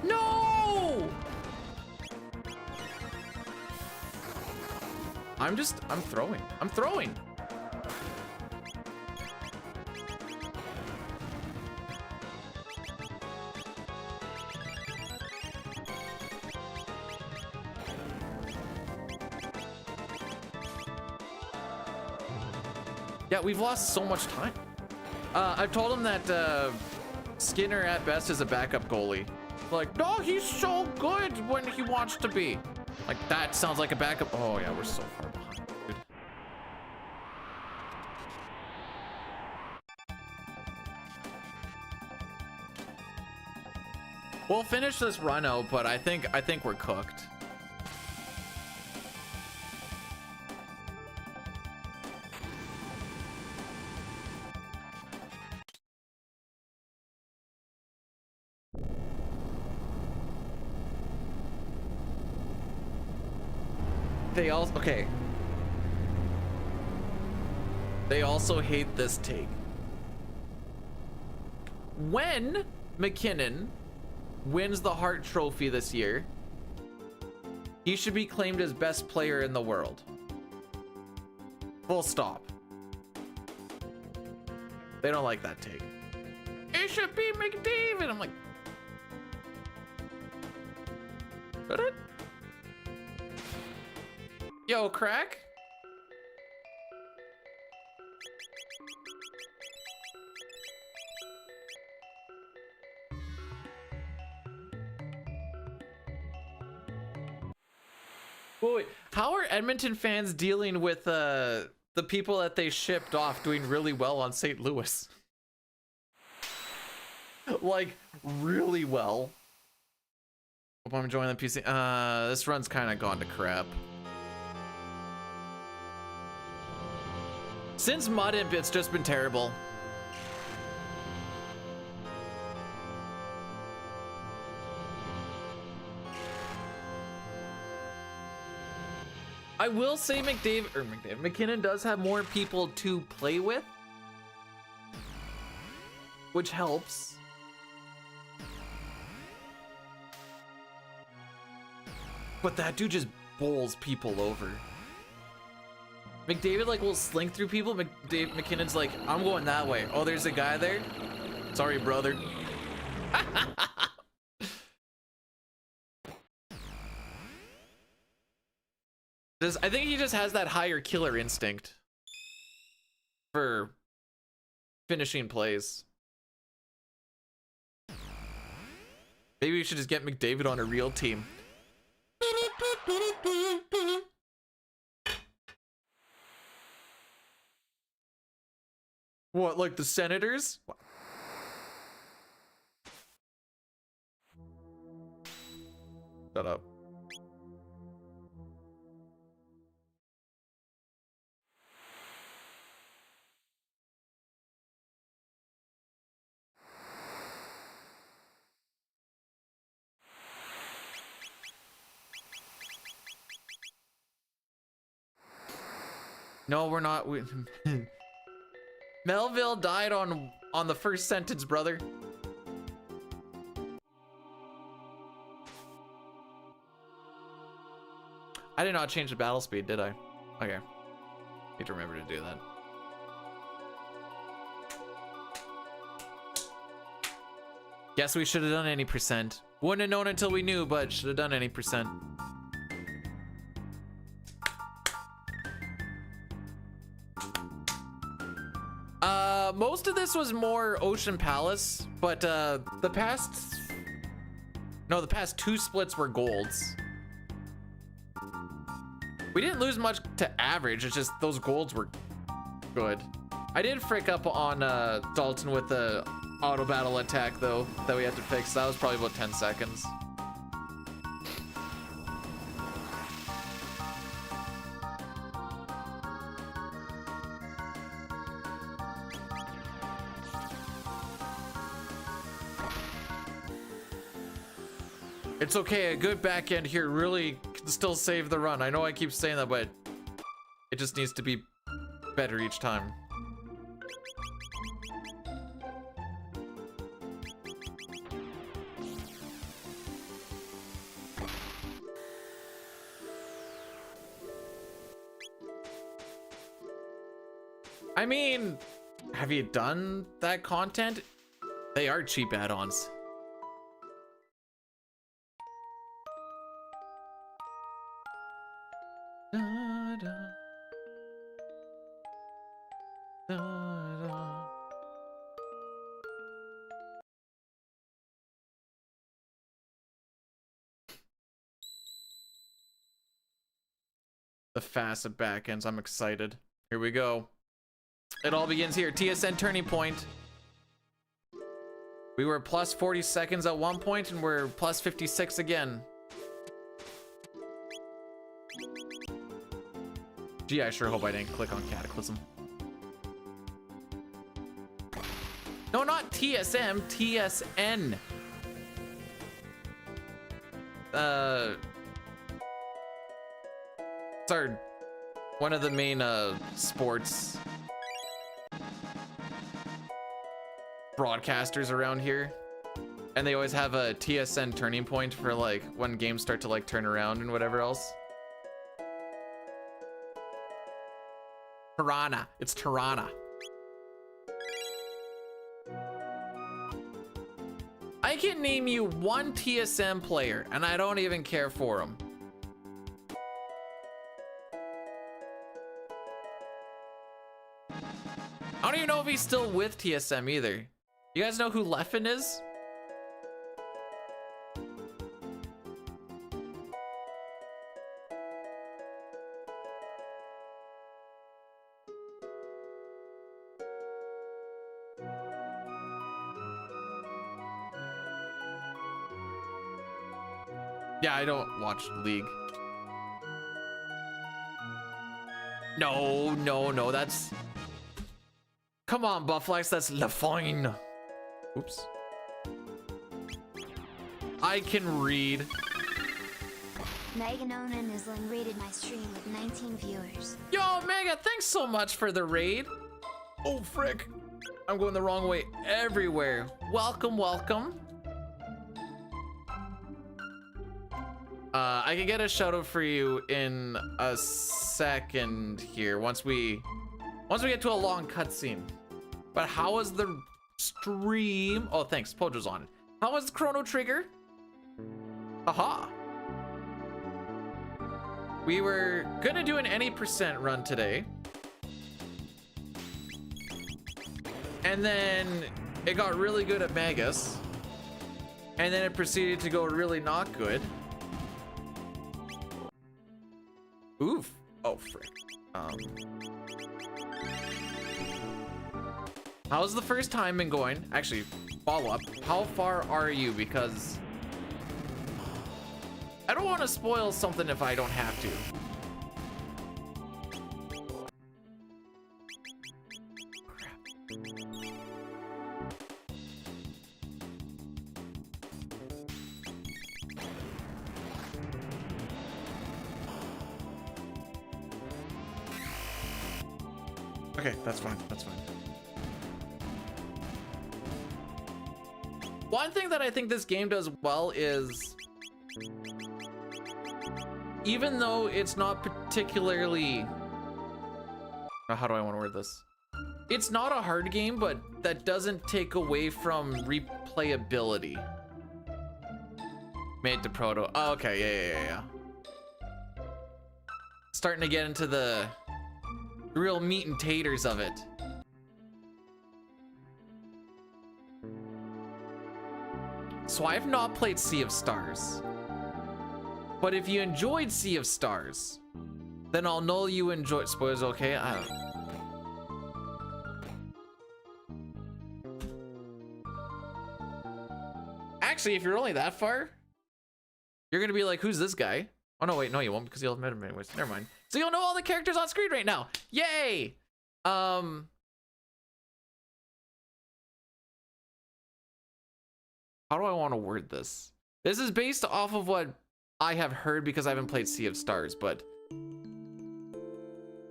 Speaker 1: No! I'm throwing. I'm throwing. Yeah, we've lost so much time. I've told him that Skinner at best is a backup goalie. Like, no, he's so good when he wants to be. Like, that sounds like a backup. Oh yeah, we're so far behind, dude. We'll finish this run out, but I think we're cooked. They also, okay. They also hate this take. When McKinnon wins the Hart Trophy this year, he should be claimed as best player in the world. Full stop. They don't like that take. It should be McDavid. I'm like, should it? Yo, crack. Wait, how are Edmonton fans dealing with the people that they shipped off doing really well on St. Louis? Like, really well. Hope I'm enjoying the PC. This run's kind of gone to crap. Since Mud Imp, it's just been terrible. I will say McKinnon does have more people to play with, which helps. But that dude just bowls people over. McDavid like will slink through people. McKinnon's like, I'm going that way. Oh, there's a guy there. Sorry, brother. I think he just has that higher killer instinct for finishing plays. Maybe we should just get McDavid on a real team. What, like the Senators? Shut up. No, we're not. Melville died on the first sentence, brother. I did not change the battle speed, did I? Okay. Need to remember to do that. Guess we should have done any percent. Wouldn't have known until we knew, but should have done any percent. Most of this was more Ocean Palace, but the past two splits were golds. We didn't lose much to average, it's just those golds were good. I did frick up on Dalton with the auto battle attack though, that we had to fix. That was probably about 10 seconds. It's okay, a good back end here really can still save the run. I know I keep saying that, but it just needs to be better each time. I mean, have you done that content? They are cheap add-ons. The facet backends, I'm excited. Here we go. It all begins here. TSN turning point. We were plus 40 seconds at one point and we're plus 56 again. Gee, I sure hope I didn't click on Cataclysm. No, not TSM, TSN. It's our one of the main sports broadcasters around here, and they always have a TSN turning point for like when games start to like turn around and whatever else. Tirana, it's Tirana. I can name you one TSM player and I don't even care for him. I don't even know if he's still with TSM either. You guys know who Leffen is? Yeah, I don't watch League. No, that's... Come on, Bufflex, that's Lafine. Oops. I can read.
Speaker 3: Megan Omen has rated my stream with 19 viewers.
Speaker 1: Yo, Mega, thanks so much for the raid. Oh, frick. I'm going the wrong way everywhere. Welcome, welcome. I can get a shout out for you in a second here once we get to a long cutscene. But how was the stream? Oh, thanks. Pojo's on it. How was the Chrono Trigger? Aha. We were gonna do an any percent run today. And then it got really good at Magus. And then it proceeded to go really not good. Oof. Oh, frick. How's the first time been going? Actually, follow up. How far are you? Because I don't want to spoil something if I don't have to. Okay, that's fine. That's fine. One thing that I think this game does well is, even though it's not particularly, how do I want to word this? It's not a hard game, but that doesn't take away from replayability. Made to proto. Oh, okay, yeah. Starting to get into the real meat and taters of it. So I've not played Sea of Stars, but if you enjoyed Sea of Stars, then I'll know you enjoyed. Spoilers, okay? I don't. Actually, if you're only that far, you're gonna be like, "Who's this guy?" Oh no, wait, no, you won't, because you'll have met him anyways. Never mind. So you'll know all the characters on screen right now. Yay! How do I want to word this? This is based off of what I have heard because I haven't played Sea of Stars, but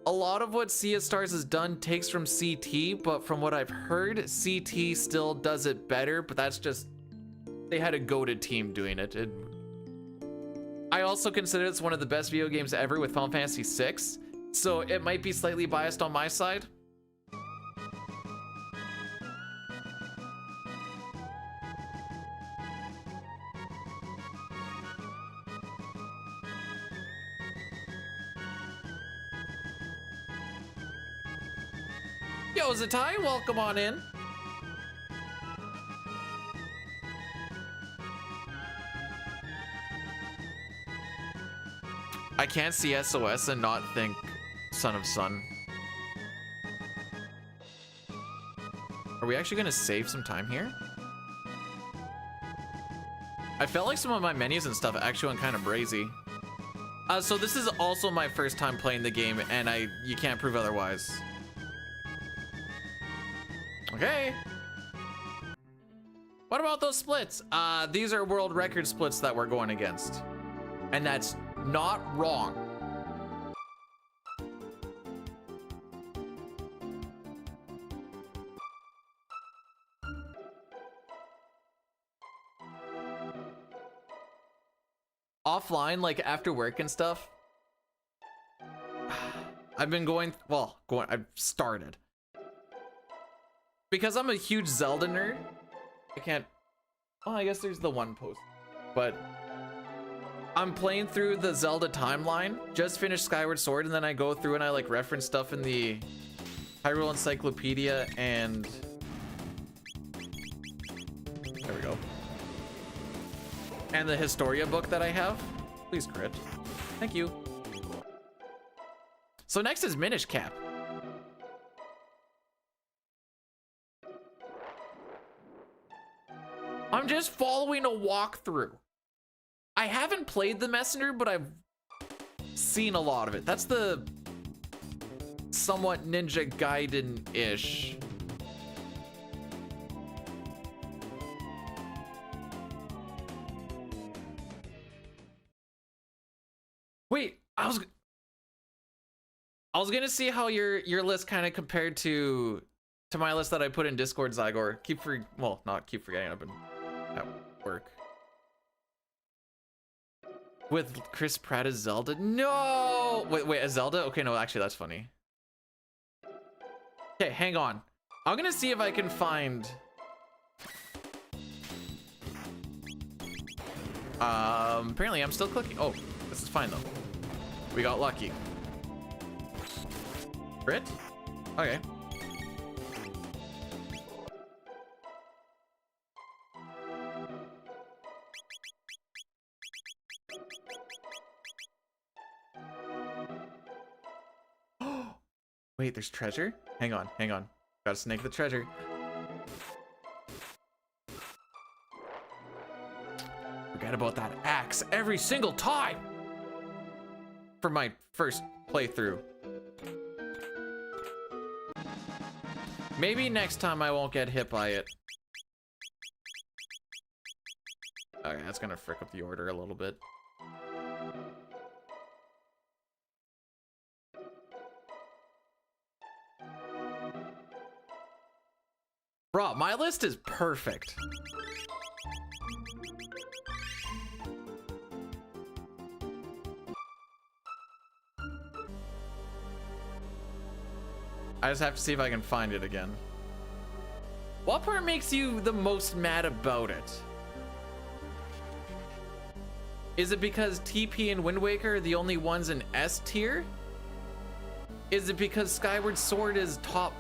Speaker 1: a lot of what Sea of Stars has done takes from CT, but from what I've heard, CT still does it better, but that's just, they had a goated team doing it. I also consider it's one of the best video games ever with Final Fantasy VI, so it might be slightly biased on my side. Yo, Zatai, welcome on in. I can't see SOS and not think Son of Sun. Are we actually gonna save some time here? I felt like some of my menus and stuff actually went kind of brazy. So this is also my first time playing the game, and you can't prove otherwise. Okay. What about those splits? These are world record splits that we're going against. And that's not wrong. Offline, like after work and stuff, I've been I've started. Because I'm a huge Zelda nerd, I can't, well, I guess there's the one post, but I'm playing through the Zelda timeline, just finished Skyward Sword, and then I go through and I like reference stuff in the Hyrule Encyclopedia and there we go. And the Historia book that I have. Please crit. Thank you. So next is Minish Cap. I'm just following a walkthrough. I haven't played the Messenger, but I've seen a lot of it. That's the somewhat Ninja Gaiden-ish. Wait, I was gonna see how your list kind of compared to my list that I put in Discord, Zygor. Not keep forgetting, I've been at work. With Chris Pratt as Zelda? No! Wait, as Zelda? Okay, no, actually, that's funny. Okay, hang on. I'm gonna see if I can find... apparently I'm still clicking. Oh, this is fine, though. We got lucky. Crit? Okay. Wait, there's treasure? Hang on, hang on. Gotta snake the treasure. Forget about that axe every single time! For my first playthrough. Maybe next time I won't get hit by it. Okay, that's gonna frick up the order a little bit. Bro, my list is perfect. I just have to see if I can find it again. What part makes you the most mad about it? Is it because TP and Wind Waker are the only ones in S tier? Is it because Skyward Sword is top?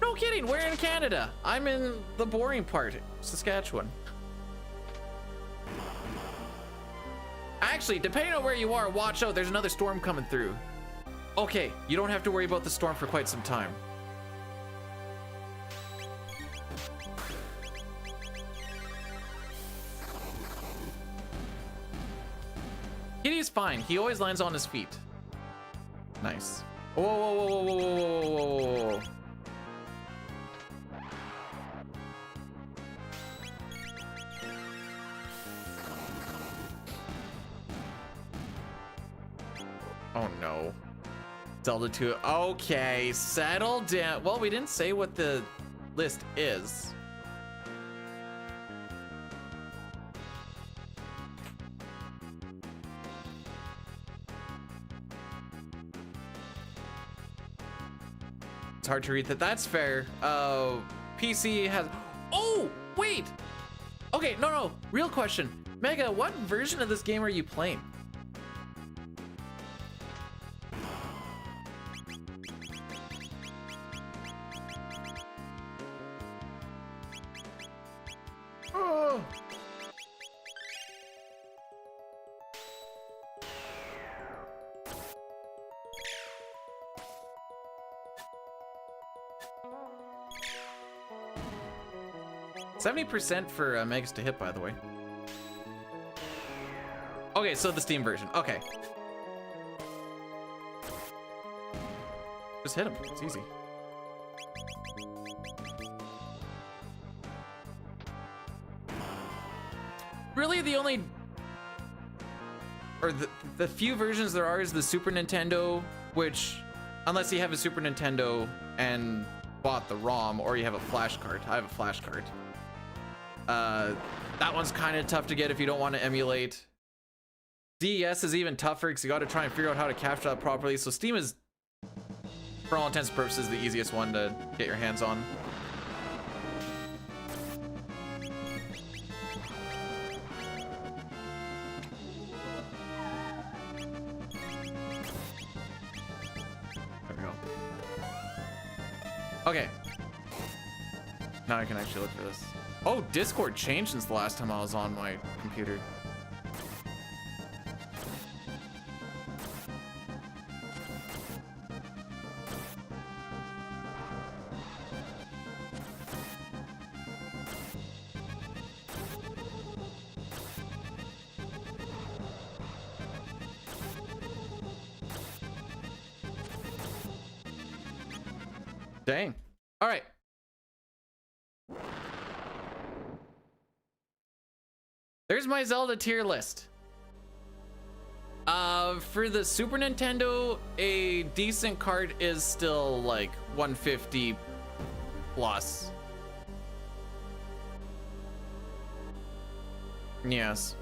Speaker 1: No kidding, we're in Canada. I'm in the boring part, Saskatchewan. Actually, depending on where you are, watch out, there's another storm coming through. Okay, you don't have to worry about the storm for quite some time. Kitty's fine, he always lands on his feet. Nice. Whoa, whoa, whoa, whoa, whoa, whoa, whoa, whoa, whoa. Oh no. Zelda 2. Okay, settle down. Well, we didn't say what the list is. It's hard to read that. That's fair. PC has. Oh, wait. Okay, no. Real question. Mega, what version of this game are you playing? Oh. %70% for Magus to hit, by the way. Okay, so the Steam version. Okay. Just hit him. It's easy. Really, the only... Or the few versions there are is the Super Nintendo, which, unless you have a Super Nintendo and bought the ROM, or you have a flash card. I have a flash card. That one's kind of tough to get if you don't want to emulate. DES is even tougher because you got to try and figure out how to capture that properly. So Steam is, for all intents and purposes, the easiest one to get your hands on. There we go. Okay. Now I can actually look for this. Oh, Discord changed since the last time I was on my computer. Dang. All right. There's my Zelda tier list. For the Super Nintendo, a decent cart is still like 150 plus. Yes.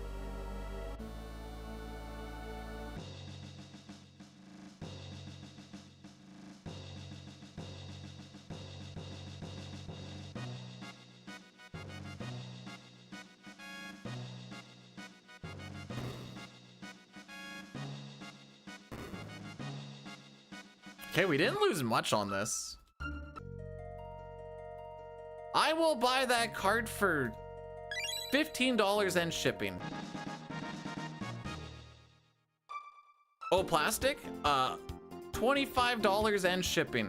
Speaker 1: Okay, we didn't lose much on this. I will buy that card for $15 and shipping. Oh, plastic? $25 and shipping.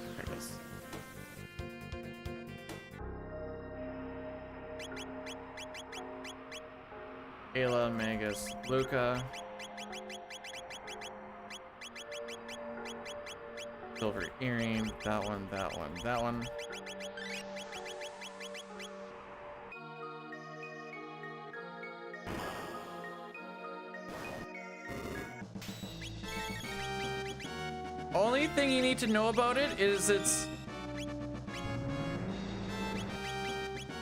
Speaker 1: There it is. Ayla, Magus, Luca. Silver earring, that one, that one, that one. Only thing you need to know about it is it's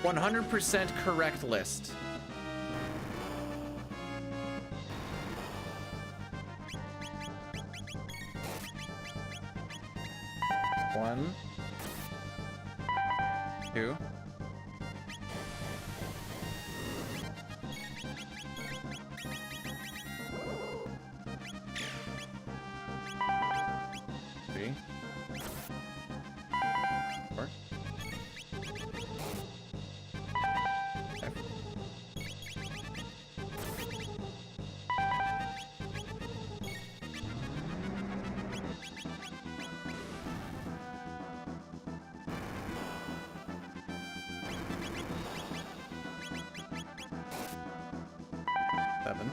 Speaker 1: 100% correct list. One, two, three, four, five, 7,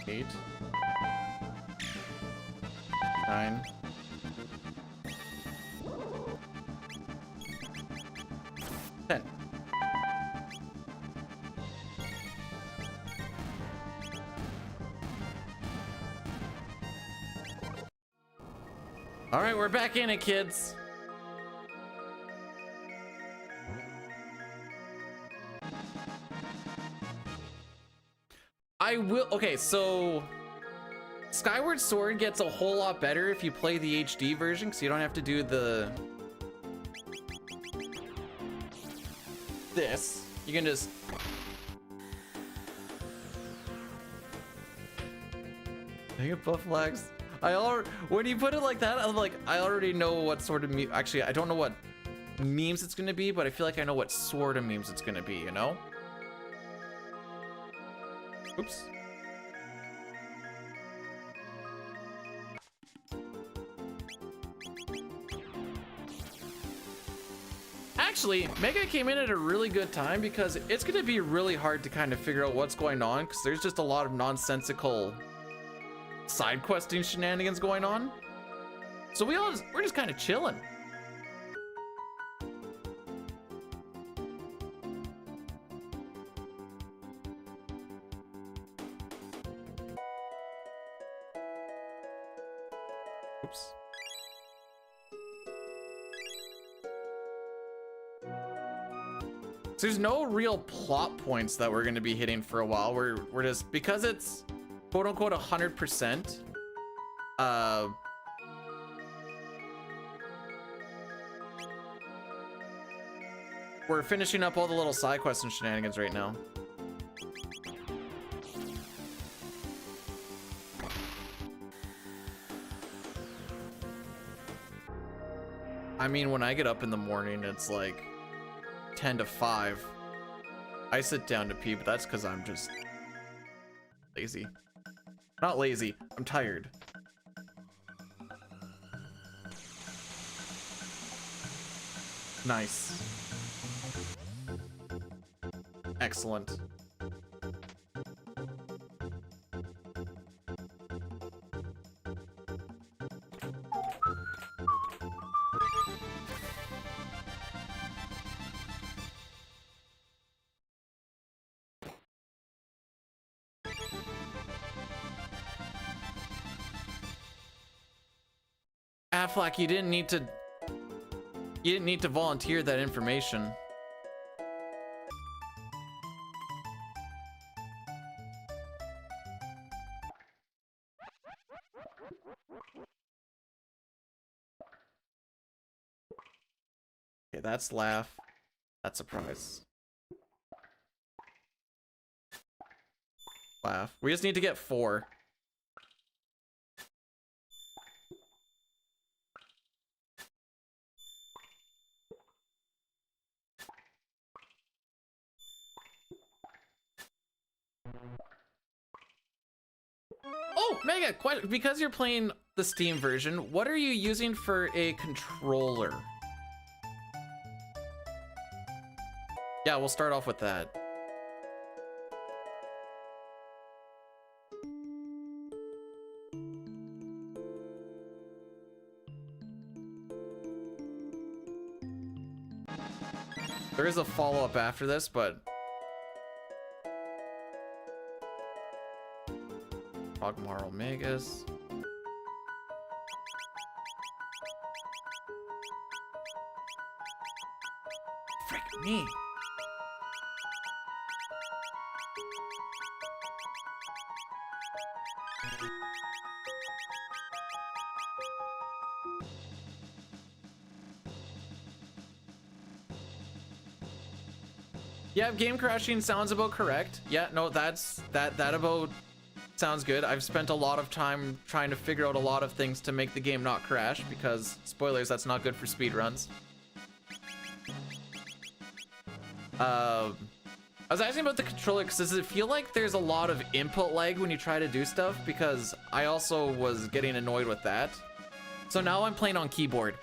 Speaker 1: 8, 9, 10. All right, we're back in it, kids. I will. Okay, so Skyward Sword gets a whole lot better if you play the HD version, because you don't have to do this. You can just. I get buff lags. When you put it like that, I'm like, I already know what sort of meme. Actually, I don't know what memes it's gonna be, but I feel like I know what sort of memes it's gonna be, you know? Oops. Actually, Mega came in at a really good time because it's gonna be really hard to kind of figure out what's going on because there's just a lot of nonsensical side questing shenanigans going on. So we're just kind of chilling. Oops. So there's no real plot points that we're going to be hitting for a while. We're just, because it's quote unquote 100%, we're finishing up all the little side quests and shenanigans right now. I mean, when I get up in the morning, it's like 10 to 5. I sit down to pee, but that's because I'm just lazy. Not lazy, I'm tired. Nice. Excellent. Affleck, you didn't need to volunteer that information. Okay, that's laugh. That's surprise. Laugh. We just need to get 4. Oh, Mega, because you're playing the Steam version, what are you using for a controller? Yeah, we'll start off with that. There is a follow-up after this, but... Ogmarl Magus. Frick me. Yeah, game crashing sounds about correct. Yeah, no, that about sounds good. I've spent a lot of time trying to figure out a lot of things to make the game not crash because, spoilers, that's not good for speedruns. I was asking about the controller because does it feel like there's a lot of input lag when you try to do stuff? Because I also was getting annoyed with that. So now I'm playing on keyboard.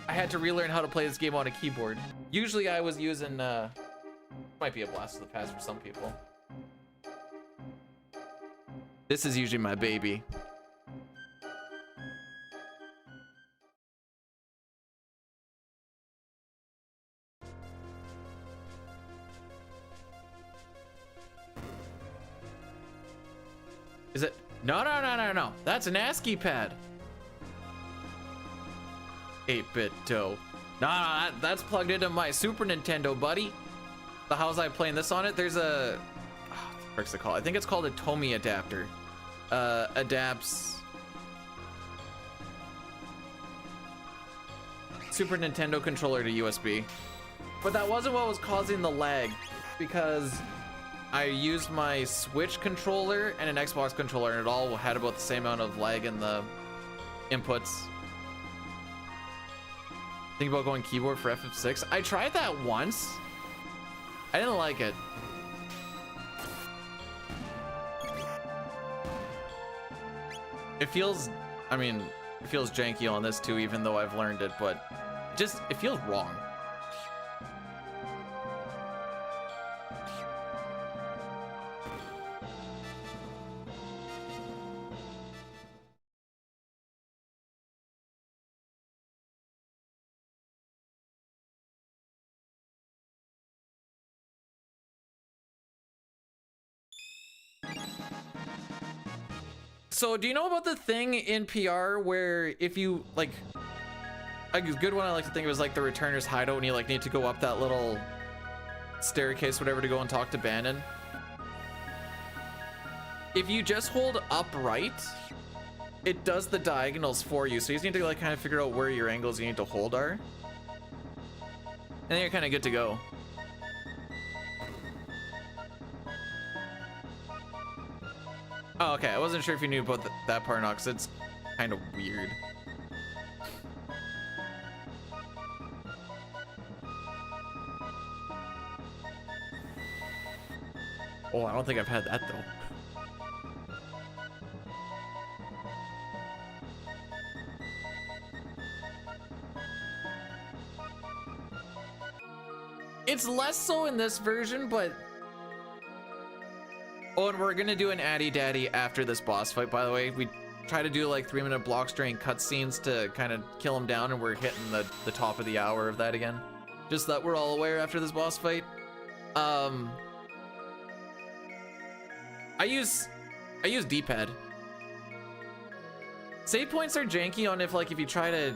Speaker 1: I had to relearn how to play this game on a keyboard. Usually I was using, might be a blast of the past for some people. This is usually my baby. Is it? No. That's an ASCII pad. 8-bit dough. No, that's plugged into my Super Nintendo, buddy. The how's I playing this on it? There's a... what's it called? I think it's called a Tomy adapter. Adapts Super Nintendo controller to USB. But that wasn't what was causing the lag, because I used my Switch controller and an Xbox controller, and it all had about the same amount of lag in the inputs. Think about going keyboard for FF6. I tried that once. I didn't like it. It feels, I mean, it feels janky on this too, even though I've learned it, but just, it feels wrong. So do you know about the thing in PR where if you like, a good one I like to think of is like the returner's hideout, and you like need to go up that little staircase, whatever, to go and talk to Bannon. If you just hold upright, it does the diagonals for you. So you just need to like kind of figure out where your angles you need to hold are. And then you're kind of good to go. Oh, okay. I wasn't sure if you knew about that part or not, because it's kind of weird. Oh, I don't think I've had that, though. It's less so in this version, but... Oh, and we're gonna do an Addy Daddy after this boss fight, by the way. We try to do like 3-minute blocks during cutscenes to kind of kill him down, and we're hitting the top of the hour of that again. Just that we're all aware after this boss fight. I use D-pad. Save points are janky on if you try to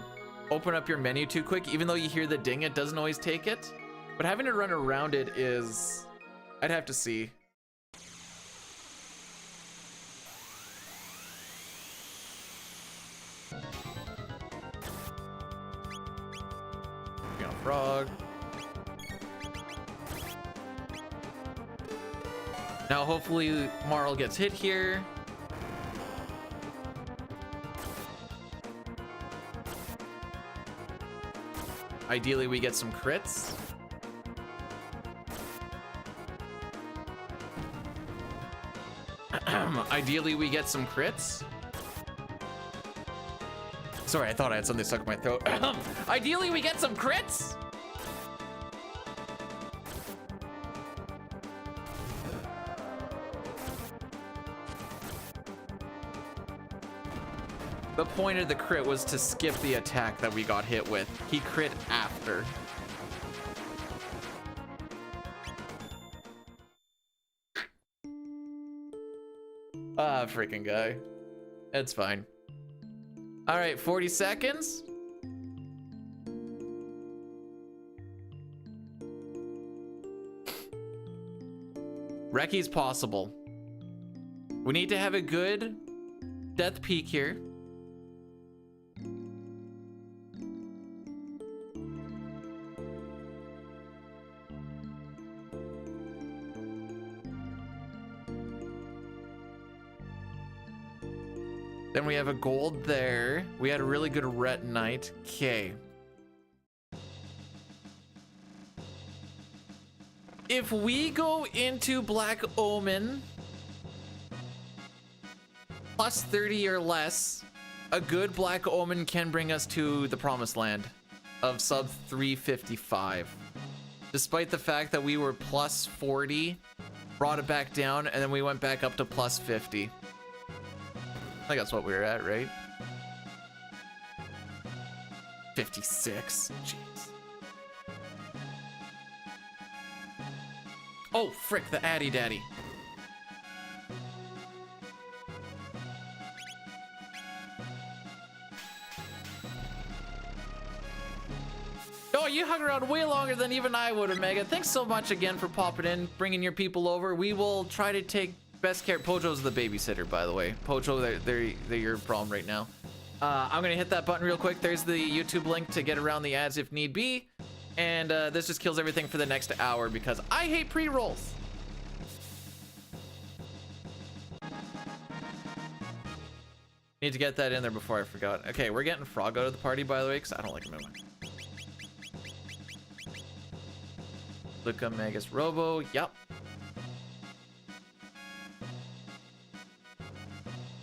Speaker 1: open up your menu too quick, even though you hear the ding, it doesn't always take it. But having to run around it is, I'd have to see. Frog. Now hopefully Marl gets hit here. Ideally we get some crits. Ideally we get some crits. Sorry, I thought I had something stuck in my throat. Ideally we get some crits. The point of the crit was to skip the attack that we got hit with. He crit after. Ah, freaking guy. It's fine. All right, 40 seconds. Recce's possible. We need to have a good death peak here. Then we have a gold there. We had a really good ret night. Okay. If we go into Black Omen plus 30 or less, a good Black Omen can bring us to the promised land of sub 355. Despite the fact that we were plus 40, brought it back down, and then we went back up to plus 50. I think that's what we were at, right? 56. Jeez. Oh, frick, the Addy Daddy. Oh, you hung around way longer than even I would have, Mega. Thanks so much again for popping in, bringing your people over. We will try to take best care. Pojo's the babysitter, by the way. Pojo, they're your problem right now. I'm gonna hit that button real quick. There's the YouTube link to get around the ads if need be. And this just kills everything for the next hour because I hate pre-rolls. Need to get that in there before I forgot. Okay, we're getting Frog out of the party, by the way, because I don't like him anyway. Luca, Magus, Robo, yep.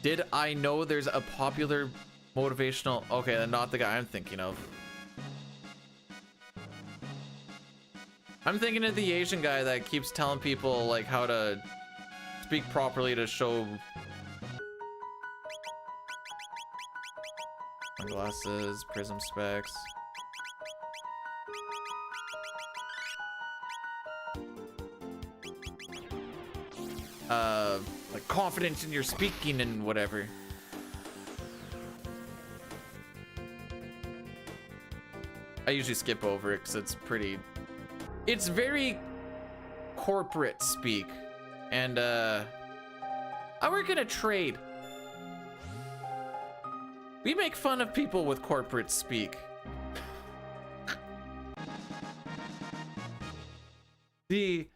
Speaker 1: Did I know there's a popular motivational? Okay, then not the guy I'm thinking of. I'm thinking of the Asian guy that keeps telling people like how to speak properly to show glasses, prism specs. Like confidence in your speaking and whatever. I usually skip over it because it's very corporate speak. And I work in a trade. We make fun of people with corporate speak. The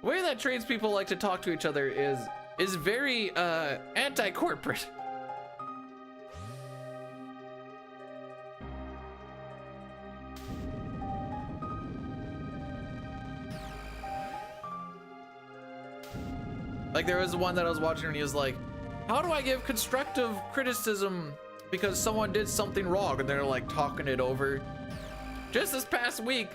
Speaker 1: way that tradespeople like to talk to each other is very anti-corporate. Like there was one that I was watching and he was like, how do I give constructive criticism because someone did something wrong? And they're like talking it over. Just this past week,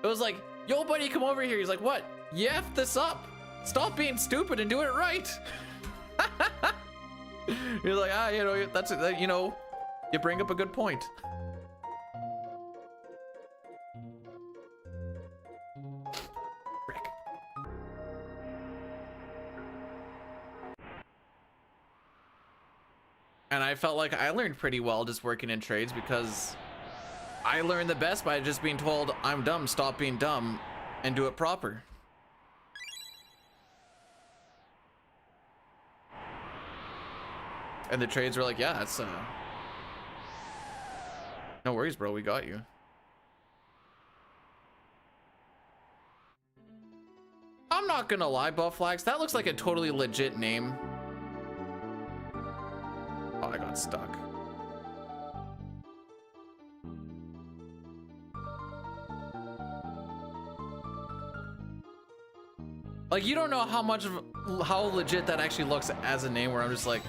Speaker 1: it was like, yo buddy, come over here. He's like, what? You effed this up. Stop being stupid and do it right. You're like, you know, that's it. You know, you bring up a good point. Frick. And I felt like I learned pretty well just working in trades because I learned the best by just being told, I'm dumb, stop being dumb, and do it proper. And the trades were like, yeah, that's no worries, bro, we got you. I'm not gonna lie, Bufflax, that looks like a totally legit name. Oh, I got stuck. Like, you don't know how legit that actually looks as a name, where I'm just like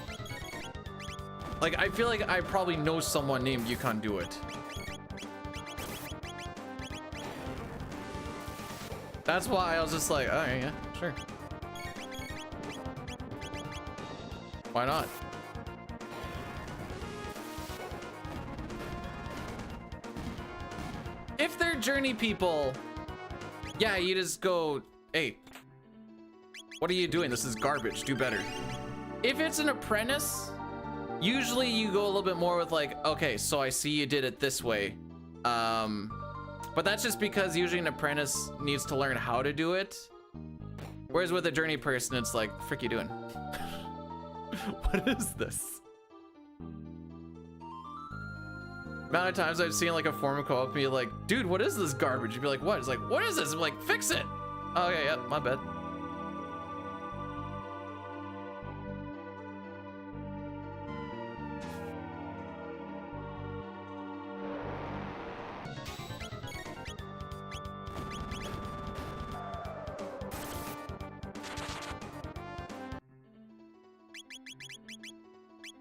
Speaker 1: I feel like I probably know someone named Yukon Do It. That's why I was just like, oh yeah, sure. Why not? If they're journey people, yeah, you just go, hey, what are you doing? This is garbage, do better. If it's an apprentice, usually you go a little bit more with like, okay, so I see you did it this way. But that's just because usually an apprentice needs to learn how to do it. Whereas with a journey person, it's like, frick you doing? What is this? Amount of times I've seen like a forum co-op and be like, dude, what is this garbage? You'd be like, what? It's like, what is this? I'm like, fix it. Oh yeah, yeah, my bad.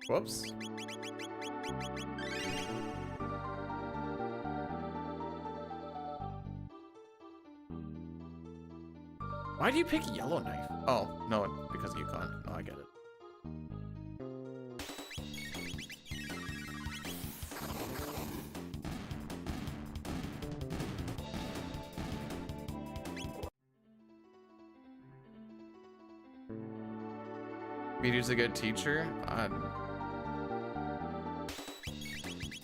Speaker 1: Whoops. Why do you pick Yellowknife? Oh, no, because of Yukon. No, I get it. Meteor's a good teacher.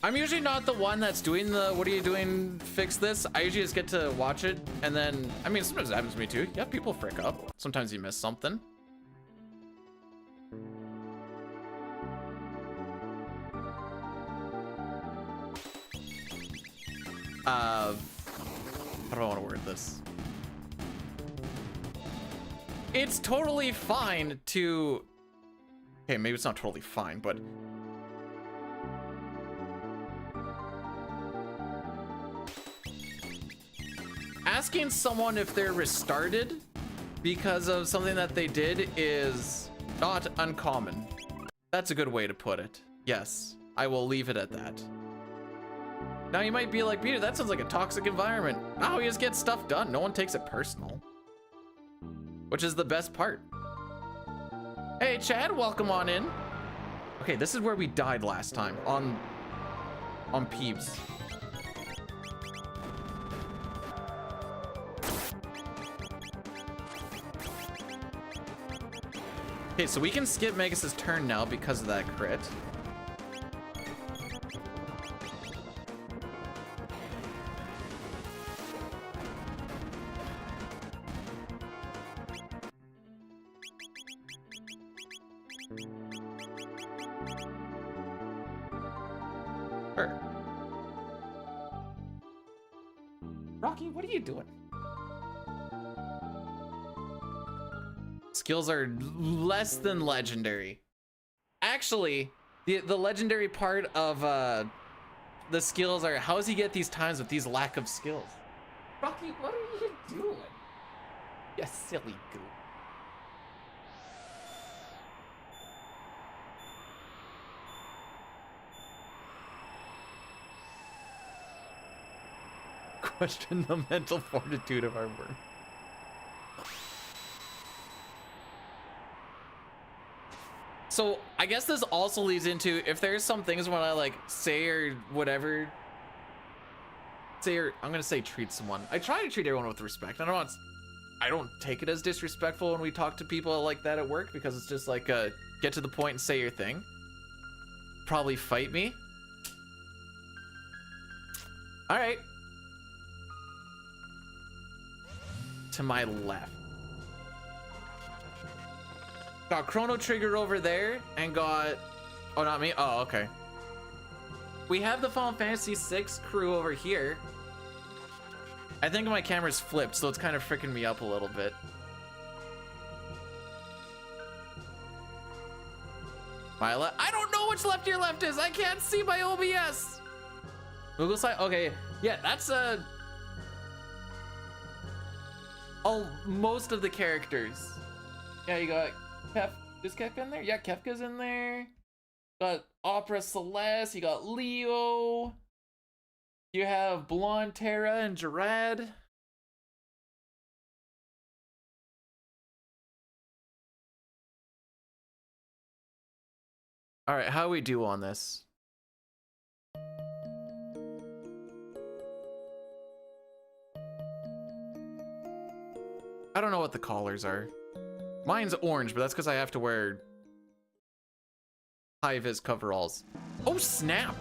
Speaker 1: I'm usually not the one that's doing the what are you doing, fix this. I usually just get to watch it, and then I mean sometimes it happens to me too. Yeah, people frick up. Sometimes you miss something. How do I want to word this? It's totally fine to, okay, maybe it's not totally fine, but asking someone if they're restarted because of something that they did is not uncommon. That's a good way to put it. Yes, I will leave it at that. Now you might be like, Peter, that sounds like a toxic environment. No, you just get stuff done. No one takes it personal, which is the best part. Hey, Chad, welcome on in. Okay, this is where we died last time on Peeves. Okay, so we can skip Magus's turn now because of that crit. Sure. Rocky, what are you doing? Skills are less than legendary. Actually, the legendary part of the skills are how does he get these times with these lack of skills? Rocky, what are you doing? You silly goof. Question the mental fortitude of our work. So I guess this also leads into if there's some things when I like say or whatever, say or I'm gonna say treat someone. I try to treat everyone with respect. I don't take it as disrespectful when we talk to people like that at work because it's just like get to the point and say your thing. Probably fight me. All right. To my left. Got Chrono trigger over there and got, oh, not me. Oh, okay. We have the Final Fantasy VI crew over here. I think my camera's flipped, so it's kind of freaking me up a little bit. I don't know which left your left is. I can't see my OBS. Google side. Okay, yeah, that's most of the characters. Yeah, you got Kef. Is Kefka in there? Yeah, Kefka's in there. Got Opera Celeste. You got Leo. You have Blonde Terra and Gerard. All right, how we do on this? I don't know what the collars are. Mine's orange, but that's because I have to wear high-vis coveralls. Oh, snap!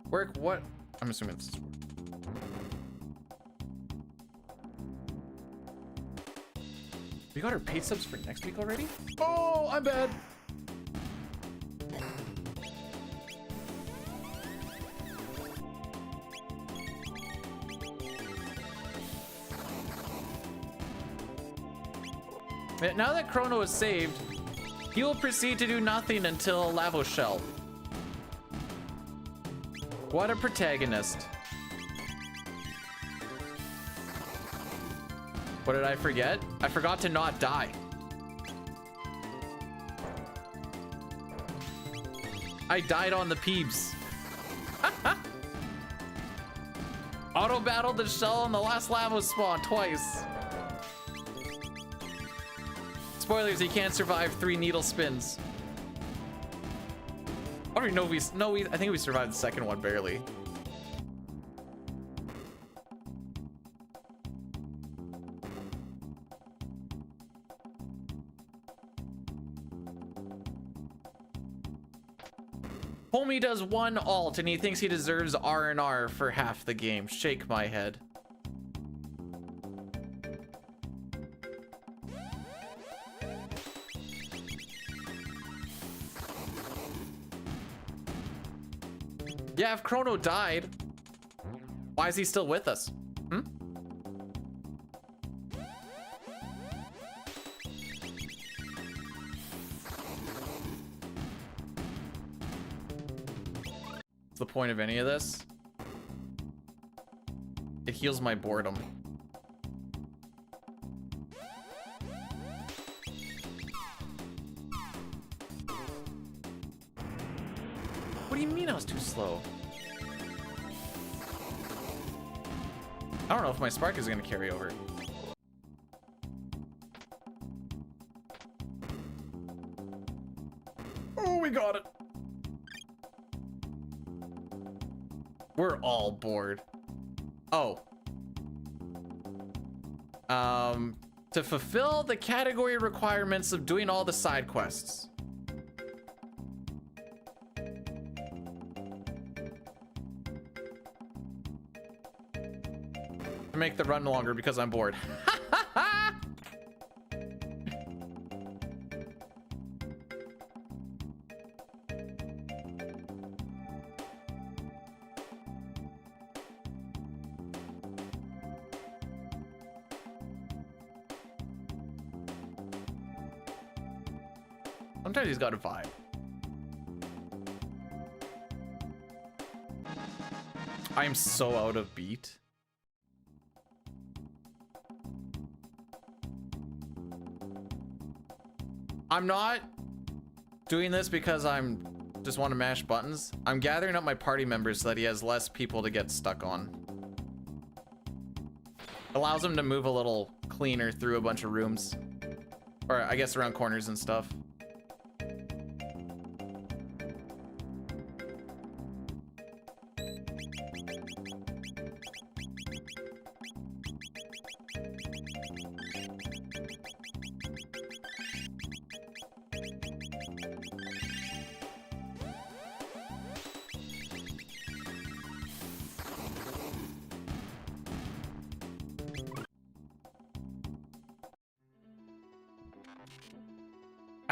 Speaker 1: Work what? I'm assuming this is work. We got our paid subs for next week already? Oh, I'm bad. Now that Chrono is saved, he will proceed to do nothing until Lavo Shell. What a protagonist. What did I forget? I forgot to not die. I died on the peeps. Auto battled the shell on the last lava spawn twice. Spoilers, he can't survive 3 needle spins. I don't even know if I think we survived the second one barely. Homie does 1 alt and he thinks he deserves R&R for half the game. Shake my head. Yeah, if Chrono died, why is he still with us? Hmm? What's the point of any of this? It heals my boredom. What do you mean I was too slow? I don't know if my spark is gonna carry over. Oh, we got it. We're all bored. Oh. To fulfill the category requirements of doing all the side quests. To make the run longer because I'm bored. Sometimes he's got a vibe. I am so out of beat. I'm not doing this because I'm just want to mash buttons. I'm gathering up my party members so that he has less people to get stuck on. Allows him to move a little cleaner through a bunch of rooms. Or I guess around corners and stuff.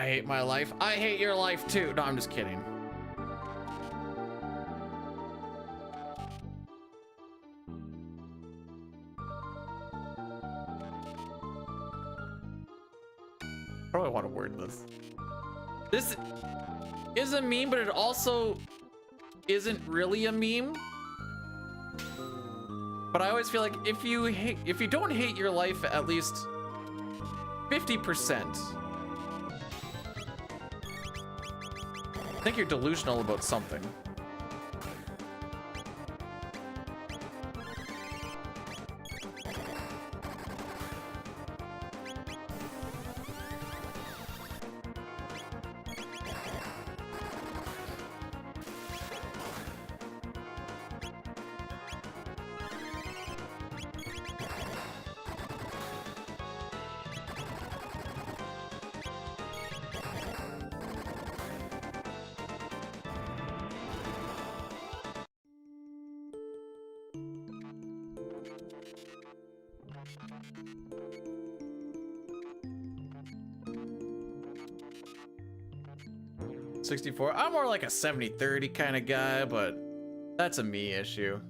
Speaker 1: I hate my life. I hate your life too. No, I'm just kidding. How do I want to word this? This is a meme, but it also isn't really a meme. But I always feel like if you don't hate your life at least 50%, I think you're delusional about something. $64. I'm more like a 70-30 kind of guy, but that's a me issue.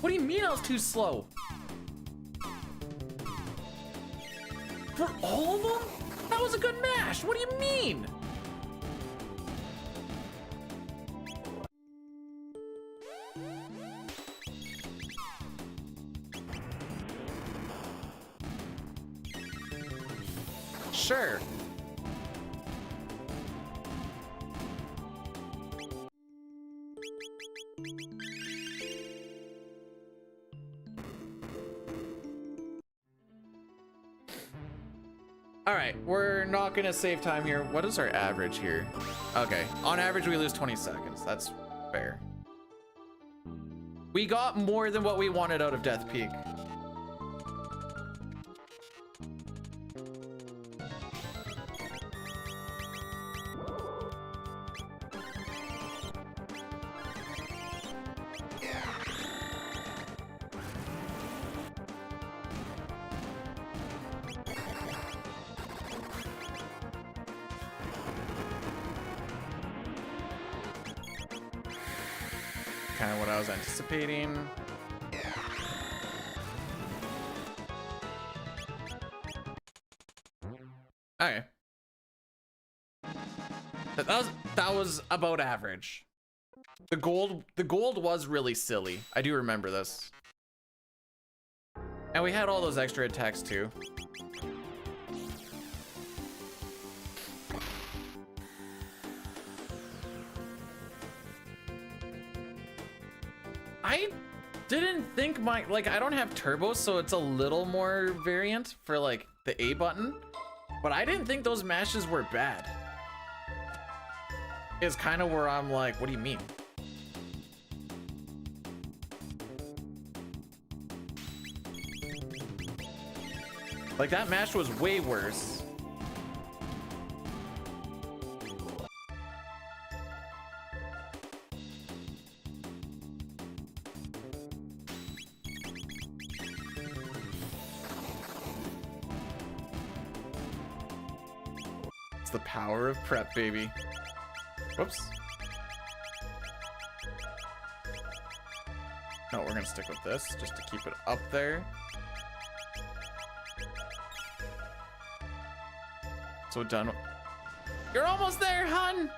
Speaker 1: What do you mean I was too slow? For all of them? That was a good mash. What do you mean? Sure. All right, we're not gonna save time here. What is our average here? Okay, on average we lose 20 seconds. That's fair. We got more than what we wanted out of Death Peak. Kind of what I was anticipating. Okay. That was about average. The gold was really silly. I do remember this. And we had all those extra attacks too. I didn't think I don't have turbo, so it's a little more variant for like the A button, but I didn't think those mashes were bad. Is kind of where I'm like, what do you mean? Like that mash was way worse. The power of prep, baby. Whoops. No, we're gonna stick with this just to keep it up there. So done. You're almost there, hun.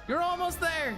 Speaker 1: You're almost there.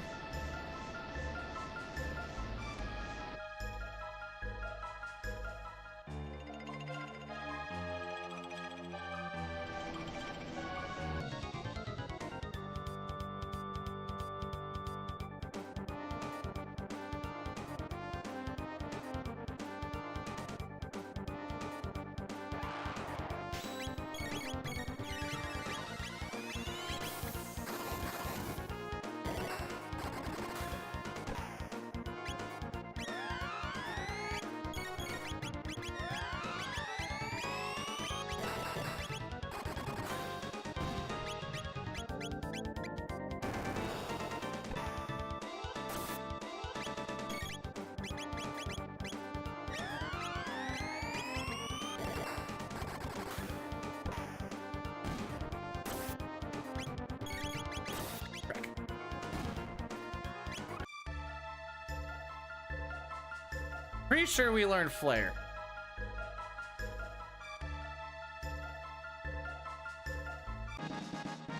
Speaker 1: Pretty sure we learned Flare.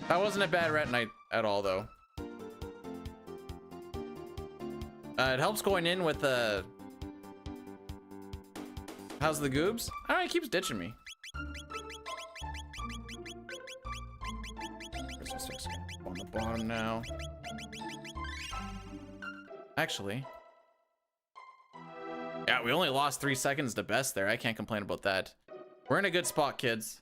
Speaker 1: That wasn't a bad ret night at all, though. It helps going in with how's the goobs? I don't know, he keeps ditching me. Crystal sticks on the bottom now. Actually. Yeah, we only lost 3 seconds to best there. I can't complain about that. We're in a good spot, kids.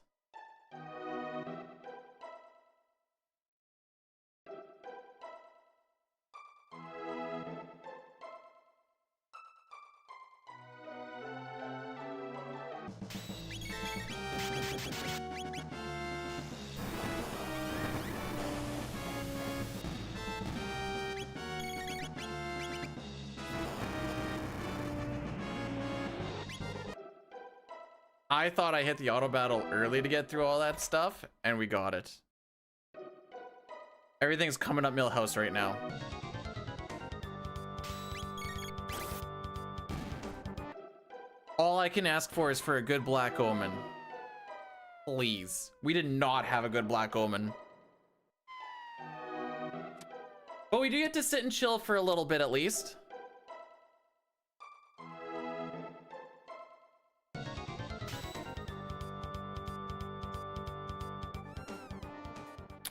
Speaker 1: I thought I hit the auto battle early to get through all that stuff, and we got it. Everything's coming up Millhouse right now. All I can ask for is for a good Black Omen. Please. We did not have a good Black Omen. But we do get to sit and chill for a little bit at least.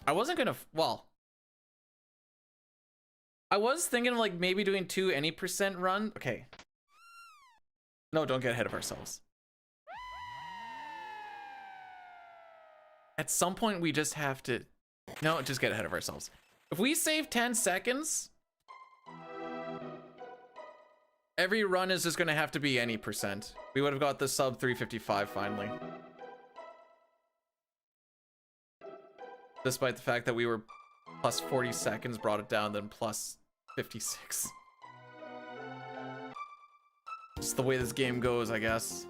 Speaker 1: I wasn't gonna, well, I was thinking of like maybe doing 2 any percent run. Okay. No, don't get ahead of ourselves. At some point we just have to, no, just get ahead of ourselves. If we save 10 seconds, every run is just gonna have to be any percent. We would have got the sub 355 finally. Despite the fact that we were plus 40 seconds, brought it down, then plus 56. Just the way this game goes, I guess.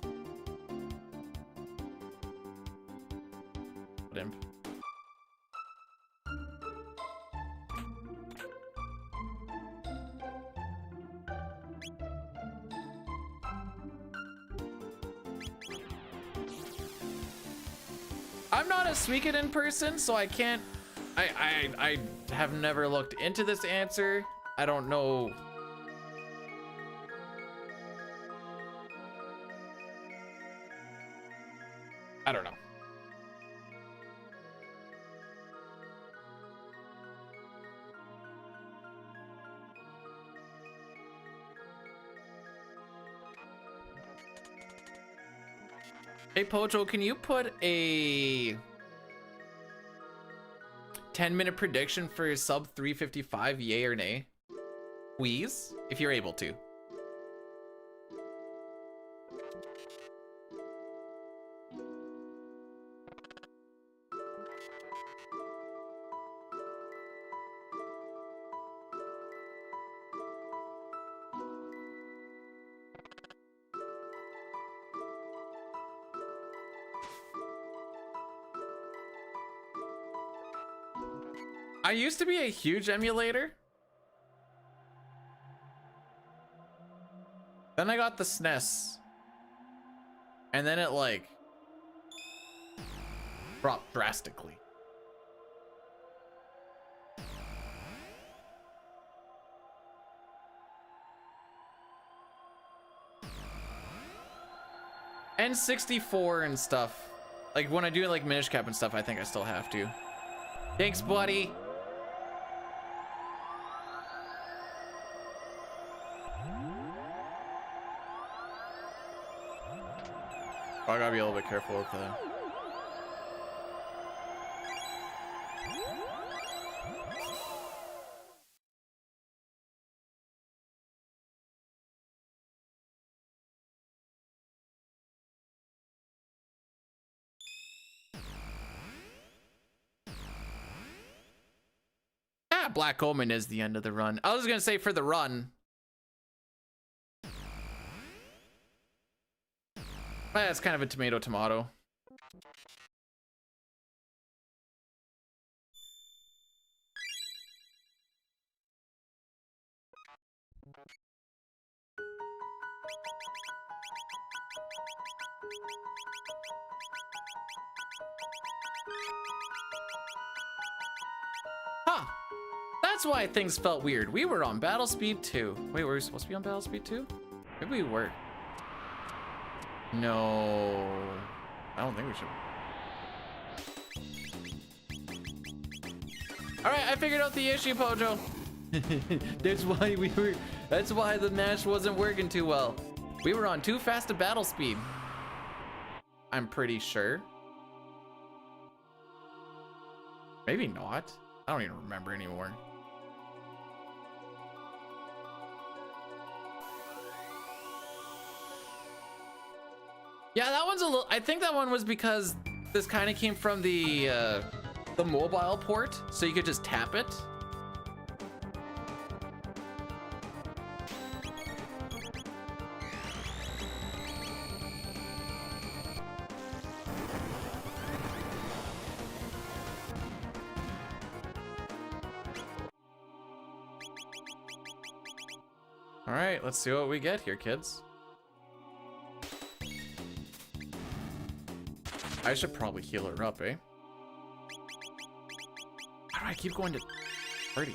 Speaker 1: Imp. I'm not a Suikoden person, so I can't. I have never looked into this answer. I don't know. I don't know. Hey Pojo, can you put a 10-minute prediction for sub 355, yay or nay? Please, if you're able to. I used to be a huge emulator. Then I got the SNES. And then it like dropped drastically. N64 and stuff. Like when I do like Minish Cap and stuff, I think I still have to. Thanks, buddy. Oh, I gotta be a little bit careful with that. Ah, Black Omen is the end of the run. I was gonna say for the run. It's kind of a tomato. Huh. That's why things felt weird. We were on battle speed 2. Wait, were we supposed to be on battle speed 2? Maybe we were. No. I don't think we should. Alright, I figured out the issue, Pojo. That's why the match wasn't working too well. We were on too fast a battle speed. I'm pretty sure. Maybe not. I don't even remember anymore. Yeah, that one's a little, I think that one was because this kind of came from the mobile port, so you could just tap it. All right, let's see what we get here, kids. I should probably heal her up, eh? How do I keep going to party?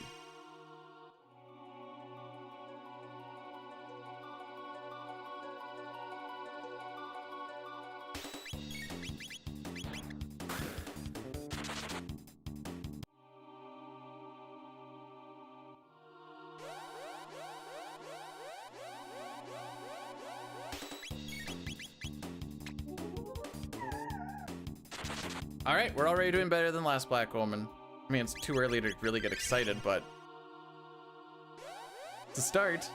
Speaker 1: All right, we're already doing better than last Black Omen. I mean, it's too early to really get excited, but it's a start.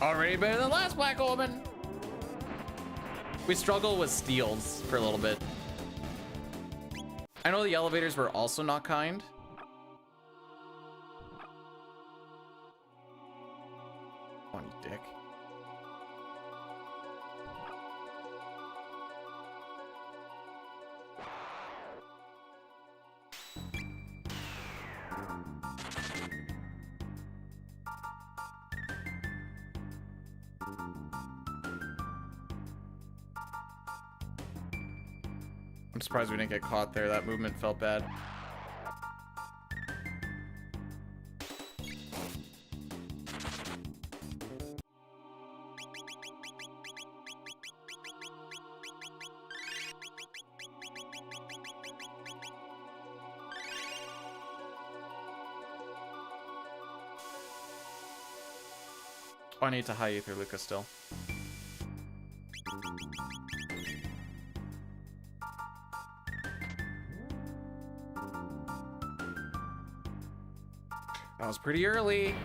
Speaker 1: Already better than last Black Omen. We struggle with steals for a little bit. I know the elevators were also not kind. Funny dick. I'm surprised we didn't get caught there. That movement felt bad. Oh, I need to high ether Lucas still. That was pretty early.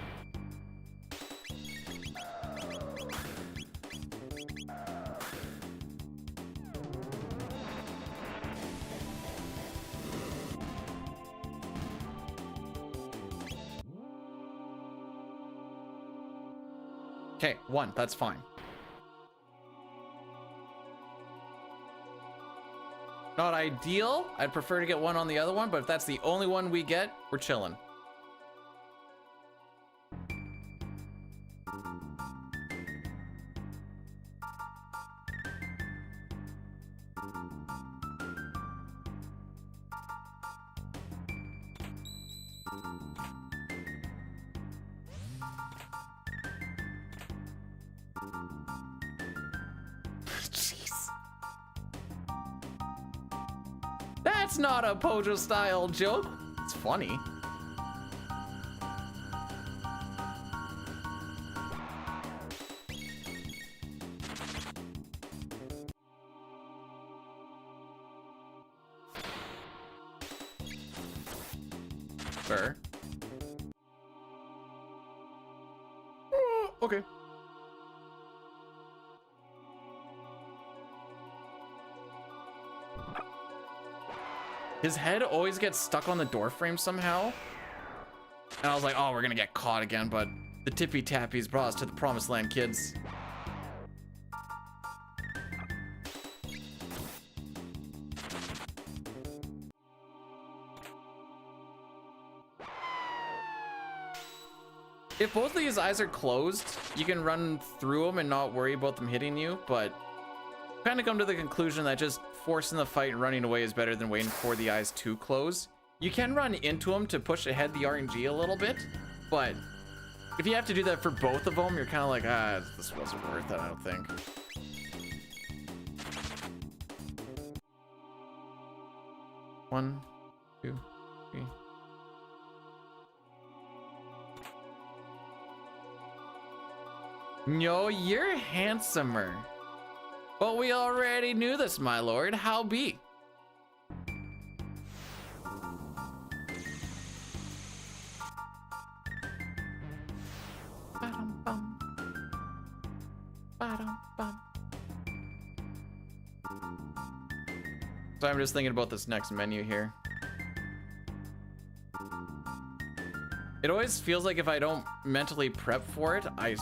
Speaker 1: Okay, 1, that's fine. Not ideal. I'd prefer to get 1 on the other one, but if that's the only one we get, we're chilling. Jeez. That's not a Pojo style joke. It's funny. Fair. Okay. His head always gets stuck on the door frame somehow. And I was like, oh, we're gonna get caught again, but the Tippy Tappies brought us to the promised land, kids. If both of these eyes are closed, you can run through them and not worry about them hitting you, but kind of come to the conclusion that just forcing the fight and running away is better than waiting for the eyes to close. You can run into them to push ahead the RNG a little bit, but if you have to do that for both of them, you're kind of like, ah, this wasn't worth it, I don't think. One, two, three. No, you're handsomer. But we already knew this, my lord. How be? Ba-dum-bum. Ba-dum-bum. So I'm just thinking about this next menu here. It always feels like if I don't mentally prep for it, I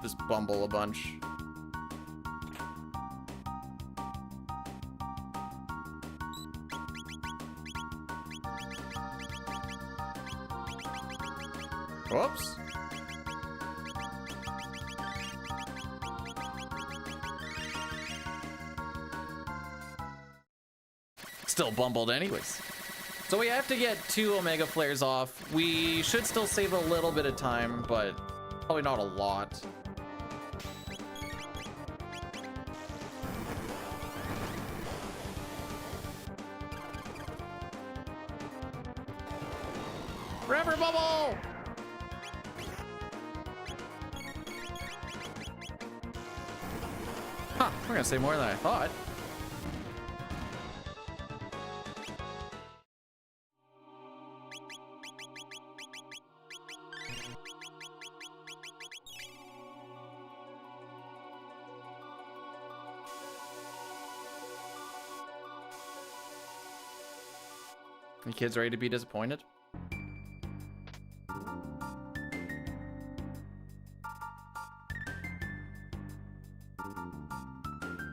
Speaker 1: just bumble a bunch. Whoops. Still bumbled anyways. So we have to get 2 Omega Flares off. We should still save a little bit of time, but probably not a lot. Forever bubble! Huh, we're gonna save more than I thought. You kids ready to be disappointed?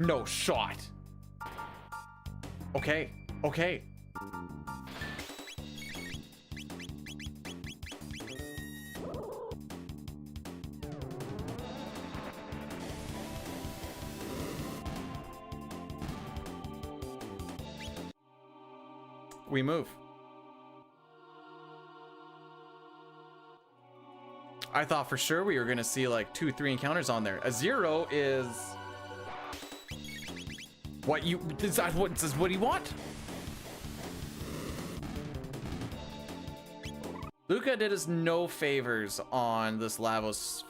Speaker 1: No shot. Okay, okay. We move. I thought for sure we were gonna see like 2-3 encounters on there. A 0 is what you decide. What does what do you want? Luca did us no favors on this Lavos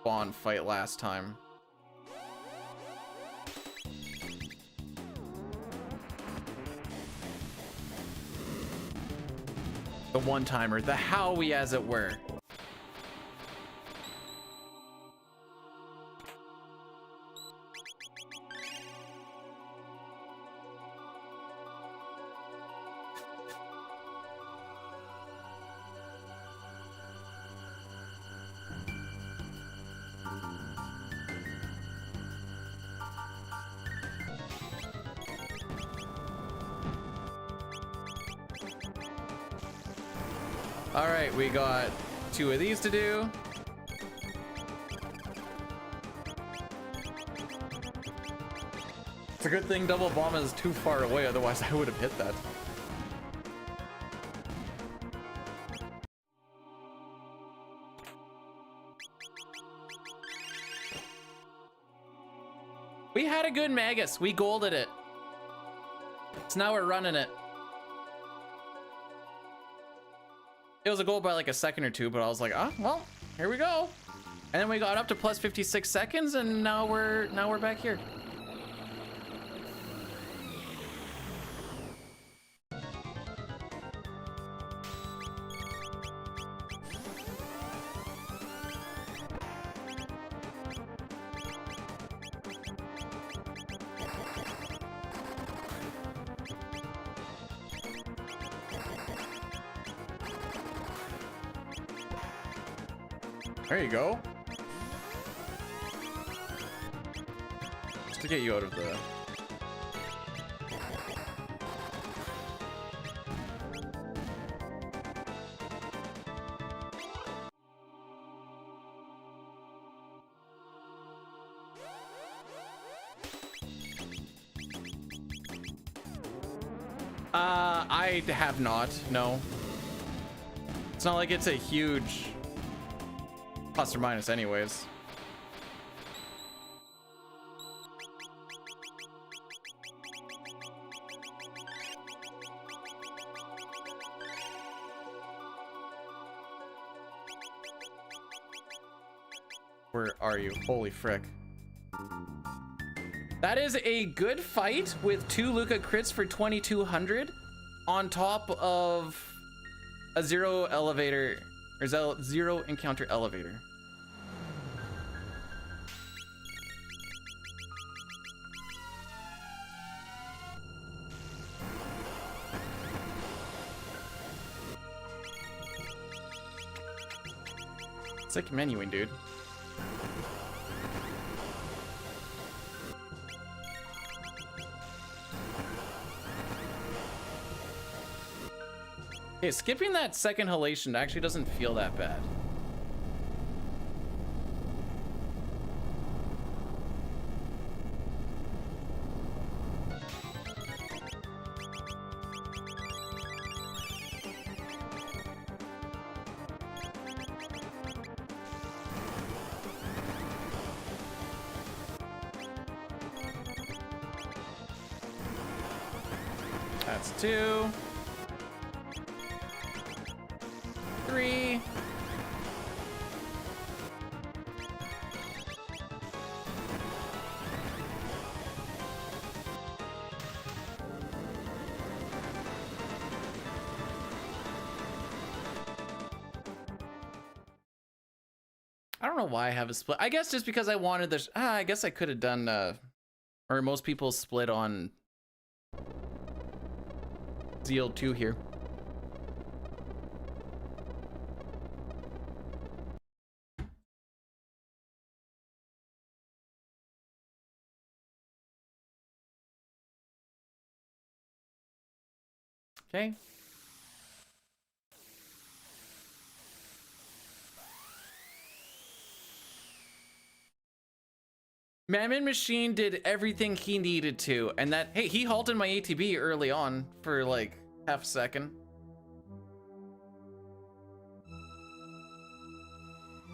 Speaker 1: spawn fight last time. The one-timer, the Howie as it were. All right, we got 2 of these to do. It's a good thing double bomb is too far away, otherwise I would have hit that. We had a good Magus. We golded it. So now we're running it. It was a goal by like a second or 2, but I was like, ah, well, here we go. And then we got up to plus 56 seconds, and now we're back here. There you go. Just to get you out of the... I have not, no. It's not like it's a huge plus or minus anyways. Where are you? Holy frick. That is a good fight with 2 Luca crits for 2200 on top of a 0 elevator or 0 encounter elevator. Sick menuing, dude. Okay, skipping that second halation actually doesn't feel that bad. That's 2. 3. I don't know why I have a split. I guess just because I wanted this. I guess I could have done, or most people split on ZL2 here. Okay. Mammon Machine did everything he needed to, and that, hey, he halted my ATB early on for like half a second.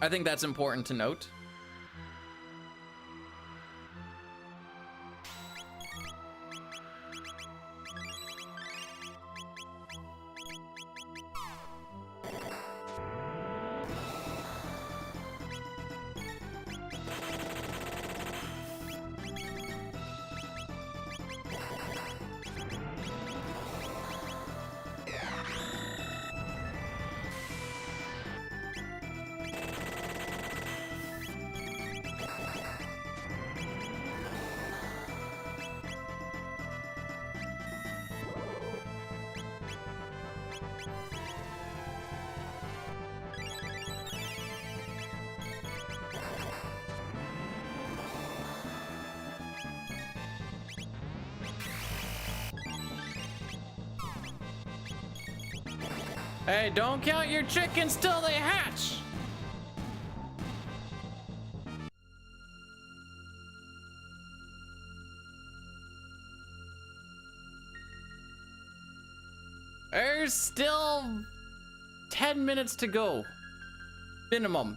Speaker 1: I think that's important to note. Hey, don't count your chickens till they hatch. There's still 10 minutes to go. Minimum.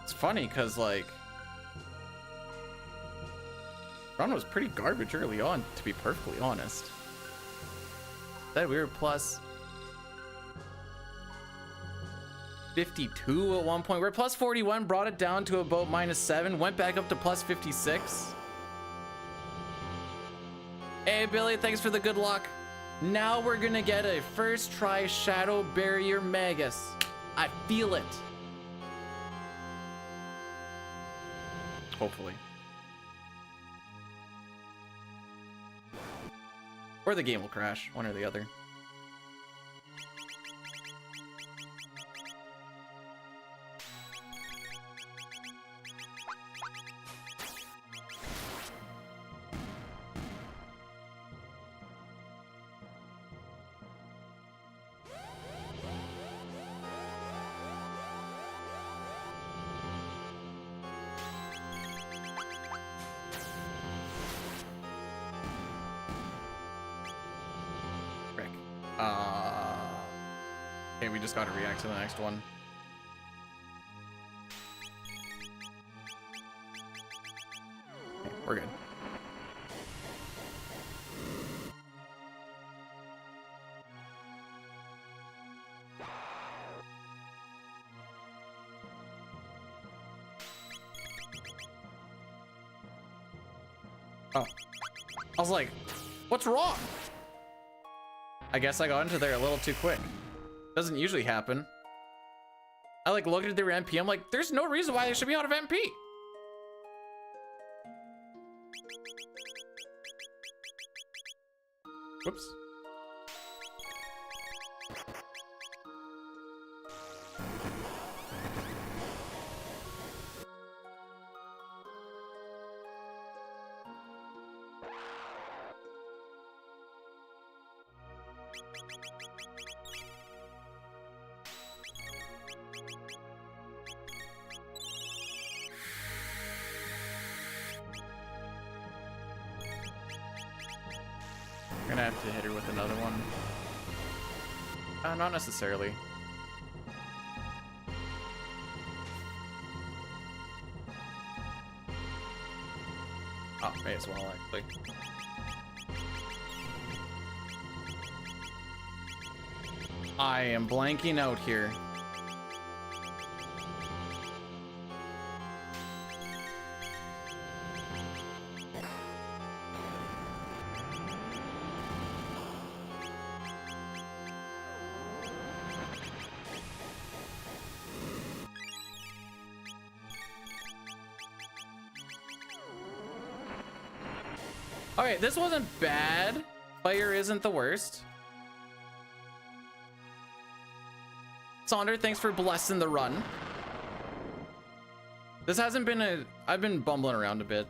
Speaker 1: It's funny because, like, Chrono was pretty garbage early on, to be perfectly honest. That we were plus 52 at one point. We're plus 41, brought it down to about -7, went back up to plus 56. Hey, Billy, thanks for the good luck. Now we're gonna get a first try Shadow Barrier Magus. I feel it. Hopefully. Or the game will crash, one or the other. Okay, we just gotta react to the next one. Okay, we're good. Oh. I was like, what's wrong? I guess I got into there a little too quick. Doesn't usually happen. I like looked at their MP. I'm like, there's no reason why they should be out of MP. Whoops. Gonna have to hit her with another one. Not necessarily. Oh, may as well actually. I am blanking out here. Okay, this wasn't bad. Fire isn't the worst. Sonder, thanks for blessing the run. This hasn't been a... I've been bumbling around a bit.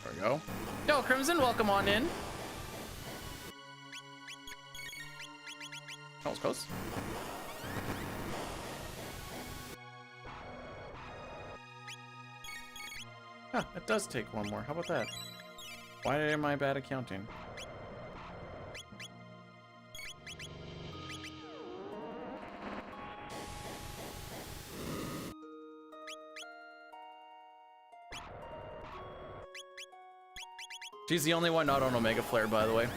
Speaker 1: There we go. Yo, Crimson, welcome on in. That was close. Huh, it does take one more. How about that? Why am I bad at counting? She's the only one not on Omega Flare, by the way.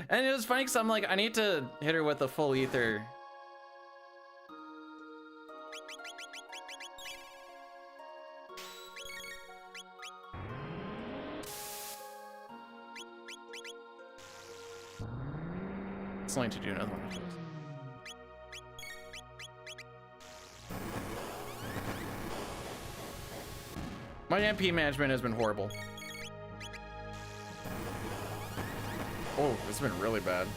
Speaker 1: And it was funny because I'm like, I need to hit her with a full ether. It's only to do another one of those. My MP management has been horrible. Oh, it's been really bad.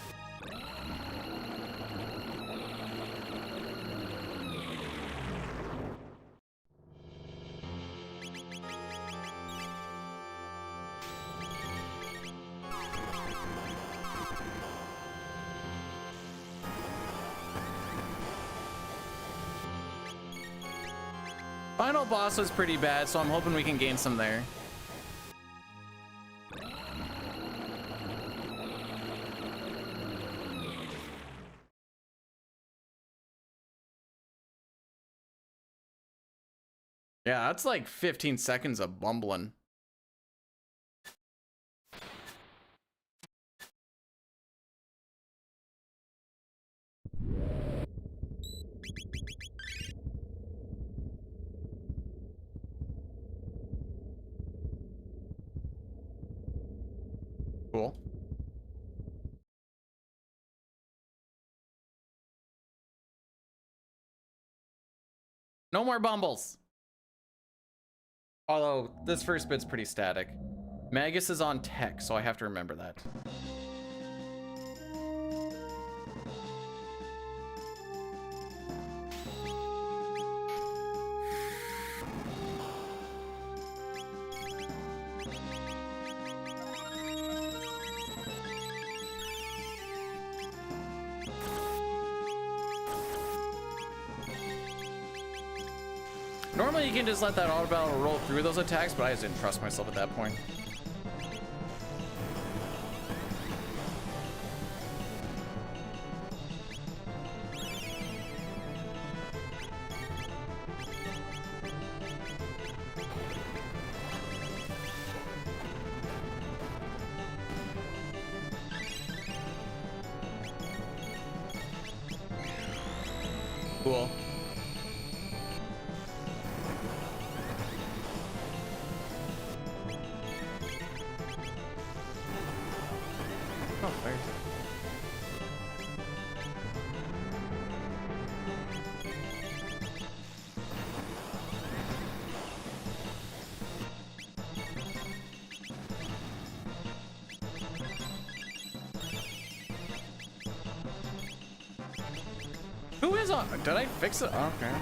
Speaker 1: Final boss was pretty bad, so I'm hoping we can gain some there. Yeah, that's like 15 seconds of bumbling. Cool. No more bumbles. Although this first bit's pretty static. Magus is on tech, so I have to remember that. Normally you can just let that auto battle roll through those attacks, but I just didn't trust myself at that point. Cool. Oh, fire attack. Who is on? Did I fix it? Oh, okay.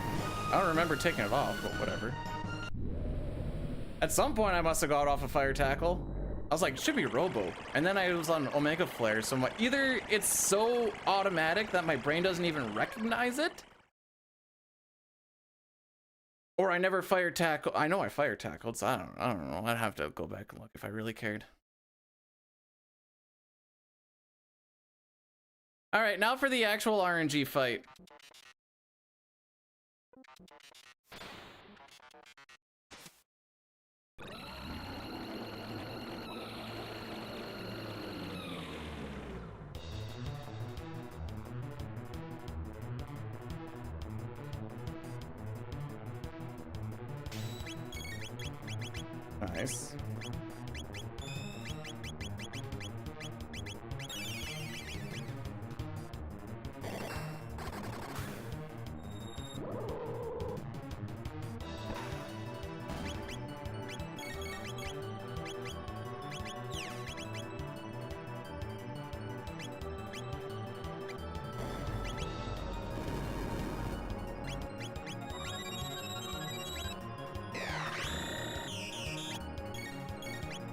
Speaker 1: I don't remember taking it off, but whatever. At some point, I must have got off a fire tackle. I was like, it should be Robo. And then I was on Omega Flare. So either it's so automatic that my brain doesn't even recognize it, or I never fire tackle. I know I fire tackled, so I don't know. I'd have to go back and look if I really cared. All right, now for the actual RNG fight. Nice.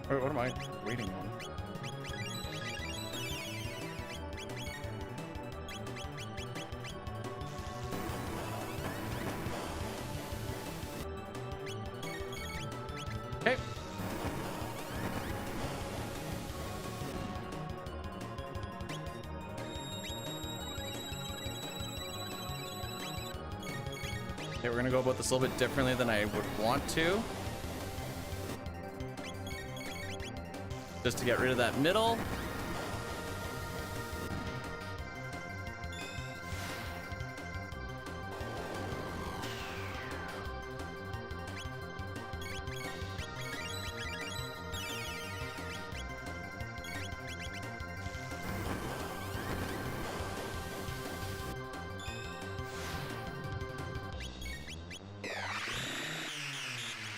Speaker 1: Wait, what am I waiting on? Okay. Okay, we're gonna go about this a little bit differently than I would want to. Just to get rid of that middle.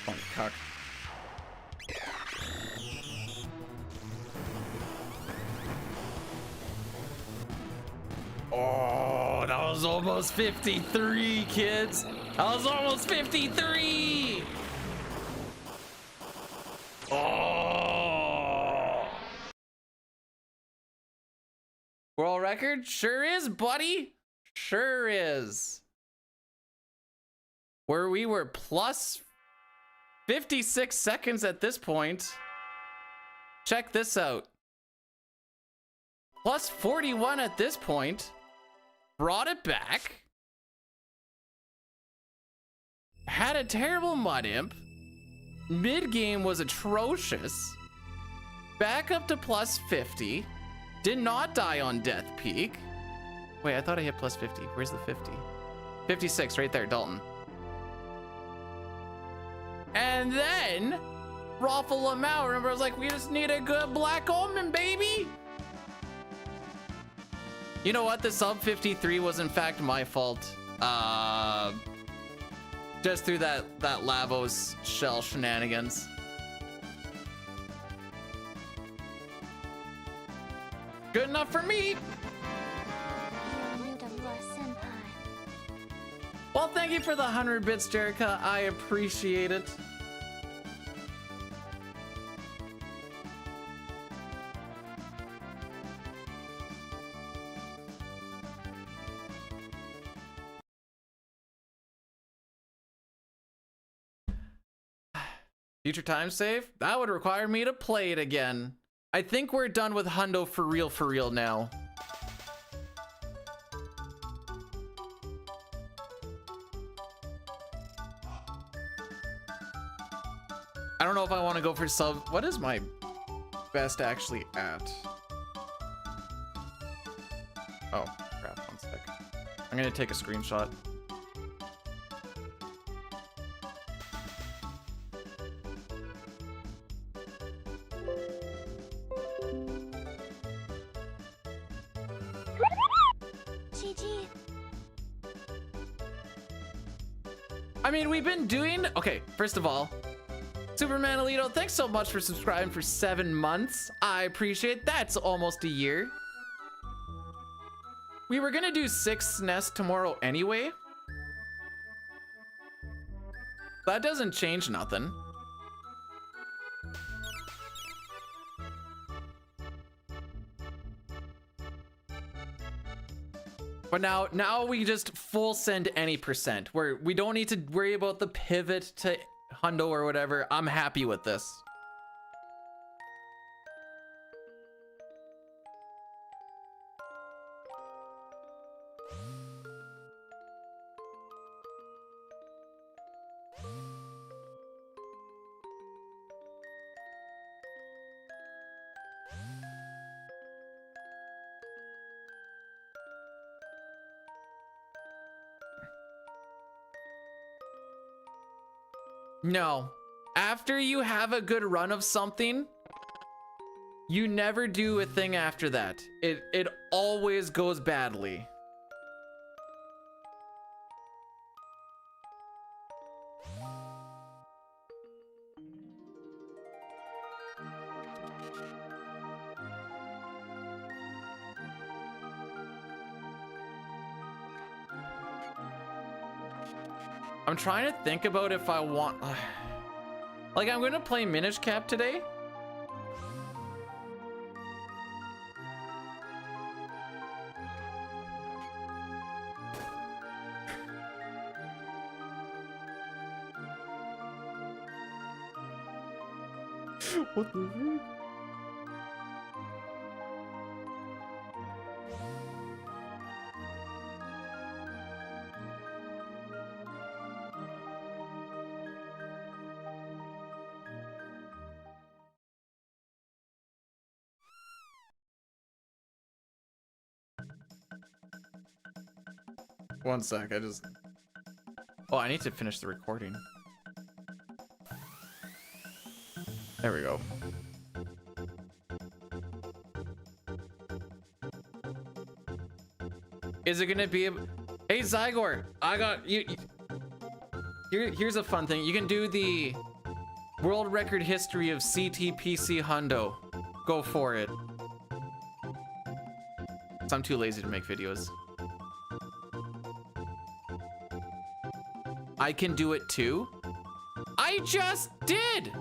Speaker 1: Oh, cock. Oh, that was almost 53, kids. That was almost 53. Oh. World record? Sure is, buddy. Sure is. Where we were plus 56 seconds at this point. Check this out. Plus 41 at this point. Brought it back. Had a terrible mud imp. Mid game was atrocious. Back up to plus 50. Did not die on Death Peak. Wait, I thought I hit plus 50. Where's the 50? 56 right there, Dalton. And then Raffle them out. Remember, I was like, we just need a good Black Omen, baby. You know what? The sub 53 was in fact my fault. Just through that Lavos shell shenanigans. Good enough for me. Well, thank you for the 100 bits, Jerica. I appreciate it. Future time save? That would require me to play it again. I think we're done with hundo for real now. I don't know if I want to go for sub. What is my best actually at? Oh, crap. 1 sec. I'm going to take a screenshot. I mean, we've been doing... Okay, first of all, Superman Alito, thanks so much for subscribing for 7 months. I appreciate it. That's almost a year. We were gonna do 6 nests tomorrow anyway. That doesn't change nothing. But now we just full send any percent where we don't need to worry about the pivot to hundo or whatever. I'm happy with this. No, after you have a good run of something, you never do a thing after that. It always goes badly. I'm trying to think about if I want... like, I'm gonna play Minish Cap today. What the heck? One sec, oh, I need to finish the recording. There we go. Is it gonna be hey Zygor, I got you. Here's a fun thing. You can do the world record history of CTPC hundo. Go for it. 'Cause I'm too lazy to make videos. I can do it too? I just did!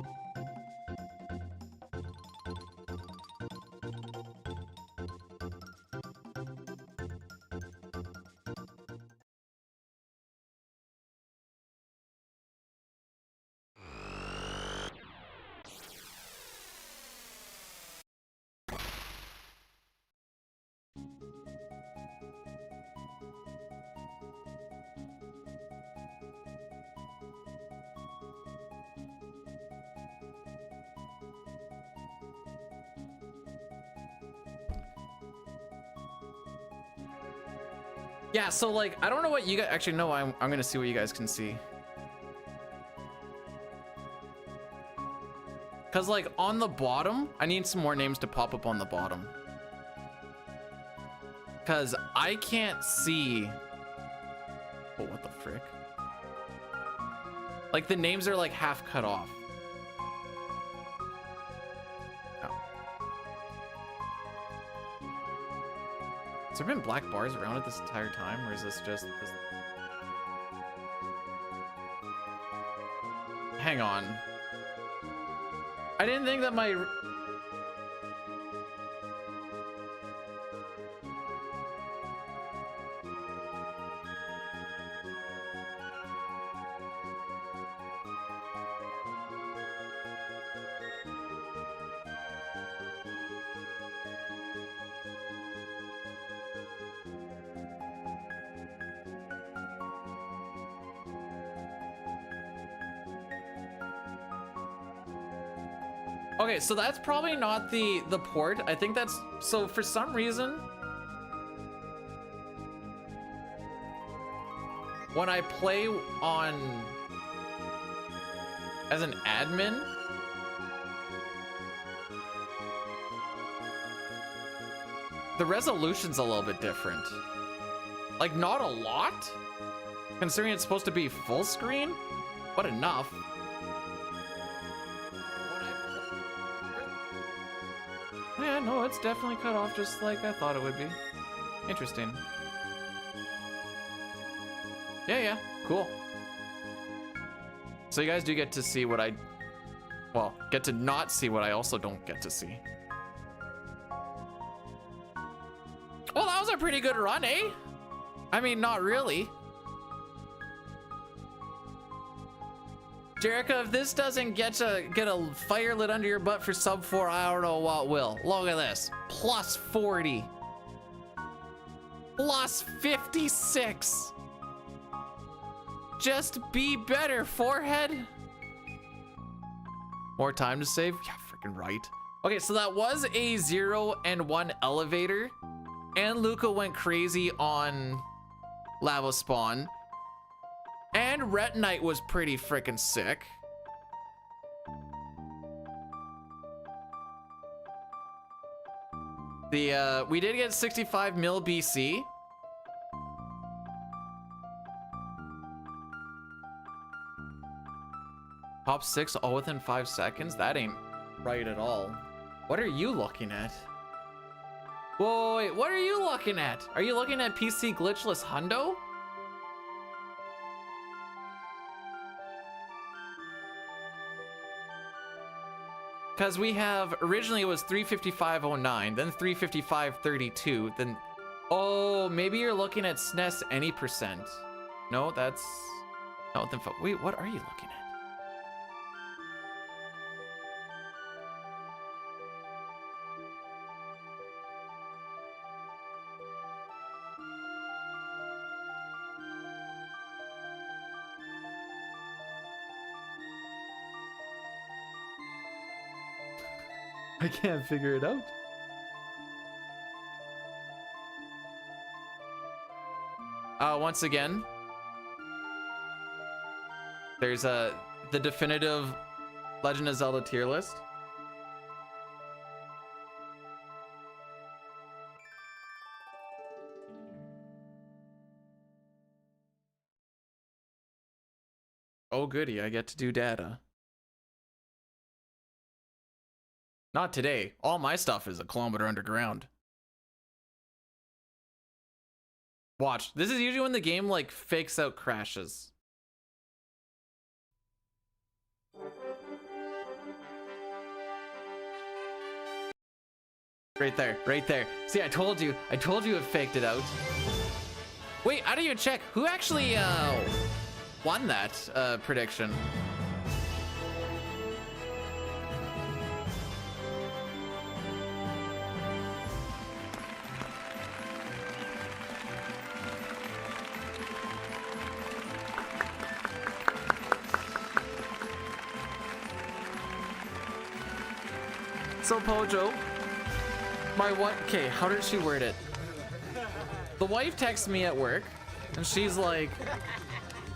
Speaker 1: Yeah, so like, I don't know what you guys, actually no, I'm gonna see what you guys can see. Cause like on the bottom, I need some more names to pop up on the bottom. Because I can't see. Oh, what the frick? Like the names are like half cut off. Oh. Has there been black bars around it this entire time, or is this just this? Hang on. I didn't think that my... Okay, so that's probably not the port. I think that's, so for some reason, when I play on as an admin, the resolution's a little bit different. Like, not a lot, considering it's supposed to be full screen, but enough. Yeah, no, it's definitely cut off just like I thought it would be. Interesting. Yeah, cool. So you guys do get to see what I, well, get to not see what I also don't get to see. Well, that was a pretty good run, eh? I mean, not really. Jericho, if this doesn't get a fire lit under your butt for sub 4, I don't know what will. Look at this. Plus 40. Plus 56. Just be better, forehead. More time to save? Yeah, freaking right. Okay, so that was a 0 and 1 elevator. And Luca went crazy on lava spawn. And Retinite was pretty freaking sick. We did get 65 mil BC. Top 6 all within 5 seconds? That ain't right at all. What are you looking at? Whoa, wait, what are you looking at? Are you looking at PC glitchless hundo? Because we have, originally it was 355.09, then 355.32, then, oh, maybe you're looking at SNES any percent. No, that's, no, then, wait, what are you looking at? I can't figure it out. Once again, there's the definitive Legend of Zelda tier list. Oh goody, I get to do data. Not today. All my stuff is a kilometer underground. Watch. This is usually when the game like fakes out crashes. Right there, right there. See, I told you it faked it out. Wait, how do you check? Who actually won that prediction? So Pojo, my what? Okay, how did she word it? The wife texts me at work, and she's like,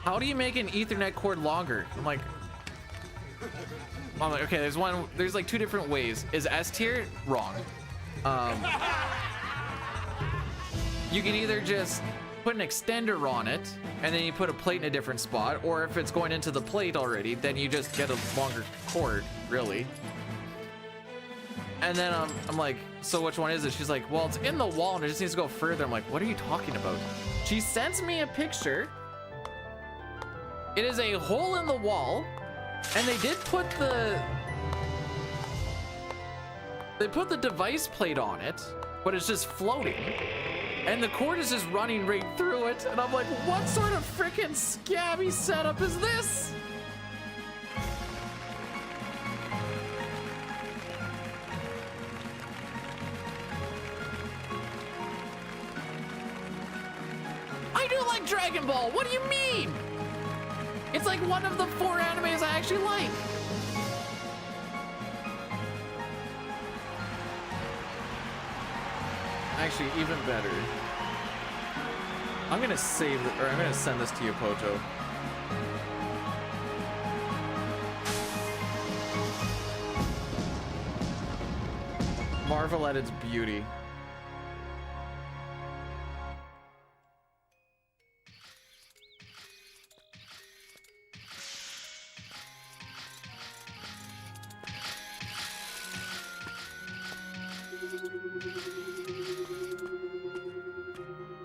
Speaker 1: "How do you make an Ethernet cord longer?" I'm like, okay, there's like 2 different ways. Is S tier wrong? you can either just put an extender on it and then you put a plate in a different spot, or if it's going into the plate already, then you just get a longer cord, really. And then I'm like, so which one is it? She's like, well, it's in the wall and it just needs to go further. I'm like, what are you talking about? She sends me a picture. It is a hole in the wall, and they did put the device plate on it, but it's just floating. And the cord is just running right through it. And I'm like, what sort of freaking scabby setup is this? I do like Dragon Ball. What do you mean? It's like one of the 4 animes I actually like. Actually, even better. I'm gonna save it, or I'm gonna send this to you, Poto. Marvel at its beauty.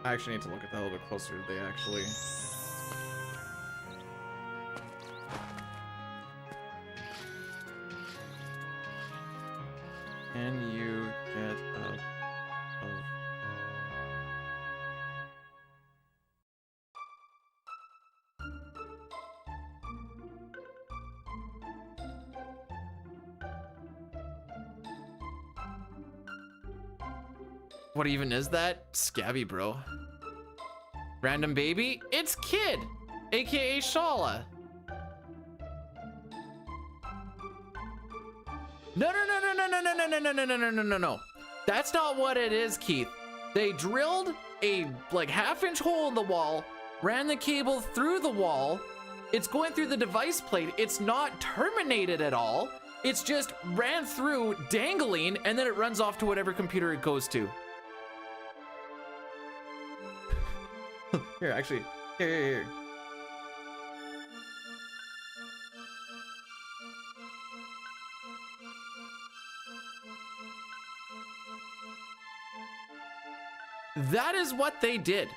Speaker 1: I actually need to look at that a little bit closer. They actually... Can you get out of... What even is that? Scabby, bro. Random baby? It's Kid, aka Shala. No. That's not what it is, Keith. They drilled a like half-inch hole in the wall, ran the cable through the wall. It's going through the device plate. It's not terminated at all. It's just ran through, dangling, and then it runs off to whatever computer it goes to. Here, actually, here. That is what they did.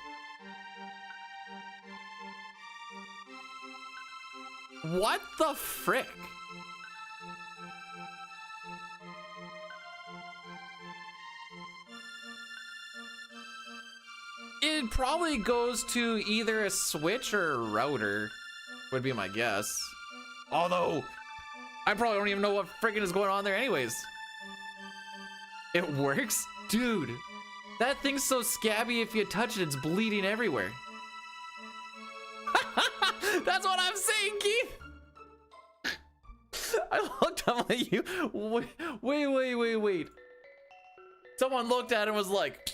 Speaker 1: What the frick? It probably goes to either a switch or a router, would be my guess. Although, I probably don't even know what freaking is going on there anyways. It works? Dude, that thing's so scabby if you touch it, it's bleeding everywhere. That's what I'm saying, Keith! I looked up at you. Wait. Someone looked at it and was like,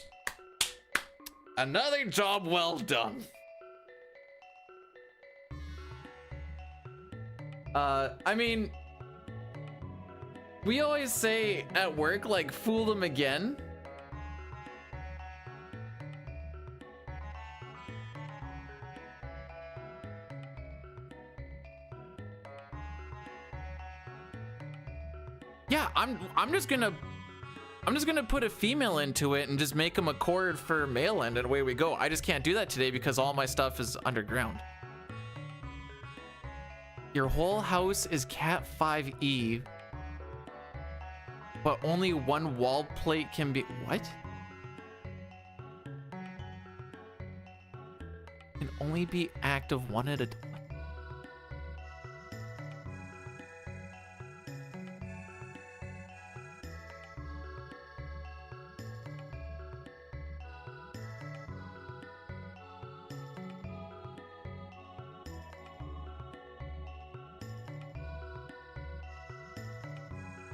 Speaker 1: another job well done. I mean, we always say at work, like, fool them again. Yeah, I'm just gonna put a female into it and just make them a cord for male end, and away we go. I just can't do that today because all my stuff is underground. Your whole house is Cat 5e, but only one wall plate can be... What? Can only be active one at a time.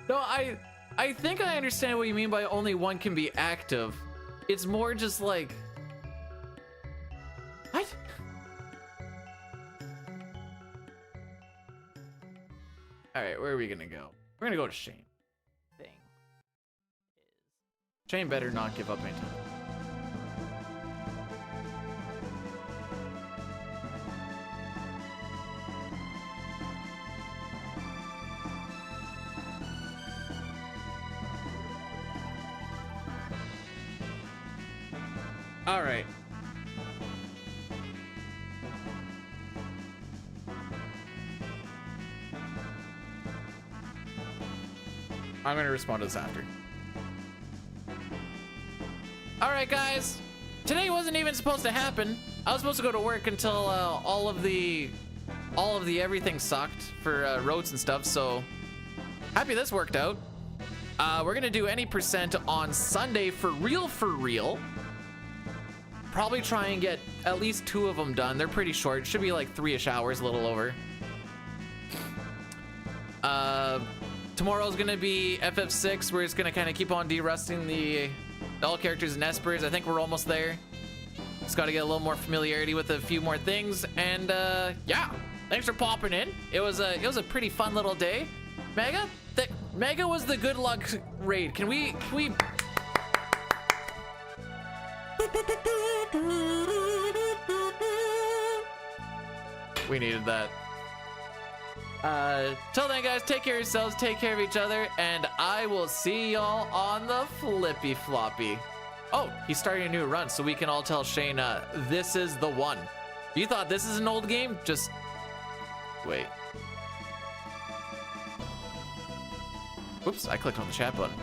Speaker 1: No, I think I understand what you mean by only one can be active. It's more just like... What? Alright, where are we gonna go? We're gonna go to Shane. Shane better not give up anytime. All right. I'm gonna respond to this after. All right, guys. Today wasn't even supposed to happen. I was supposed to go to work until all of the everything sucked for roads and stuff. So happy this worked out. We're gonna do any percent on Sunday for real. Probably try and get at least 2 of them done. They're pretty short. Should be like 3-ish hours, a little over. Tomorrow's gonna be FF6. We're just gonna kind of keep on de-rusting the all characters and espers. I think we're almost there. Just got to get a little more familiarity with a few more things. And yeah, thanks for popping in. It was a pretty fun little day. Mega was the good luck raid. Can we we needed that. Till then, guys, take care of yourselves, take care of each other, and I will see y'all on the flippy floppy. Oh, he's starting a new run, so we can all tell Shane this is the one. You thought this is an old game? Just wait. Oops, I clicked on the chat button.